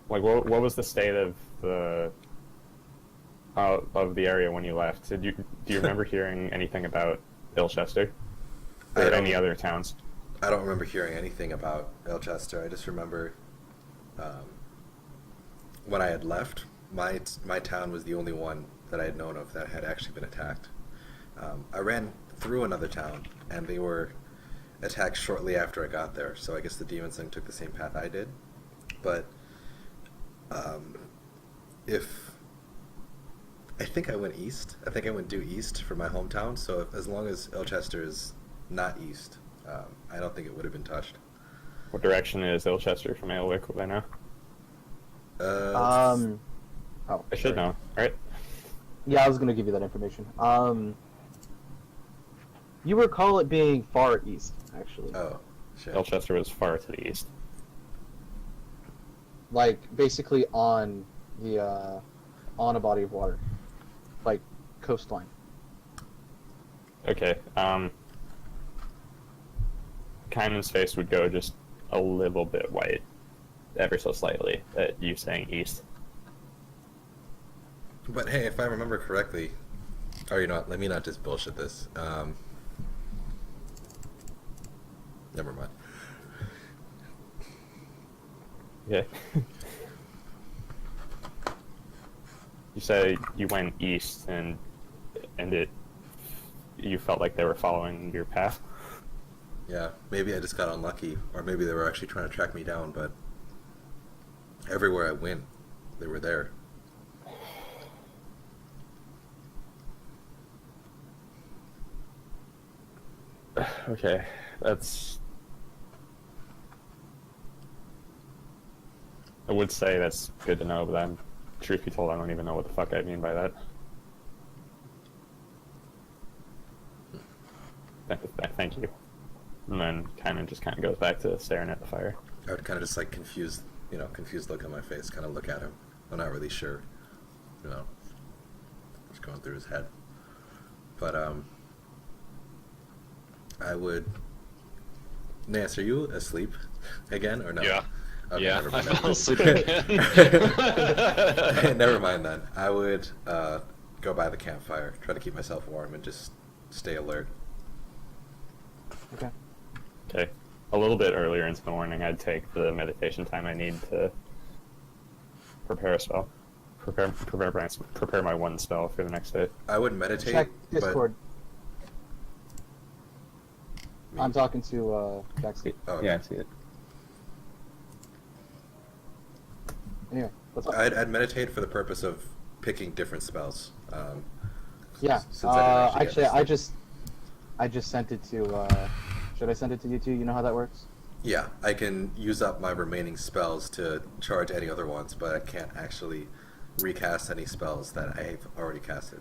what was the state of the area when you left? Do you remember hearing anything about Ilchester I or don't- any other towns? I don't remember hearing anything about Elchester. I just remember when I had left, my town was the only one that I had known of that had actually been attacked. I ran through another town, and they were attacked shortly after I got there. So I guess the demons then took the same path I did. But if I think I went east, I think I went due east for my hometown. So as long as Elchester is not east, I don't think it would have been touched. What direction is Ilchester from Aelwick? Would I know? Oh, I should know, right? Yeah, I was gonna give you that information. You recall it being far east, actually. Oh, shit. Ilchester was far to the east. Like basically on the on a body of water, like coastline. Okay. Kynan's face would go just a little bit white, ever so slightly, at you saying east. But hey, if I remember correctly, or you know what, let me not just bullshit this. Never mind. Okay. You said you went east and you felt like they were following your path. Yeah, maybe I just got unlucky, or maybe they were actually trying to track me down, but everywhere I went, they were there. Okay, that's. I would say that's good to know, but truth be told, I don't even know what the fuck I mean by that. Thank you. And then kind of goes back to staring at the fire. I would kind of just like confused look on my face, kind of look at him. I'm not really sure, what's going through his head. But I would. Nance, are you asleep again or no? Yeah. Okay, Yeah, never I mind fell then. asleep again. Never mind then. I would go by the campfire, try to keep myself warm, and just stay alert. Okay. Okay. A little bit earlier into the morning, I'd take the meditation time I need to prepare a spell. Prepare my one spell for the next day. I would meditate, Check but Discord. I'm talking to Jackson. oh, Yeah, I see it. Anyway, what's up? I'd meditate for the purpose of picking different spells. Yeah. Since I didn't Actually, get I just sent it to. Should I send it to you too? You know how that works? Yeah, I can use up my remaining spells to charge any other ones, but I can't actually recast any spells that I've already casted.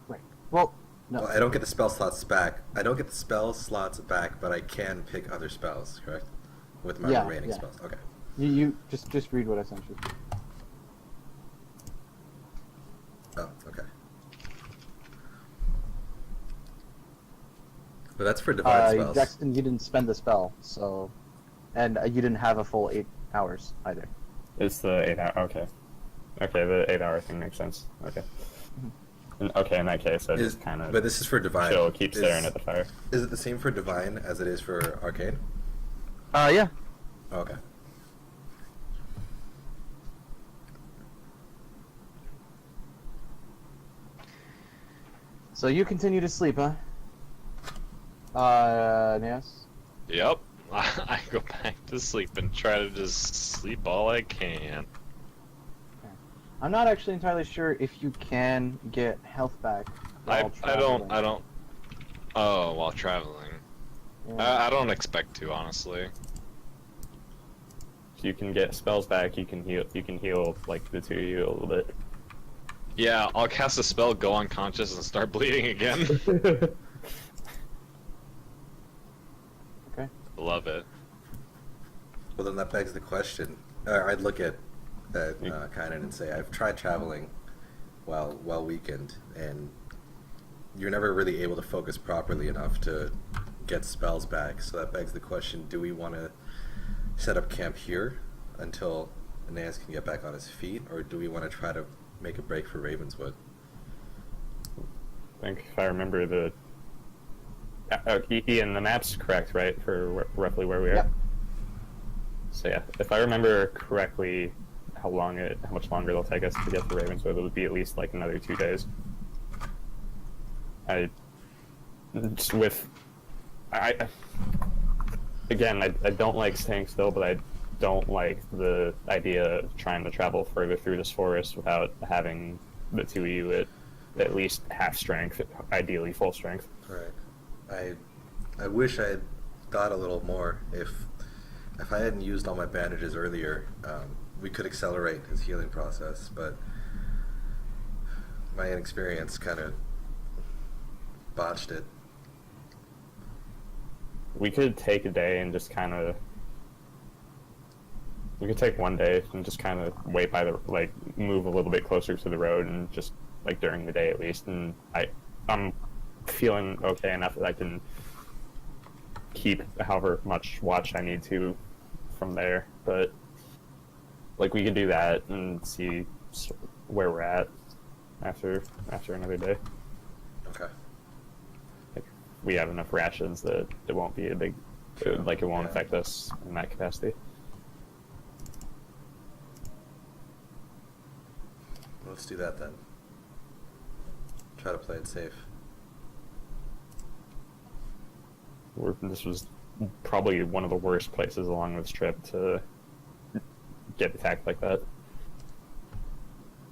Right. Well, no. Well, I don't get the spell slots back. I don't get the spell slots back, but I can pick other spells, correct? With my remaining spells. Okay. You just read what I sent you. Oh, okay. But that's for divine spells. Jackson, you didn't spend the spell, so, and you didn't have a full 8 hours either. It's the 8 hour. Okay. Okay, the 8 hour thing makes sense. Okay. Okay, in that case, I just kind of. But this is for divine. Chill, keep staring at the fire. Is it the same for divine as it is for arcane? Yeah. Okay. So you continue to sleep, huh? Yes. Yep. I go back to sleep and try to just sleep all I can. I'm not actually entirely sure if you can get health back. I while don't. traveling. Oh, while traveling. Yeah. I don't expect to, honestly. You can get spells back. You can heal. You can heal like the two of you a little bit. Yeah, I'll cast a spell, go unconscious, and start bleeding again. Okay. Love it. Well, then that begs the question. I'd look at Kynan and say, I've tried traveling while weakened, and you're never really able to focus properly enough to get spells back. So that begs the question: do we want to set up camp here until Aeneas can get back on his feet, or do we want to try to make a break for Ravenswood? I think if I remember the. Ian, the map's correct, right? For roughly where we are. Yep. So yeah, if I remember correctly, how much longer it'll take us to get to Ravenswood, it would be at least like another 2 days. Again, I don't like staying still, but I don't like the idea of trying to travel further through this forest without having the two of you at least half strength, ideally full strength. Right. I wish I had thought a little more. If I hadn't used all my bandages earlier, we could accelerate his healing process, but my inexperience kind of botched it. We could take a day and just kind of. We could take one day and just kind of wait by the move a little bit closer to the road and just during the day at least. And I'm feeling okay enough that I can keep however much watch I need to from there. But we could do that and see where we're at after another day. Okay. We have enough rations that it won't be a big, it won't affect us in that capacity. Let's do that then. Try to play it safe. This was probably one of the worst places along this trip to get attacked like that.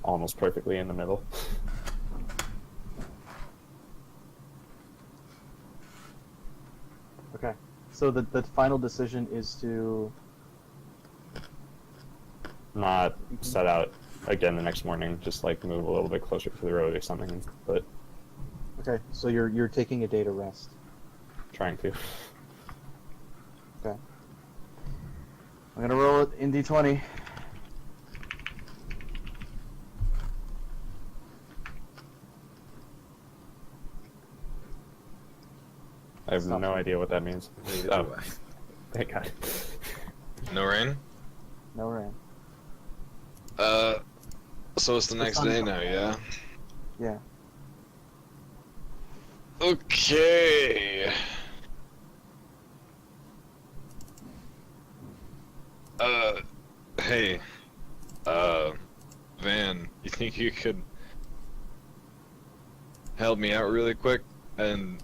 Almost perfectly in the middle. Okay. So the final decision is to Not set out again the next morning, just move a little bit closer to the road or something, but okay. So you're taking a day to rest. trying to. Okay. I'm gonna roll it in D20. I have Stop. no idea what that means. Neither Oh, do I. thank God. No rain? No rain. So it's the next day now, yeah? Yeah. Okay. Hey, Van, you think you could help me out really quick? And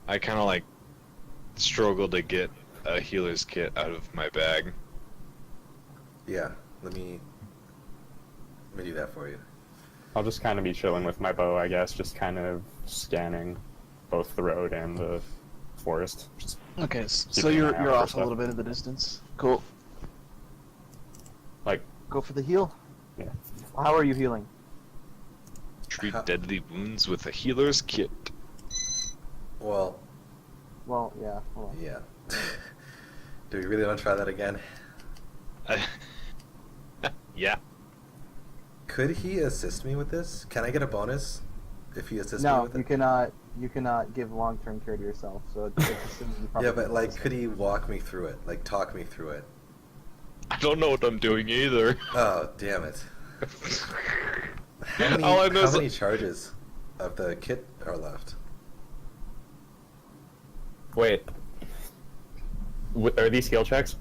I kind of like struggle to get a healer's kit out of my bag. Yeah, let me do that for you. I'll just kind of be chilling with my bow, I guess, just kind of scanning both the road and the forest. Just Okay, so keeping you're an eye out you're for off a stuff. little bit in the distance. Cool. Like, Go for the heal. yeah. How are you healing? Treat Huh. deadly wounds with a healer's kit. Well, Well, yeah. Hold on. yeah. Do we really want to try that again? Yeah. Could he assist me with this? Can I get a bonus if he assists me No, with you it? cannot. You cannot give long-term care to yourself. So it's assuming you probably Yeah, but like, can could he walk me through it? Like, talk me through it? I don't know what I'm doing either. Oh, damn it. How many, All I know how is- many charges of the kit are left? Wait. Are these skill checks?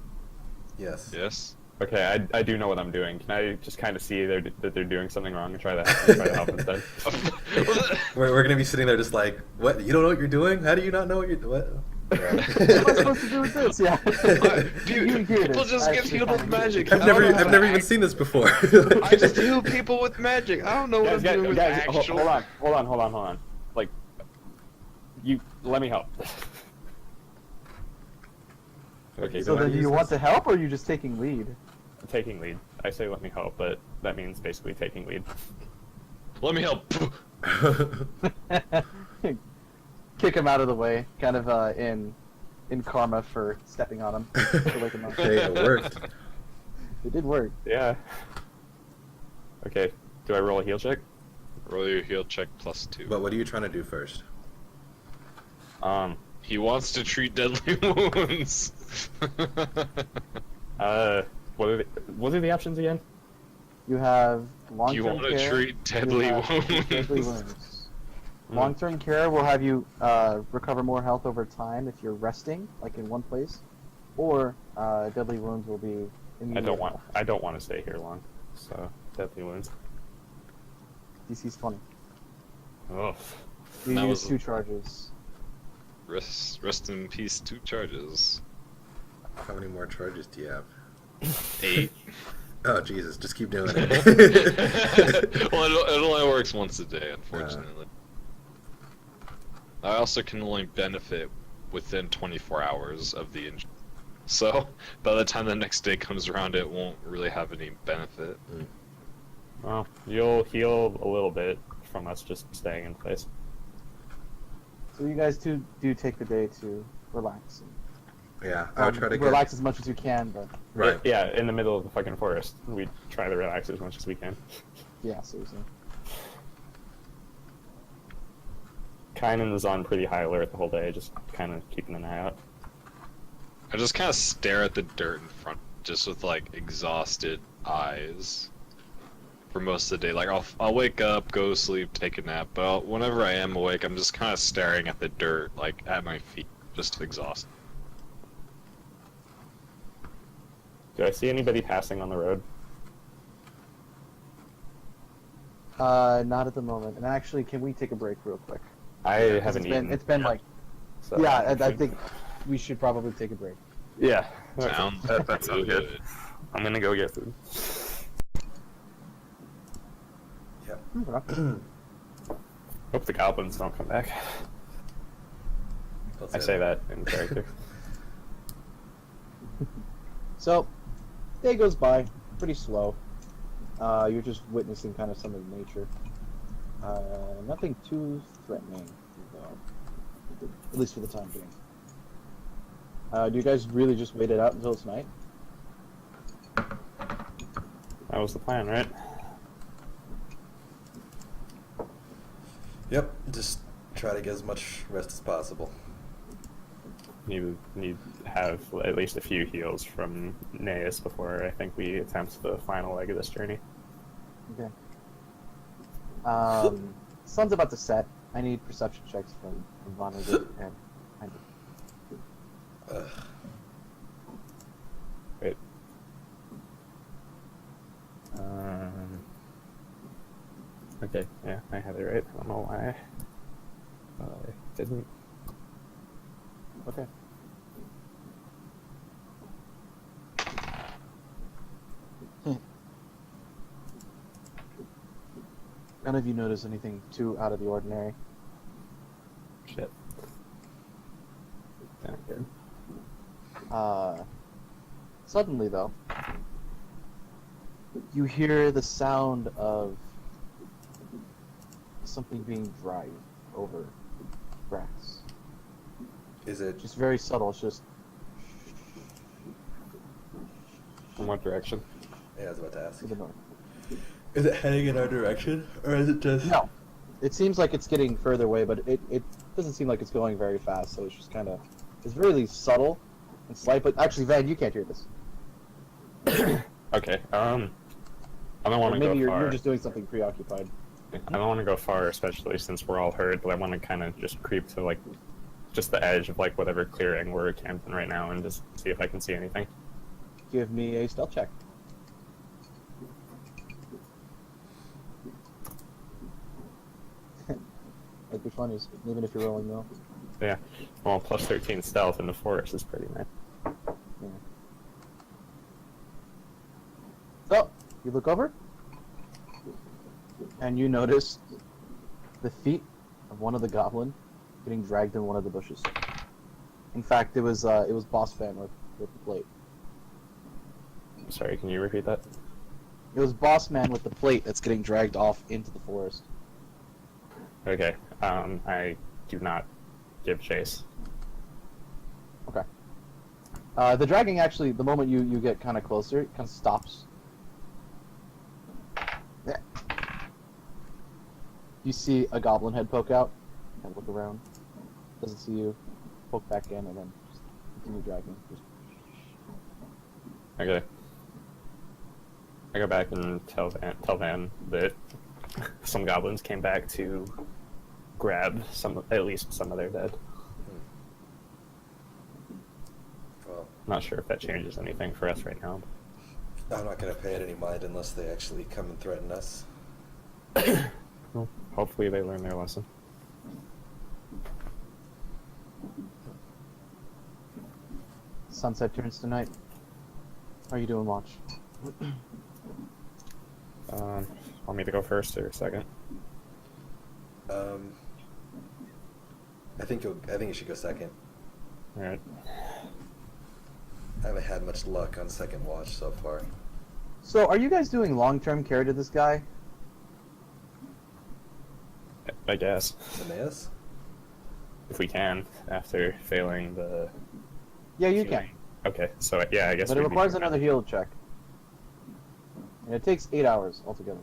Yes. Yes. Okay, I do know what I'm doing. Can I just kind of see that they're doing something wrong and try to help instead? We're gonna be sitting there just like, what? You don't know what you're doing? How do you not know what you're what? What am I supposed to do with this? Yeah. You hear People this. just get Actually, healed with kind of magic. I've I don't never know I've how never to even act- seen this before. I just heal people with magic. I don't know what Guys, I'm doing with actual. hold on. Like, you let me help. Okay, You So don't then, do use you want this. to help, or are you just taking lead? taking lead. I say let me help, but that means basically taking lead. Let me help. Kick him out of the way, kind of in karma for stepping on him. To wake him up. Hey, it worked. It did work. Yeah. Okay, do I roll a heal check? Roll your heal check +2. But what are you trying to do first? He wants to treat deadly wounds. What are the options again? You have You long-term want to care. treat deadly you have wounds. deadly wounds. Long-term care will have you recover more health over time if you're resting, like in one place, or deadly wounds will be. I don't want to stay here long, so deadly wounds. DC's 20. Oh, You That use was- 2 charges. Rest in peace. 2 charges. How many more charges do you have? 8. Oh Jesus! Just keep doing Well, it. it only works once a day, unfortunately. I also can only benefit within 24 hours of the injury. So, by the time the next day comes around, it won't really have any benefit. well, you'll heal a little bit from us just staying in place. So you guys do take the day to relax. Yeah, I would try to relax as much as you can, but Right. Yeah, in the middle of the fucking forest, we try to relax as much as we can. yeah, seriously. Kynan is on pretty high alert the whole day, just kind of keeping an eye out. I just kind of stare at the dirt in front, just with like exhausted eyes for most of the day. Like I'll wake up, go to sleep, take a nap, but whenever I am awake, I'm just kind of staring at the dirt, like at my feet, just exhausted. Do I see anybody passing on the road? Not at the moment. And actually, can we take a break real quick? I 'Cause haven't eaten. It's been like, so yeah, I think we should probably take a break. Yeah. Sounds That sounds good. I'm gonna go get food. Yep. Hope the goblins don't come back. I say that in character. So, day goes by pretty slow. You're just witnessing kind of some of the nature. Nothing too threatening, though, at least for the time being. Do you guys really just wait it out until it's night? That was the plan, right? Yep. Just try to get as much rest as possible. Need to have at least a few heals from Naeus before I think we attempt the final leg of this journey. Okay. Sun's about to set. I need perception checks from Vonnegut and Hendrik. Ugh. Wait, Okay, yeah, I had it right. I don't know why I didn't. Okay. None of you notice anything too out of the ordinary. Shit. Not good. Suddenly, though, you hear the sound of something being dragged over grass. Is it? Just very subtle. It's just In what direction? Yeah, I was about to ask. to the north. Is it heading in our direction, or is it just? No, it seems like it's getting further away, but it doesn't seem like it's going very fast. So it's just kind of, it's really subtle and slight. But actually, Van, you can't hear this. Okay. I don't want Or to go maybe far. you're just doing something preoccupied. I don't want to go far, especially since we're all hurt. But I want to kind of just creep to like, just the edge of like whatever clearing we're camped in right now, and just see if I can see anything. Give me a stealth check. Like which one is, even if you're rolling though. Yeah. Well, plus 13 stealth in the forest is pretty nice. Yeah. So, you look over, and you notice the feet of one of the goblin getting dragged in one of the bushes. In fact, it was Boss Man with the plate. Sorry, can you repeat that? It was Boss Man with the plate that's getting dragged off into the forest. Okay. I do not give chase. Okay. The dragging actually, the moment you get kind of closer, it kind of stops. Yeah. You see a goblin head poke out, and look around. Doesn't see you. Poke back in, and then just continue dragging. Just... Okay. I go back and tell Van that some goblins came back to grab at least some of their dead. Well, Not sure if that changes anything for us right now. I'm not gonna pay it any mind unless they actually come and threaten us. Well, hopefully they learn their lesson. Sunset turns tonight. How are you doing, watch? Want me to go first or second? I think you should go second. All right. I haven't had much luck on second watch so far. So, are you guys doing long-term care to this guy? I guess Aeneas? if we can after failing the. Yeah, you healing. can. Okay, so yeah, I guess. But it we'd be requires doing another that. heal check. And it takes 8 hours altogether.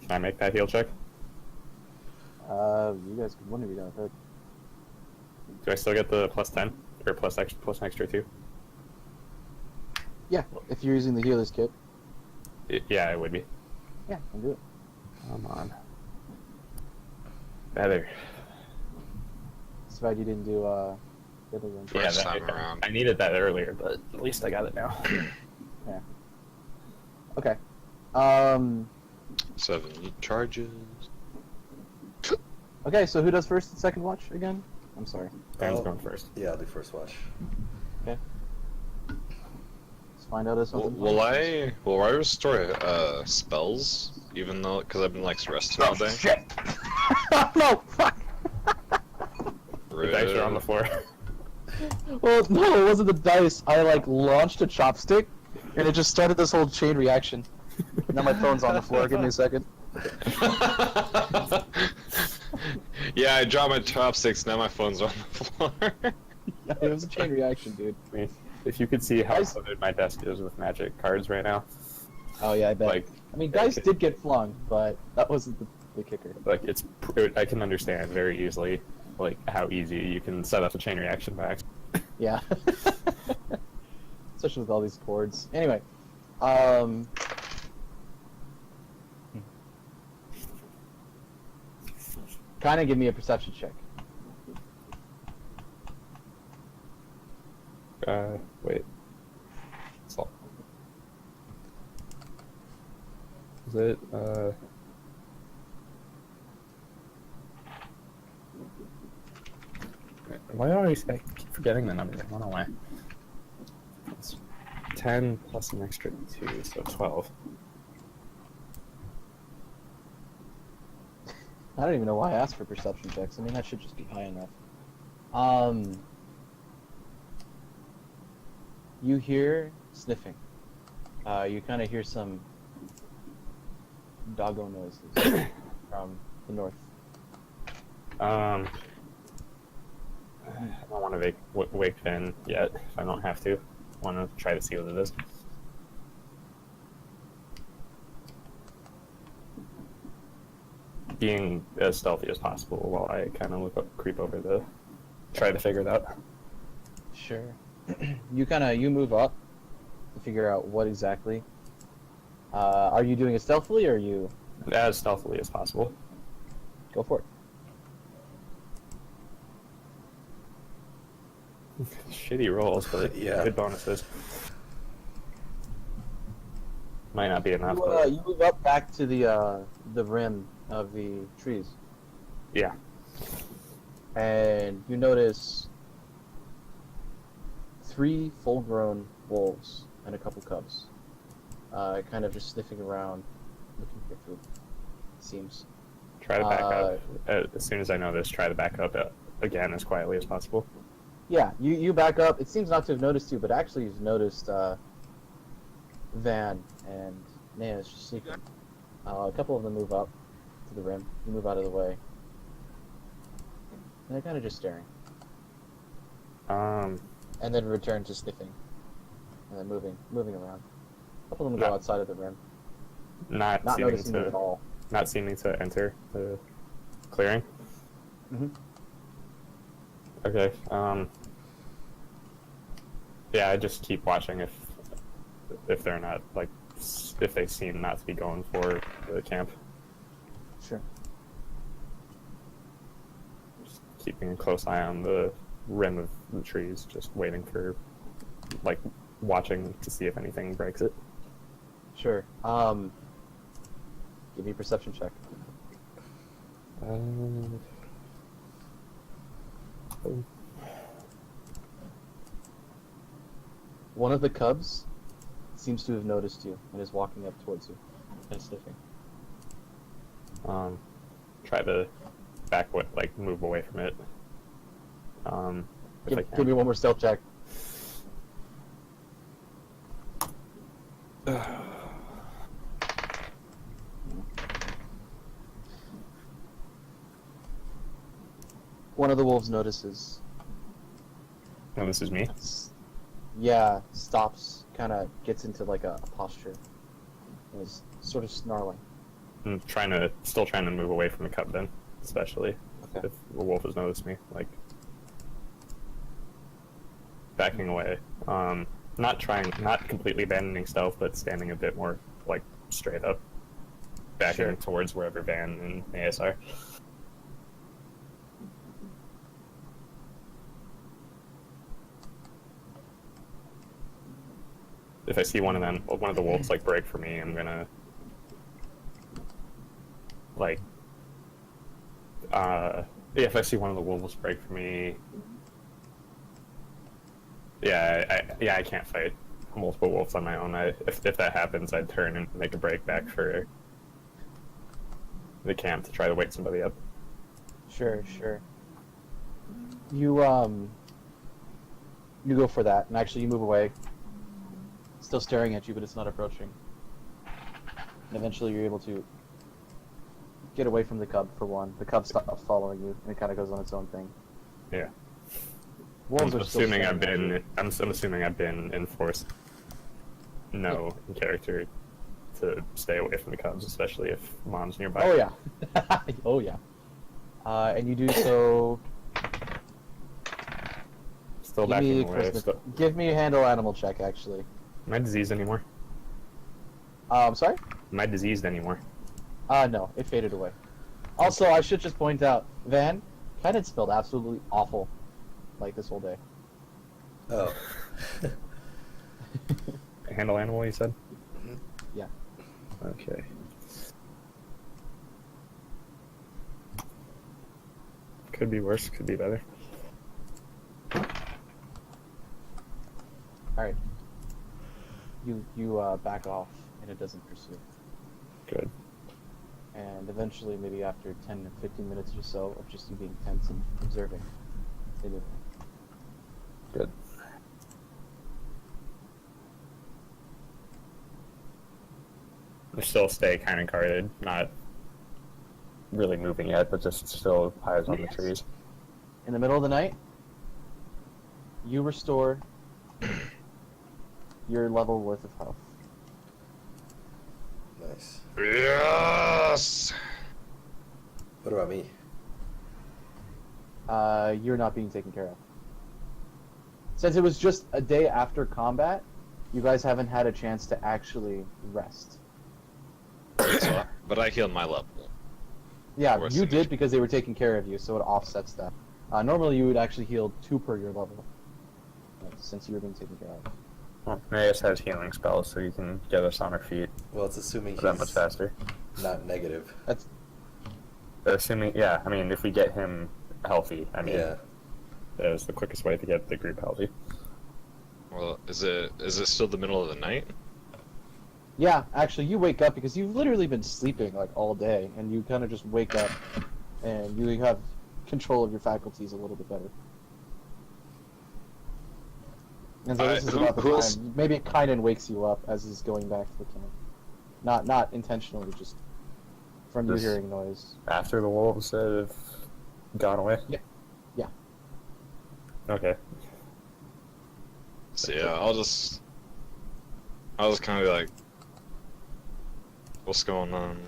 Can I make that heal check? You guys could wonder if you got hurt. Do I still get the plus 10 or plus an extra 2? Yeah, if you're using the healer's kit. Yeah, it would be. Yeah, I'll do it. Come on. Better. It's bad you didn't do, the other one. First time around. I needed that earlier, but at least I got it now. Yeah. Okay. 7 charges. Okay, so who does first and second watch again? I'm sorry. Dan's Oh. going first. Yeah, I'll do first watch. Okay. Let's find out if something. Will I restore spells even though because I've been like resting all day? Shit! No, fuck! The dice are on the floor. Well, no, it wasn't the dice. I, like, launched a chopstick, and it just started this whole chain reaction. Now my phone's on the floor. Give me a second. Yeah, I dropped my chopsticks. Now my phone's on the floor. Yeah, it was a chain reaction, dude. I mean, if you could see how Dice- loaded my desk is with magic cards right now, Oh, yeah, I bet. like, I mean, dice did get flung, but that wasn't the kicker. I can understand very easily, like, how easy you can set up a chain reaction by Yeah. Especially with all these chords. Anyway, kind of give me a perception check. Wait. Is it? Why do I always I keep forgetting the number? I don't know why. It's 10 plus an extra 2, so 12. I don't even know why I asked for perception checks. I mean, that should just be high enough. You hear sniffing. You kind of hear some doggo noises from the north. I don't want to wake Finn yet, if I don't have to. I want to try to see what it is. Being as stealthy as possible while I kind of creep over to try to figure it out. Sure. You move up to figure out what exactly. Are you doing it stealthily, or are you... As stealthily as possible. Go for it. Shitty rolls, but Yeah. good bonuses. Might not be enough. You move up back to the rim of the trees, Yeah. and you notice 3 full-grown wolves and a couple cubs, kind of just sniffing around, looking for food. It seems. Try to back up. As soon as I know this, try to back up again as quietly as possible. Yeah, you back up. It seems not to have noticed you, but actually you've noticed Van and Nea is just sneaking. A couple of them move up to the rim. You move out of the way. And they're kind of just staring. And then return to sniffing. And then moving around. A couple of them go outside of the rim. Not Not seeming noticing you at to all. not seeming to enter the clearing. Mhm. Okay. Yeah, I just keep watching if they're not if they seem not to be going for the camp. Sure. Just keeping a close eye on the rim of the trees, just waiting for, watching to see if anything breaks it. Sure. Give me a perception check. One of the cubs seems to have noticed you and is walking up towards you and sniffing. Try to move away from it. If I can. Give me one more stealth check. One of the wolves notices. No, this is me. Yeah, stops, kind of gets into a posture, and is sort of snarling. I'm still trying to move away from the cub then, especially Okay. if the wolf has noticed me. Backing away. Not completely abandoning stealth, but standing a bit more straight up, backing Sure. towards wherever Van and AS are. If I see one of the wolves break for me, I'm gonna if I see one of the wolves break for me, I can't fight multiple wolves on my own. If that happens, I'd turn and make a break back for the camp to try to wake somebody up. Sure. You go for that, and actually you move away. Still staring at you, but it's not approaching. And eventually you're able to get away from the cub for one. The cub stops following you, and it kind of goes on its own thing. Yeah. Wolves I'm are still assuming staring at you. I'm assuming I've been enforced in character to stay away from the cubs, especially if mom's nearby. Oh yeah. Oh yeah. And you do so. Still Give me, backing away. give me a handle animal check, actually. Am I diseased anymore? I'm sorry? Am I diseased anymore? No, it faded away. Also, I should just point out, Van, Ken had spelled absolutely awful, this whole day. Oh. Handle animal, you said? Yeah. Okay. Could be worse, could be better. All right. You back off, and it doesn't pursue. Good. And eventually, maybe after 10 to 15 minutes or so of just you being tense and observing, they move on. Good. We still stay kind of guarded, not really moving yet, but just still eyes on the trees. In the middle of the night, you restore your level worth of health. Nice. Yes. What about me? You're not being taken care of. Since it was just a day after combat, you guys haven't had a chance to actually rest. But I healed my level. Yeah, Worse you than did because they were taking care of you, so it offsets that. Normally, you would actually heal 2 per your level, since you were being taken care of. Well, Marius has healing spells, so you can get us on our feet Well, it's assuming that much he's faster. not negative. That's Assuming, yeah, I mean, if we get him healthy, I mean, Yeah. that is the quickest way to get the group healthy. Well, is it still the middle of the night? yeah. Actually, you wake up because you've literally been sleeping like all day, and you kind of just wake up, and you have control of your faculties a little bit better. And so this is Who- about the who else- time. Maybe it kind of wakes you up as he's going back to the camp. Not intentionally, just from you This- hearing noise. After the wolves have gone away? Yeah. Yeah. Okay. So yeah, I'll just kind of be like, what's going on?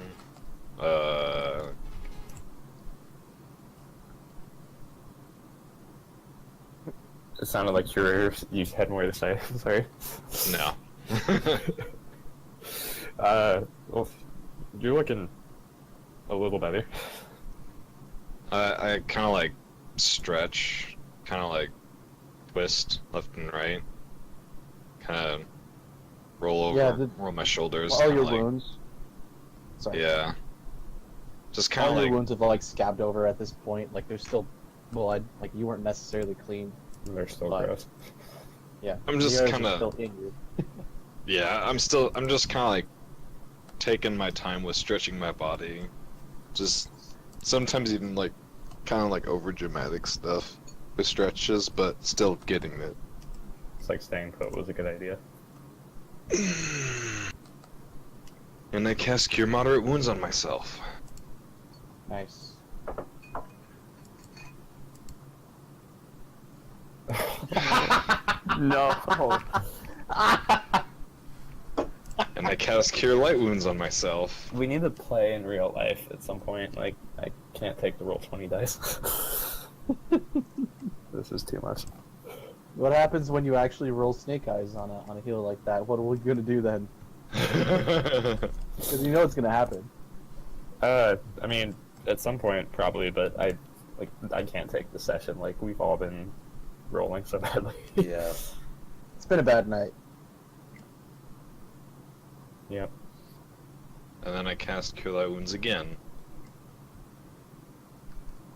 It sounded like you had more to say. Sorry. No. Well, you're looking a little better. I kind of like stretch, kind of like twist left and right, kind of roll over, Yeah, roll my shoulders. All kinda your like, wounds. Sorry. Yeah. Just kind All of your like, wounds have like scabbed over at this point. Like they're still blood. Like you weren't necessarily clean. They're still But- gross. Yeah. I'm just the arrows are kinda- still in you. yeah, I'm just kind of like taking my time with stretching my body. Just sometimes even like kind of like over dramatic stuff with stretches, but still getting it. It's like staying put was a good idea. And I cast Cure Moderate Wounds on myself. Nice. No. And I cast Cure Light Wounds on myself. We need to play in real life at some point. Like, I can't take the roll 20 dice. This is too much. What happens when you actually roll snake eyes on a heal like that? What are we gonna do then? Because you know it's gonna happen. I mean, at some point probably, but I can't take the session. Like, we've all been rolling so badly. Yeah. It's been a bad night. Yep. And then I cast Cure Light Wounds again.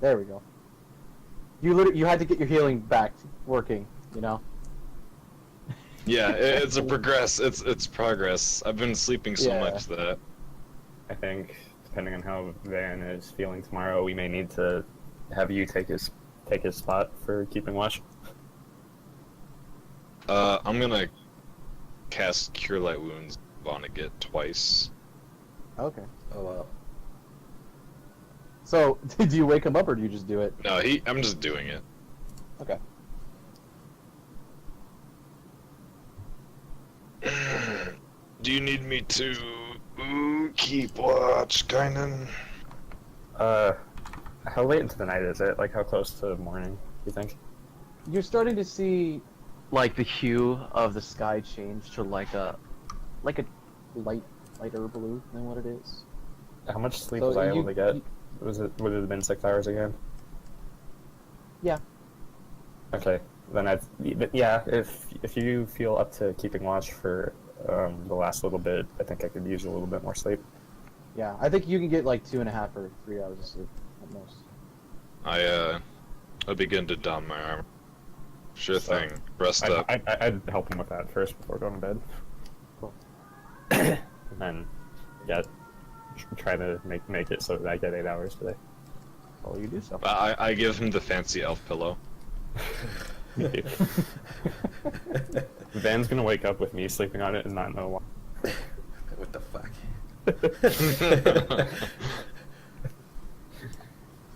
There we go. You had to get your healing back working. You know. Yeah, it's a progress. It's progress. I've been sleeping so Yeah. much that I think, depending on how Van is feeling tomorrow, we may need to have you take his spot for keeping watch. I'm gonna cast Cure Light Wounds on it twice. Okay. Oh wow. So, do you wake him up or do you just do it? No, I'm just doing it. Okay. Do you need me to keep watch, Kynan? How late into the night is it? Like, how close to morning, you think? You're starting to see, like, the hue of the sky change to like a lighter blue than what it is. How much sleep So was I able you- to get? you- Would it have been 6 hours again? Yeah. Okay, then yeah, if you feel up to keeping watch for the last little bit, I think I could use a little bit more sleep. Yeah, I think you can get like 2.5 or 3 hours of sleep at most. I'll begin to don my armor. Sure So, thing. Rest up. I'd help him with that first before going to bed. Cool. And then, yeah, try to make it so that I get 8 hours today. Well, you do so. I give him the fancy elf pillow. Van's gonna wake up with me sleeping on it and not know why. What the fuck?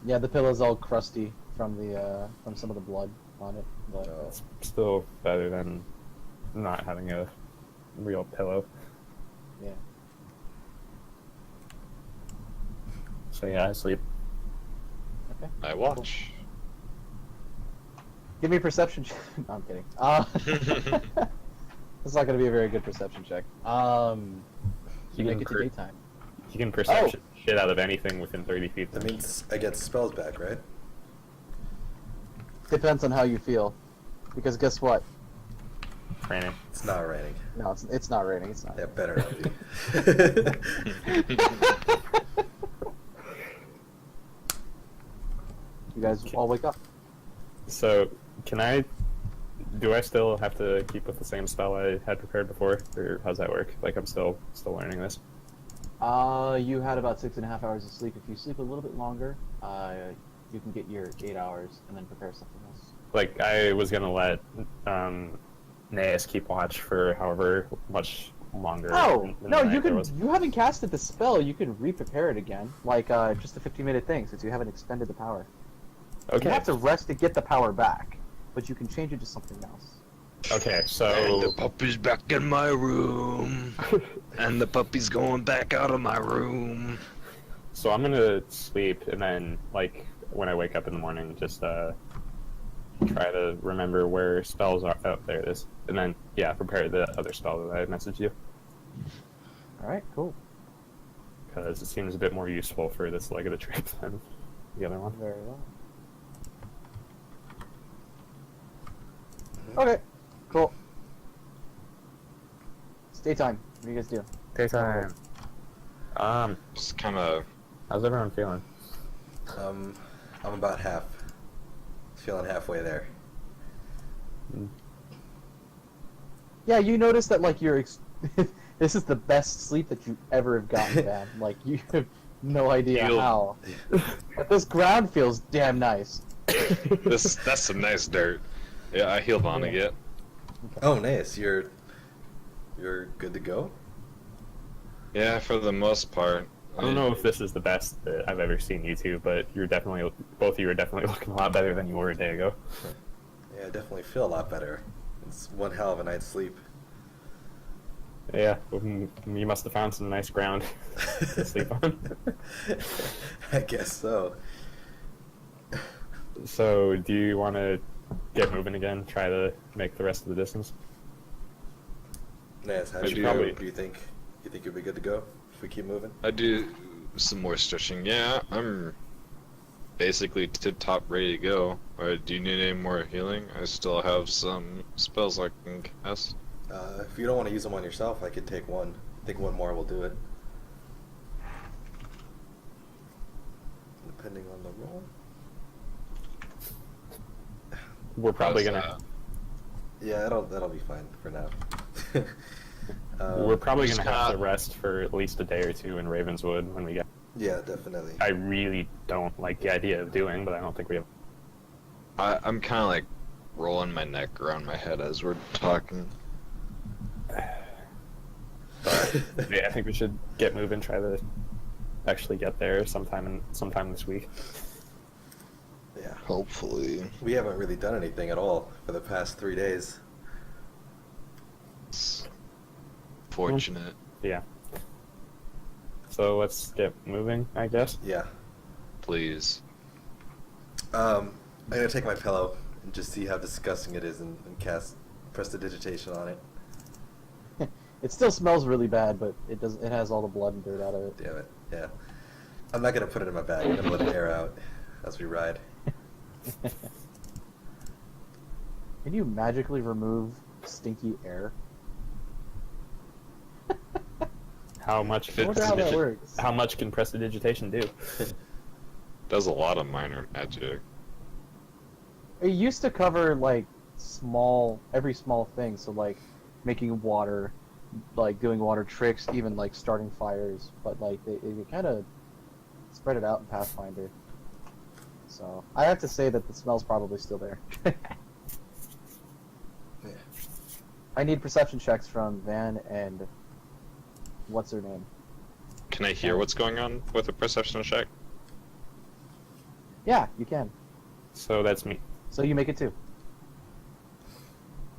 Yeah, the pillow's all crusty from some of the blood on it. But Oh. It's still better than not having a real pillow. yeah. So yeah, I sleep. Okay. I watch. Give me a perception check. No, I'm kidding. It's not going to be a very good perception check. You You make can it to per- daytime. You can perception shit out of anything within 30 feet. That means I get spells back, right? Depends on how you feel. Because guess what? Raining. It's not raining. No, it's not raining. It's not. Yeah, better not be. You guys all wake up. So, do I still have to keep with the same spell I had prepared before, or how's that work? Like, I'm still learning this. You had about 6.5 hours of sleep. If you sleep a little bit longer, you can get your 8 hours and then prepare something else. Like, I was gonna let Naeus keep watch for however much longer. Oh than no, the you night there can. was. You haven't casted the spell. You can re-prepare it again, like just a 15-minute thing, since you haven't expended the power. Okay. You have to rest to get the power back, but you can change it to something else. Okay, And so the puppy's back in my room. And the puppy's going back out of my room. so I'm gonna sleep, and then like when I wake up in the morning, just try to remember where spells are. Oh, there it is. And then yeah, prepare the other spell that I messaged you, All right, cool, because it seems a bit more useful for this leg of the trip than the other one. very well. Okay, cool. It's daytime. What do you guys do? Daytime. Just kind of. How's everyone feeling? I'm about half. Feeling halfway there. Yeah, you notice that like this is the best sleep that you ever have gotten, man. Like you have no idea Feel- how. But this ground feels damn nice. That's some nice dirt. Yeah, I heal Vaughn again. Oh, nice. You're good to go. Yeah, for the most part. I don't know if this is the best that I've ever seen you two, but both of you are definitely looking a lot better than you were a day ago. Yeah, I definitely feel a lot better. It's one hell of a night's sleep. Yeah, you must have found some nice ground to sleep on. I guess so. So, do you want to get moving again? Try to make the rest of the distance? Nice. How I do do- you think you'll be good to go if we keep moving? I do some more stretching. Yeah, I'm basically tip-top ready to go. Or do you need any more healing? I still have some spells I can cast. If you don't want to use them on yourself, I could take one. I think one more will do it. Depending on the roll. We're probably How's gonna Yeah, that'll be fine for now. we're probably just gonna have to kinda- rest for at least a day or two in Ravenswood when we get. Yeah, definitely. I really don't like the idea of doing, but I don't think we have. I'm kind of like rolling my neck around my head as we're talking. But yeah, I think we should get moving. Try to actually get there sometime this week. Yeah. Hopefully. We haven't really done anything at all for the past 3 days. It's fortunate. Yeah. So let's get moving, I guess. Yeah. Please. I'm gonna take my pillow and just see how disgusting it is and cast prestidigitation on it. It still smells really bad, but it does. It has all the blood and dirt out of it. Damn it. Yeah. I'm not gonna put it in my bag. I'm gonna let it air out as we ride. Can you magically remove stinky air? How much? I wonder how that works. How much can prestidigitation do? does a lot of minor magic. It used to cover like every small thing. So like making water, like doing water tricks, even like starting fires. But like they kind of spread it out in Pathfinder. So I have to say that the smell's probably still there. Yeah. I need perception checks from Van and what's her name? Can I hear what's going on with a perception check? Yeah, you can. So that's me. So you make it too.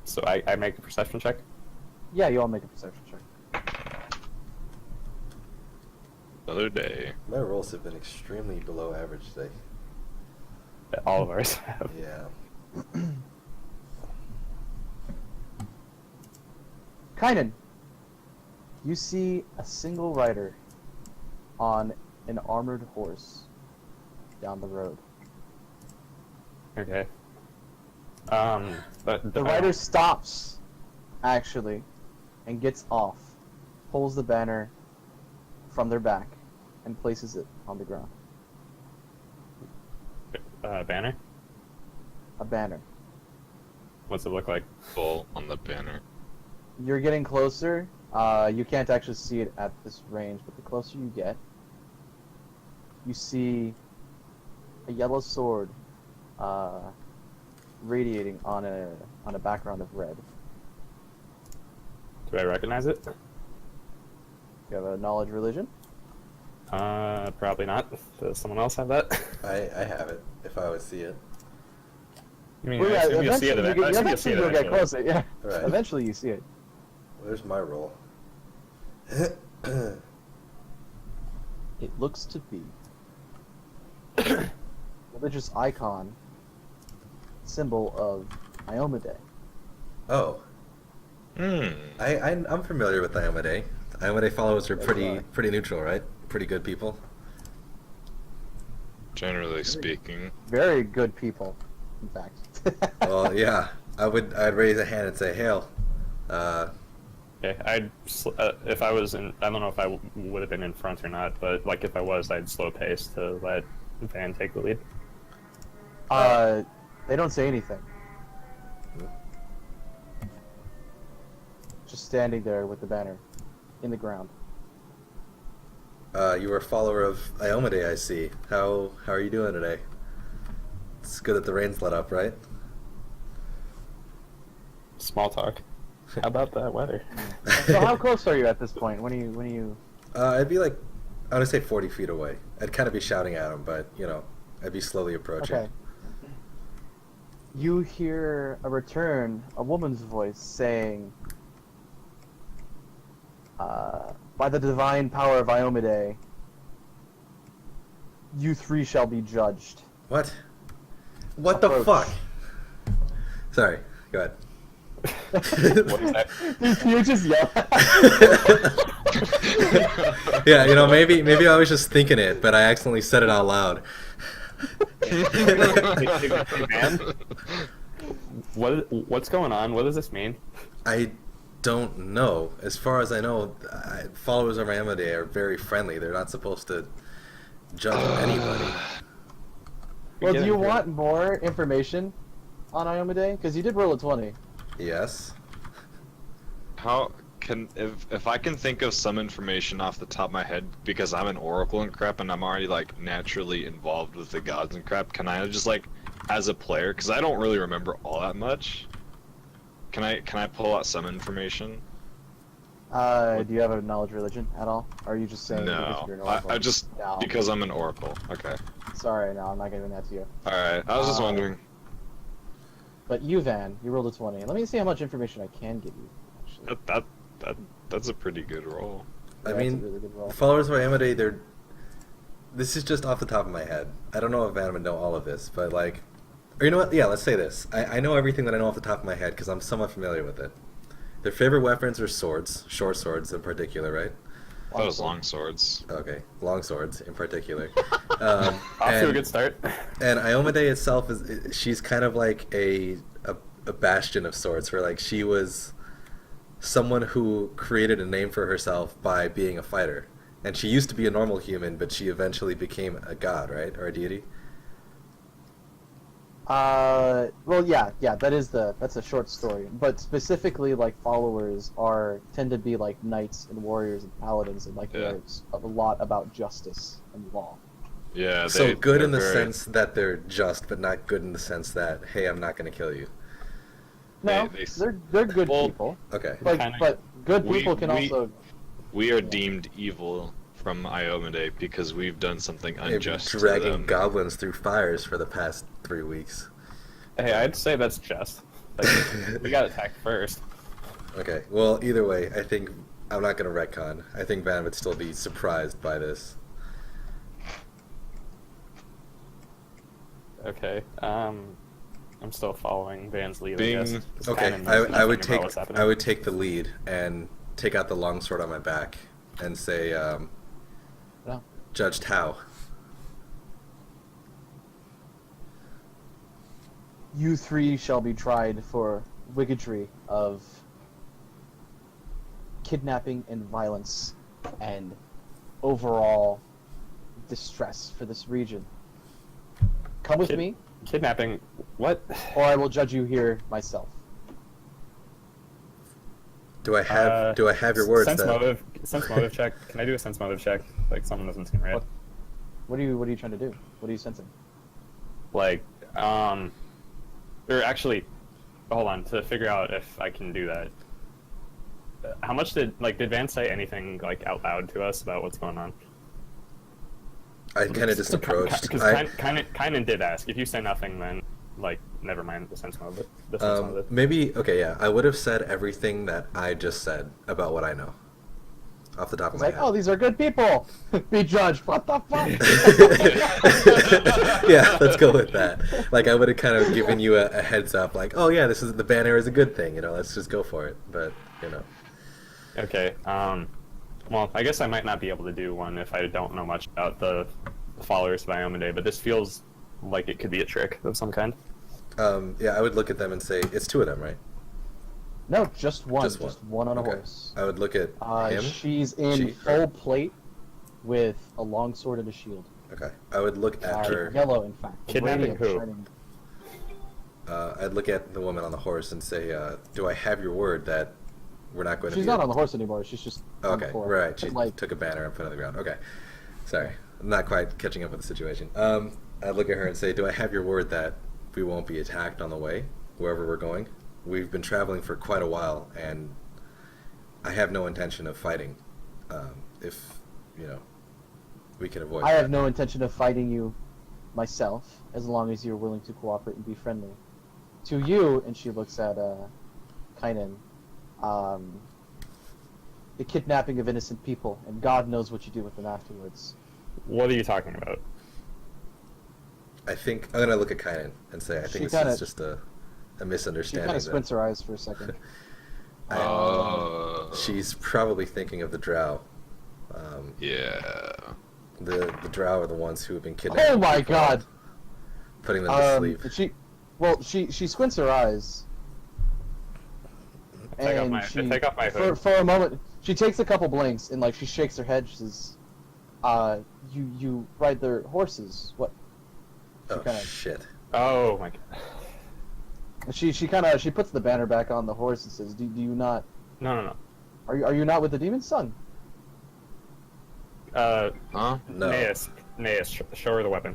So I make a perception check. Yeah, you all make a perception check. Another day. My rolls have been extremely below average today. All of ours have. Yeah. Kynan, you see a single rider on an armored horse down the road. Okay. But The rider stops, actually, and gets off, pulls the banner from their back, and places it on the ground. banner. A banner. What's it look like? Full on the banner. You're getting closer. You can't actually see it at this range, but the closer you get, you see a yellow sword radiating on a background of red. Do I recognize it? You have a knowledge religion? Probably not. Does someone else have that? I have it, if I would see it. You mean Well, yeah, I assume you'll see it eventually, I assume you'll see it you'll get eventually. closer. Yeah, Right. eventually you see it. Where's my roll? It looks to be a religious icon, symbol of Iomade. Oh, Hmm. I'm familiar with Iomade. Iomade followers are Yes, pretty you are. pretty neutral, right? Pretty good people. Generally speaking. Very good people, in fact. Well, yeah, I'd raise a hand and say hail. Okay, if I was in, I don't know if I would have been in front or not, but like if I was, I'd slow pace to let Van take the lead. They don't say anything. Just standing there with the banner in the ground. You were a follower of Iomade, I see. How are you doing today? It's good that the rain's let up, right? Small talk. How about that weather? So how close are you at this point? When you? I'd be like, I would say 40 feet away. I'd kind of be shouting at him, but I'd be slowly approaching. Okay. You hear a woman's voice saying, "By the divine power of Iomade, you three shall be judged." What? What the Approach. fuck? Sorry, go ahead. What is that? You just yell. Yeah, maybe I was just thinking it, but I accidentally said it out loud. Man, what's going on? What does this mean? I don't know. As far as I know, followers of Iomade are very friendly. They're not supposed to judge anybody. Well, do Getting you through. want more information on Iomade? Because you did roll a 20. Yes. How can if I can think of some information off the top of my head because I'm an oracle and crap and I'm already like naturally involved with the gods and crap, can I just like as a player, because I don't really remember all that much, can I pull out some information? Do you have a knowledge religion at all? Or are you just saying because No, you're an oracle? I just No. because I'm an oracle. Okay, Sorry, no, I'm not giving that to you. all right. I was just wondering. But you, Van, you rolled a 20. Let me see how much information I can give you, actually. That's a pretty good roll. I Yeah, that's a mean, really good roll. followers of Iomade, this is just off the top of my head. I don't know if Van would know all of this, but like, or you know what? Yeah, let's say this. I know everything that I know off the top of my head because I'm somewhat familiar with it. Their favorite weapons are swords, short swords in particular, right? I thought it was long swords. Okay, long swords in particular. Off to a good start. And Iomade itself she's kind of like a bastion of sorts, where like she was someone who created a name for herself by being a fighter, And she used to be a normal human, but she eventually became a god, right? Or a deity? Well, yeah, that's a short story. But specifically, like, followers tend to be like knights and warriors and paladins, and like Yeah. there's a lot about justice and law. Yeah. So good they're in the very- sense that they're just, but not good in the sense that, hey, I'm not going to kill you. No, They- they're good well, people, Okay. but Kinda- but good we- people can we- also. We are Yeah. deemed evil from Iomade because we've done something They've been unjust to dragging them. goblins through fires for the past 3 weeks. Hey, I'd say that's just. Like, we got attacked first. Okay, well, either way, I think I'm not going to retcon. I think Van would still be surprised by this. Okay. I'm still following Van's lead. Bing. I guess. 'cause Okay, Kanan knows I nothing would about take what's happening. I would take the lead and take out the longsword on my back and say, No. Judge Tao. You three shall be tried for wiggery of kidnapping and violence and overall distress for this region. Come with Kid- me, Kidnapping. What? or I will judge you here myself. Do I have your words? Sense That, motive check. Can I do a sense motive check? Like something doesn't seem right. What are you trying to do? What are you sensing? Like, or actually, hold on, to figure out if I can do that. How much did Van say anything like out loud to us about what's going on? I kind of just approached. Because Kynan did ask. If you say nothing, then like never mind the sense motive. The sense motive. Maybe okay, yeah. I would have said everything that I just said about what I know, off the top of It's my like, head. oh, these are good people. Be judged. What the fuck? Yeah, let's go with that. Like I would have kind of given you a heads up, like, oh yeah, this is the banner is a good thing, you know. Let's just go for it. But you know, Okay. Well, I guess I might not be able to do one if I don't know much about the followers of Iomade, but this feels like it could be a trick of some kind. yeah, I would look at them and say, it's 2 of them, right? No, just one. Just Just one. one on a Okay. horse. I would look at him. She's in She- full plate with a long sword and a shield. Okay, I would look at her. Yellow, in fact. Kidnapping Radiant, who? shining. I'd look at the woman on the horse and say, do I have your word that we're not going to She's be... not on the horse anymore. She's just on the Okay, floor. right. She Like, took a banner and put it on the ground. Okay, sorry, I'm not quite catching up with the situation. I'd look at her and say, "Do I have your word that we won't be attacked on the way, wherever we're going? We've been traveling for quite a while, and I have no intention of fighting. If we can avoid. I that. have no intention of fighting you myself, as long as you're willing to cooperate and be friendly. To you," and she looks at Kynan, the kidnapping of innocent people, and God knows what you do with them afterwards. What are you talking about? I think I'm gonna look at Kynan and say, I She think this kinda- is just a She misunderstanding. kind of that- squints her eyes for a second. She's probably thinking of the Drow. Yeah. The Drow are the ones who have been kidnapped. Oh my God! Putting them to sleep. She squints her eyes, Take off my hood. for a moment, she takes a couple blinks and like she shakes her head. She says, "You ride their horses? What?" She Oh kinda, shit. Oh my god. she puts the banner back on the horse and says, "Do you not? No. Are you not with the Demon Son?" Huh? No. Naeus, show her the weapon.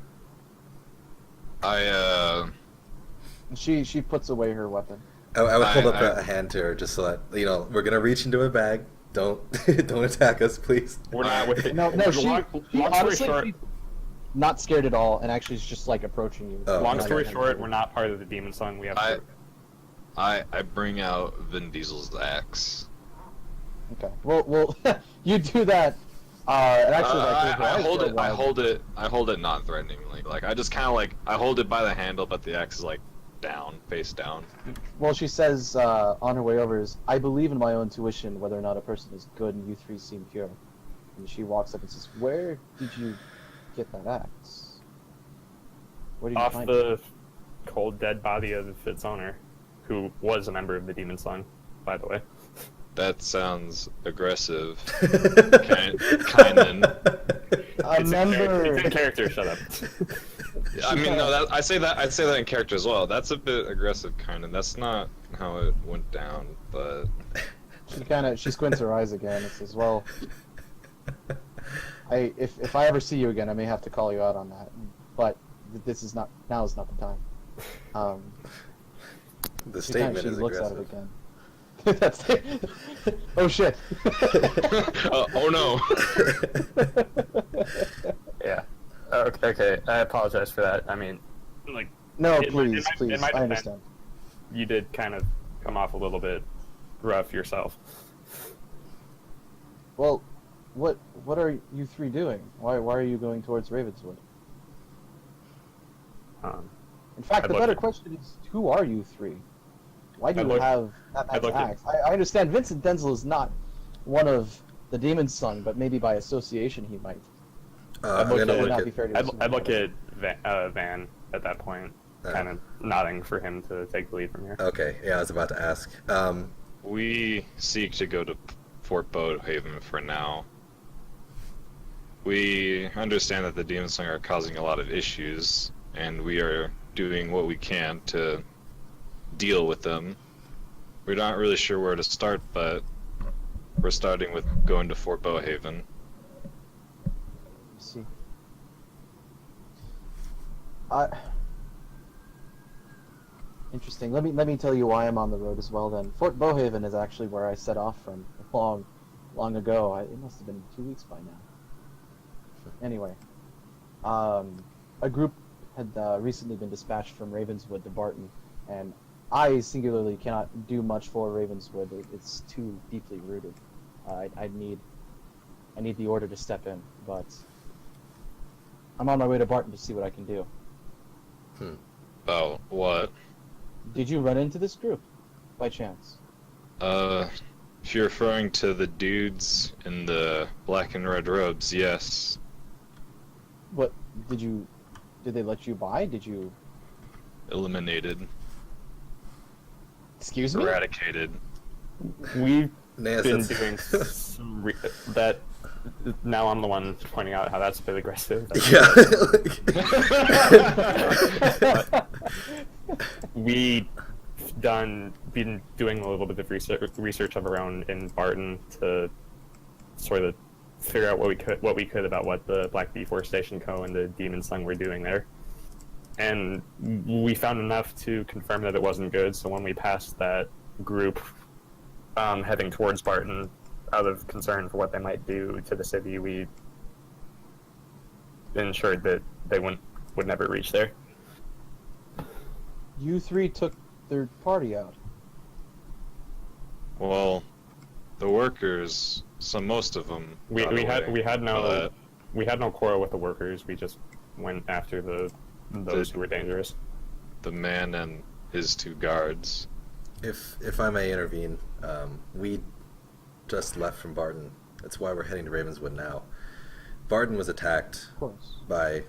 I And she puts away her weapon. I would hold up I- a hand to her just so that we're gonna reach into a bag. Don't don't attack us, please. We're not with it. No, she long story honestly, short, she's not scared at all, and actually is just like approaching you. Oh, long okay. story short, we're not part of the Demon Song. We have I- to. I bring out Vin Diesel's axe. Okay. Well, you do that. And actually, like, her I eyes hold go it. I wide. hold it non-threateningly. Like I just kind of I hold it by the handle, but the axe is like down, face down. Well, she says on her way over is, "I believe in my own intuition, whether or not a person is good, and you three seem pure." And she walks up and says, "Where did you get that axe? Where did you Off find the it?" cold, dead body of its owner, who was a member of the Demon Song, by the way. That sounds aggressive. Kind. It's in character. Shut up. I mean, no, I'd say that in character as well. That's a bit aggressive, kind of. That's not how it went down, but She squints her eyes again and says, "Well, if I ever see you again, I may have to call you out on that. But now is not the time." The statement she is looks aggressive. at it again. That's oh shit. oh no. Yeah. Okay. I apologize for that. I mean, like. No, in my please. defense, I understand. You did kind of come off a little bit rough yourself. Well, what are you three doing? Why are you going towards Ravenswood? In fact, the better question is, who are you three? Why do you have that axe? I understand Vincent Denzel is not one of the Demon's Son, but maybe by association he might. I'm gonna look I'd look at Van at that point, kind of nodding for him to take the lead from here. Okay, yeah, I was about to ask. We seek to go to Fort Boathaven for now. We understand that the Demon's Son are causing a lot of issues, and we are doing what we can to deal with them. We're not really sure where to start, but we're starting with going to Fort Boathaven. Let's see. Interesting. Let me tell you why I'm on the road as well. Then Fort Boathaven is actually where I set off from long ago. It must have been 2 weeks by now. Anyway, a group had recently been dispatched from Ravenswood to Barton, and I singularly cannot do much for Ravenswood. It's too deeply rooted. I need the order to step in, but I'm on my way to Barton to see what I can do. Oh, what? Did you run into this group, by chance? If you're referring to the dudes in the black and red robes, yes. What did they let you by? Did you? Eliminated. Excuse me? Eradicated. We've Nance, been that's- doing that. Now I'm the one pointing out how that's a bit aggressive. Yeah. We've been doing a little bit of research of our own in Barton to sort of figure out what we could about what the Black Deforestation Co. and the Demon's Son were doing there. And we found enough to confirm that it wasn't good, so when we passed that group heading towards Barton, out of concern for what they might do to the city, we ensured that they would never reach there. You three took their party out. Well, the workers, most of them. We had no quarrel with the workers. We just went after those who were dangerous. The man and his 2 guards. If I may intervene, we just left from Barton. That's why we're heading to Ravenswood now. Barton was attacked Of course. by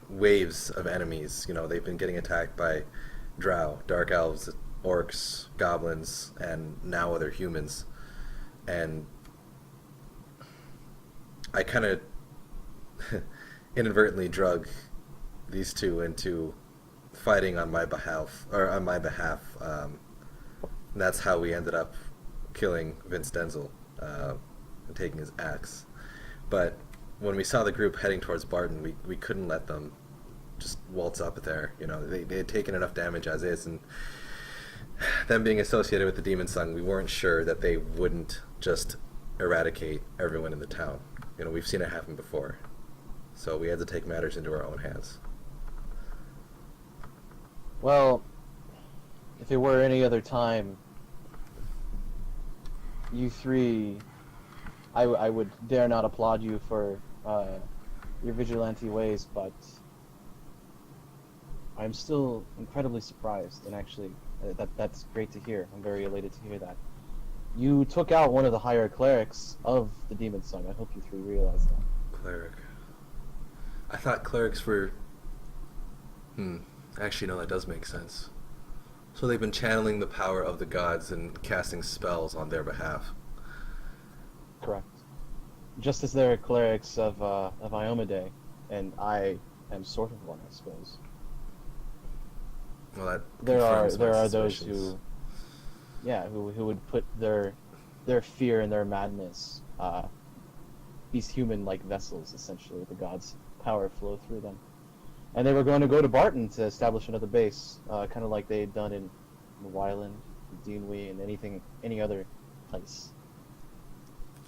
waves of enemies. You know, they've been getting attacked by drow, dark elves, orcs, goblins, and now other humans. And I kind of inadvertently drug these 2 into fighting on my behalf, and that's how we ended up killing Vince Denzel and taking his axe. But when we saw the group heading towards Barton, we couldn't let them just waltz up there. You know, they had taken enough damage as is, and them being associated with the Demon's Son, we weren't sure that they wouldn't just eradicate everyone in the town. You know, we've seen it happen before. So we had to take matters into our own hands. Well, if it were any other time, you three, I would dare not applaud you for your vigilante ways, but I'm still incredibly surprised, and actually, that's great to hear. I'm very elated to hear that. You took out one of the higher clerics of the Demon's Son. I hope you three realize that. Cleric. I thought clerics were... Actually, no, that does make sense. So they've been channeling the power of the gods and casting spells on their behalf. Correct. Just as there are clerics of Iomedae, and I am sort of one, I suppose. Well, that There are confirms my those suspicions. who would put their fear and their madness, these human-like vessels, essentially, the gods' power flow through them. And they were going to go to Barton to establish another base, kind of like they had done in Wyland, Deanwy, and any other place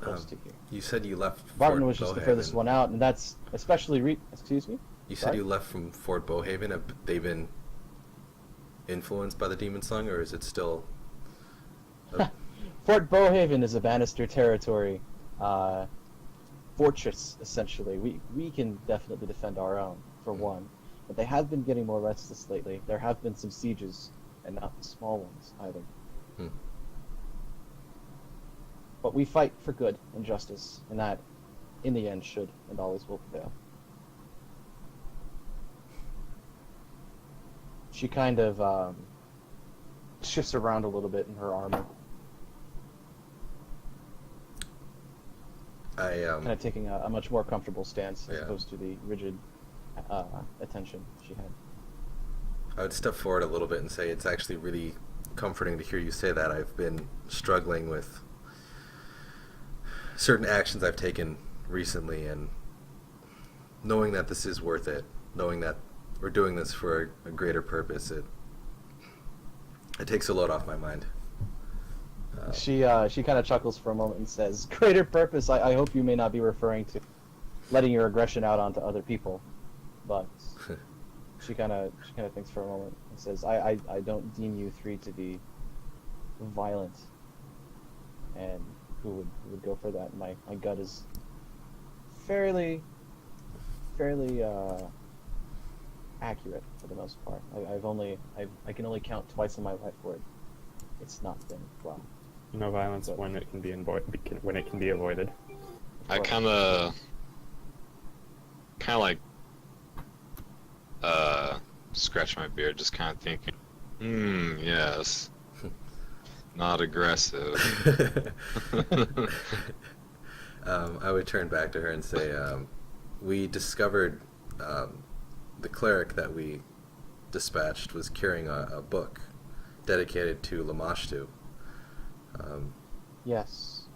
close to here. You said you left Barton Fort was just the Bowhaven. furthest one out, and that's especially excuse me? You said Sorry? you left from Fort Bowhaven. Have they been influenced by the Demon Song, or is it still... Fort Bowhaven is a Bannister territory fortress, essentially. We can definitely defend our own, for one. But they have been getting more restless lately. There have been some sieges, and not the small ones, either. Hmm. But we fight for good and justice, and that, in the end, should and always will prevail. She kind of shifts around a little bit in her armor, kind of taking a much more comfortable stance as Yeah. opposed to the rigid attention she had. I would step forward a little bit and say it's actually really comforting to hear you say that. I've been struggling with certain actions I've taken recently, and knowing that this is worth it, knowing that we're doing this for a greater purpose, it takes a load off my mind. She kind of chuckles for a moment and says, "Greater purpose. I hope you may not be referring to letting your aggression out onto other people," but she kind of thinks for a moment and says, "I don't deem you three to be violent, and who would go for that? My gut is fairly accurate for the most part. I can only count twice in my life where it's not been well." No violence when it can be when it can be avoided. I kind of like scratch my beard, just kind of thinking, yes, not aggressive. I would turn back to her and say, we discovered the cleric that we dispatched was carrying a book dedicated to Lamashtu. Yes.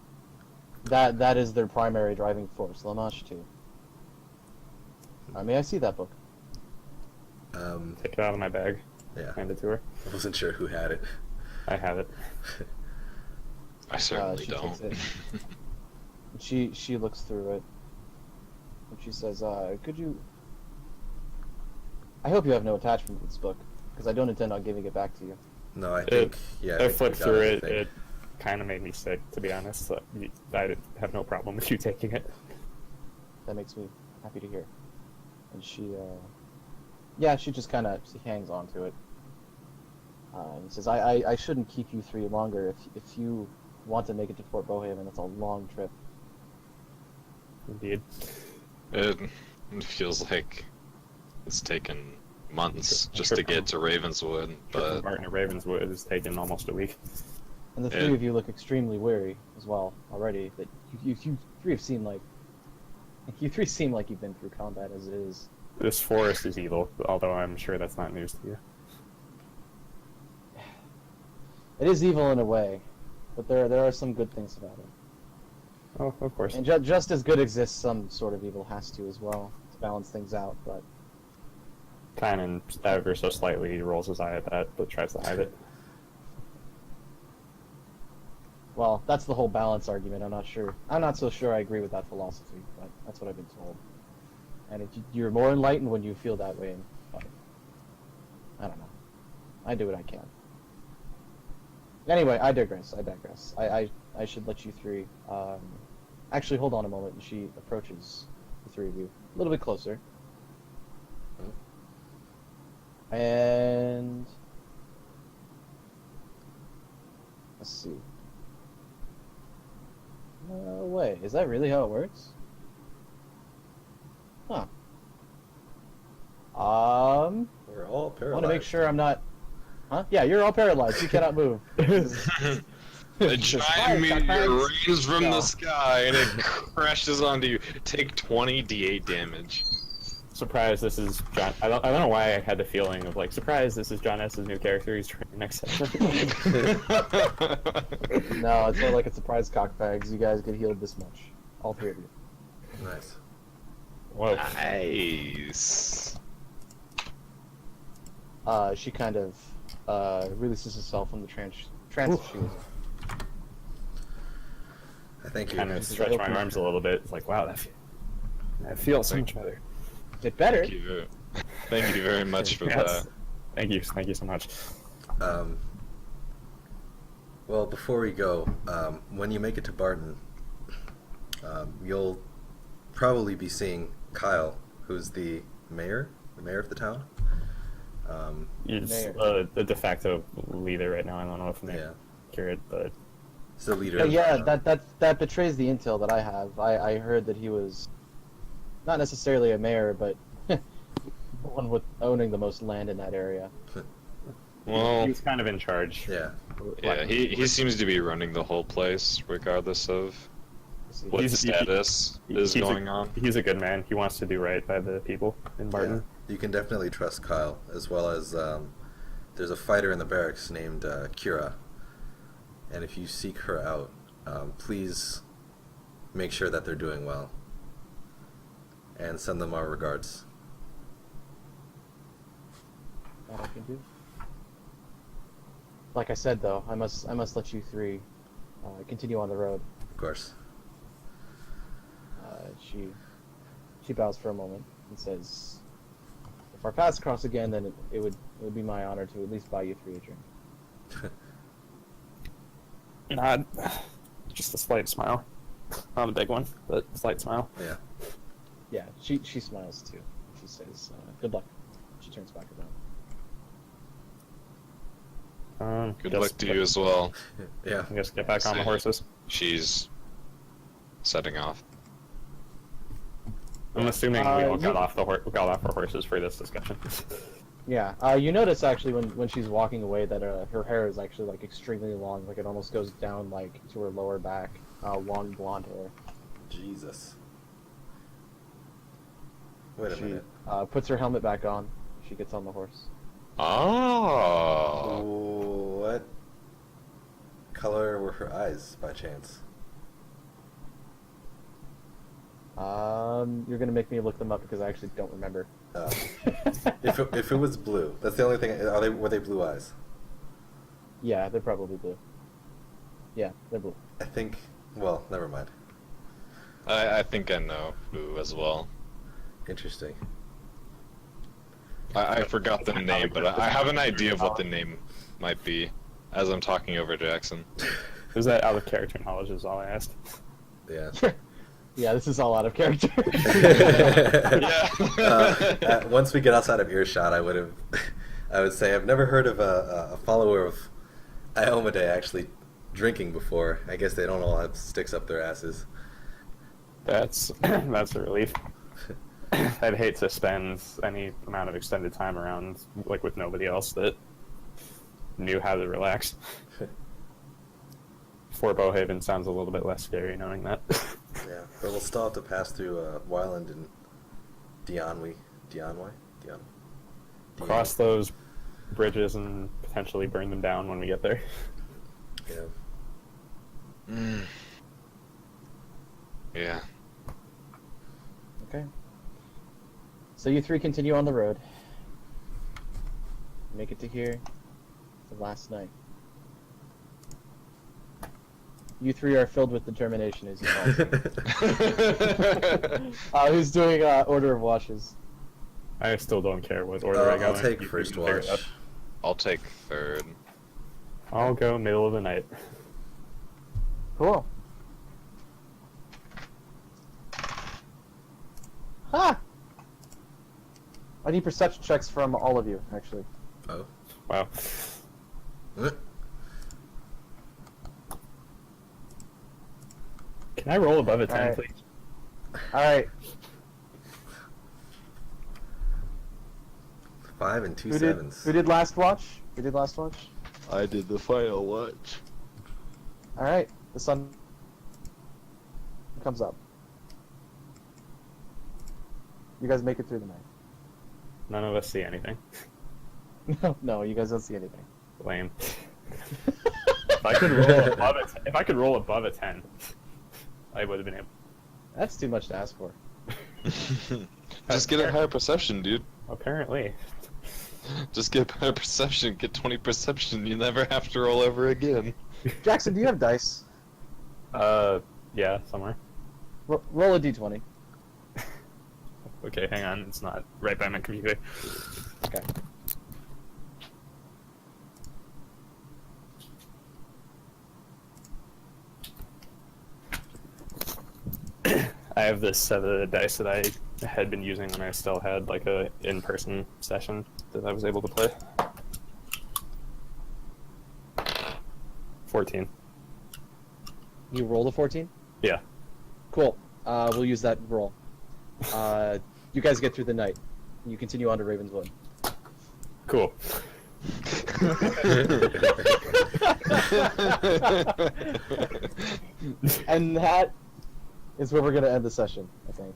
That is their primary driving force, Lamashtu. May I see that book? Take it out of my bag. Yeah, Hand it to her. I wasn't sure who had it. I have it. I certainly she don't. takes it. She looks through it, and she says, "Could you? I hope you have no attachment to this book, because I don't intend on giving it back to you." No, I think, I I think flipped we got through it. everything. It kind of made me sick, to be honest. So I have no problem with you taking it. That makes me happy to hear. And she just kind of hangs on to it. And says, I shouldn't keep you three longer. If you want to make it to Fort Bowhaven, it's a long trip. Indeed. It feels like it's taken months just to get to Ravenswood, but Martin to Ravenswood has taken almost a week. And the three of you look extremely weary as well already. That you three have seemed like you three seem like you've been through combat as it is. This forest is evil, although I'm sure that's not news to you. It is evil in a way, but there are some good things about it. Oh, of course. And just as good exists, some sort of evil has to as well to balance things out. But Tynan ever so slightly rolls his eye at that, but tries to hide it. well, that's the whole balance argument. I'm not so sure I agree with that philosophy, but that's what I've been told. And you're more enlightened when you feel that way. But I don't know. I do what I can. Anyway, I digress. I should let you three. Actually, hold on a moment. And she approaches the three of you a little bit closer. And let's see. No way. Is that really how it works? Huh. We're all I paralyzed. want to make sure I'm not. Huh? Yeah, you're all paralyzed. You cannot move. A Jesus giant Christ, meteor cockbags. rains from No. the sky and it crashes onto you. Take 20 d8 damage. Surprise! This is John. I don't know why I had the feeling of like surprise. This is John S.'s new character. He's training next session. No, it's more like a surprise cockbags. You guys get healed this much. All three of you. Nice. Whoa! Nice. She kind of releases herself from the trance she was in. I thank you. Kind of stretch my arms a little bit. It's like wow, that feels so much better. Get better. Thank you very much for that. Thank you so much. Well, before we go, when you make it to Barton, you'll probably be seeing Kyle, who's the mayor of the town. He's Mayor. the de facto leader right now. I don't know if I'm Yeah, accurate, but he's the leader. of the Yeah, town. that betrays the intel that I have. I heard that he was not necessarily a mayor, but one with owning the most land in that area. Well, he's kind of in charge. Yeah. yeah, he seems to be running the whole place, regardless of what He's- status is he's going on. He's a good man. He wants to do right by the people in Barton. Yeah. You can definitely trust Kyle, as well as there's a fighter in the barracks named Kira, and if you seek her out, please make sure that they're doing well, and send them our regards. That I can do. Like I said, though, I must let you three continue on the road. Of course. She bows for a moment and says, "If our paths cross again, then it would be my honor to at least buy you three a drink." Not just a slight smile, not a big one, but a slight smile. Yeah. Yeah, she smiles too. She says, "Good luck." She turns back around. Good luck to you as well. Yeah. I guess get back on the horses. She's setting off. I'm assuming we all you- got off our horses for this discussion. Yeah, you notice actually when she's walking away that her hair is actually like extremely long, like it almost goes down like to her lower back. Long blonde hair. Jesus. Wait a She minute. puts her helmet back on. She gets on the horse. Oh. What color were her eyes, by chance? You're gonna make me look them up because I actually don't remember. If it was blue, that's the only thing. Were they blue eyes? Yeah, they're probably blue. Yeah, they're blue. I think. Well, never mind. I think I know who as well. Interesting. I forgot the name, but I have an idea of what the name might be as I'm talking over Jackson. Is that out of character knowledge? Is all I asked. Yeah. Yeah, this is all out of character. Once we get outside of earshot, I would say I've never heard of a follower of Iomade actually drinking before. I guess they don't all have sticks up their asses. That's a relief. I'd hate to spend any amount of extended time around like with nobody else that knew how to relax. Fort Bowhaven sounds a little bit less scary knowing that. Yeah, but we'll still have to pass through Wyland and Dionwy. Cross those bridges and potentially burn them down when we get there. Yeah. Yeah. Okay. So you three continue on the road. Make it to here. The last night. You three are filled with determination, as you call it. Who's doing order of watches? I still don't care what order I go I'll in. take You first can figure it watch. out. I'll take third. I'll go middle of the night. Cool. Ha! I need perception checks from all of you, actually. Oh. Wow. Can I roll above a 10, Alright. please? Alright, 5 and 2 who sevens. did last watch? We did last watch? I did the final watch. Alright, the sun comes up. You guys make it through the night. None of us see anything. No, you guys don't see anything. Lame. If I could roll above a 10, I would have been able. That's too much to ask for. Just get a higher perception, dude. Apparently. Just get better perception, get 20 perception, you never have to roll ever again. Jackson, do you have dice? Yeah, somewhere. Roll a d20. Okay, hang on, it's not right by my computer. Okay. I have this set of dice that I had been using when I still had like a in-person session that I was able to play. 14. You rolled a 14? Yeah. Cool. We'll use that roll. You guys get through the night. You continue on to Ravenswood. Cool. And that is where we're gonna end the session, I think.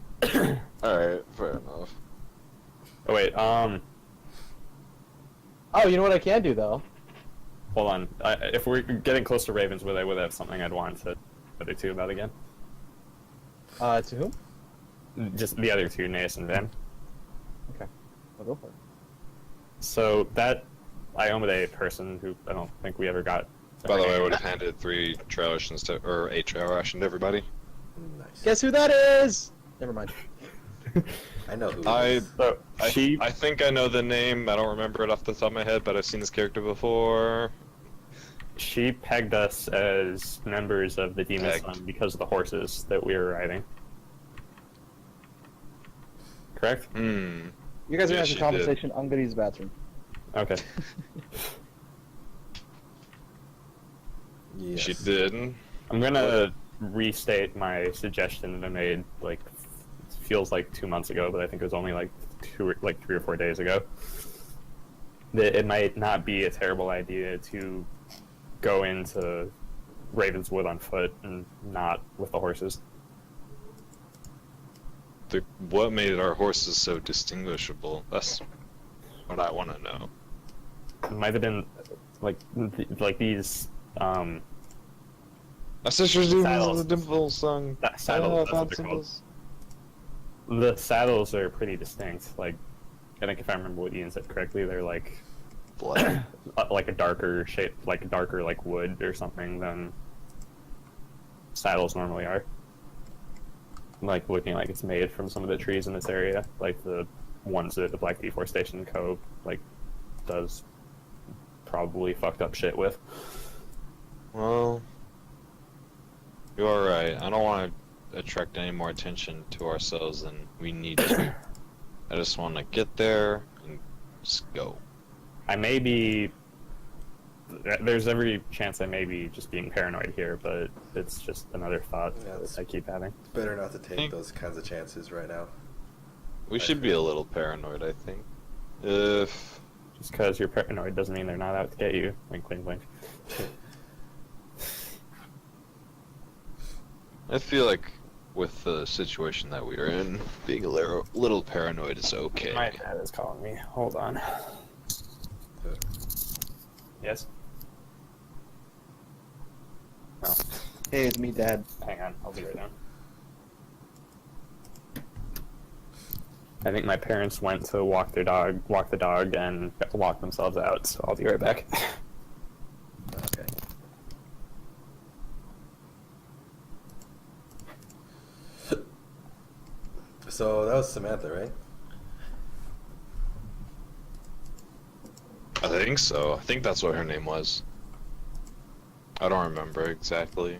Alright, fair enough. Oh wait, Oh, you know what I can do though? hold on. If we're getting close to Ravenswood, I would have something I'd want to other two about again. To whom? Just the other two, Naas and Van. Okay. I'll go for it. So that Iomade person who I don't think we ever got. By the way, I would have handed 3 trail rations to, or 8 trail ration to everybody. Nice. Guess who that is? Never mind. I know who. I- it is. So she I think I know the name, I don't remember it off the top of my head, but I've seen this character before. she pegged us as members of the Demon Pegged. Sun because of the horses that we were riding. Correct? Hmm. You guys are Yeah, gonna have she a conversation. I'm gonna use the bathroom. Okay. Yes. She did. I'm gonna restate my suggestion that I made like feels like 2 months ago, but I think it was only like 3 or 4 days ago. That it might not be a terrible idea to go into Ravenswood on foot and not with the horses. What made our horses so distinguishable? That's what I want to know. It might have been like these My sister's doing Saddles. the dimple song. saddles. That's what found they're called. symbols. The saddles are pretty distinct. Like, I think if I remember what Ian said correctly, they're like Black. like a darker shape, like a darker like wood or something than saddles normally are. Like looking like it's made from some of the trees in this area, like the ones that the Black Deforestation Co. like does probably fucked up shit with. Well, you're right. I don't want to attract any more attention to ourselves than we need to. I just want to get there and just go. I may be. There's every chance I may be just being paranoid here, but it's just another thought Yeah, that I keep having. It's better not to take those kinds of chances right now. We should be a little paranoid, I think. If Just because you're paranoid doesn't mean they're not out to get you. Wink, wink, wink. I feel like with the situation that we are in, being a little paranoid is okay. My dad is calling me. Hold on. Yes? No. Hey, it's me, Dad. Hang on, I'll be right down. I think my parents went to walk the dog, and walk themselves out, so I'll be right back. Okay. So that was Samantha, right? I think so. I think that's what her name was. I don't remember exactly.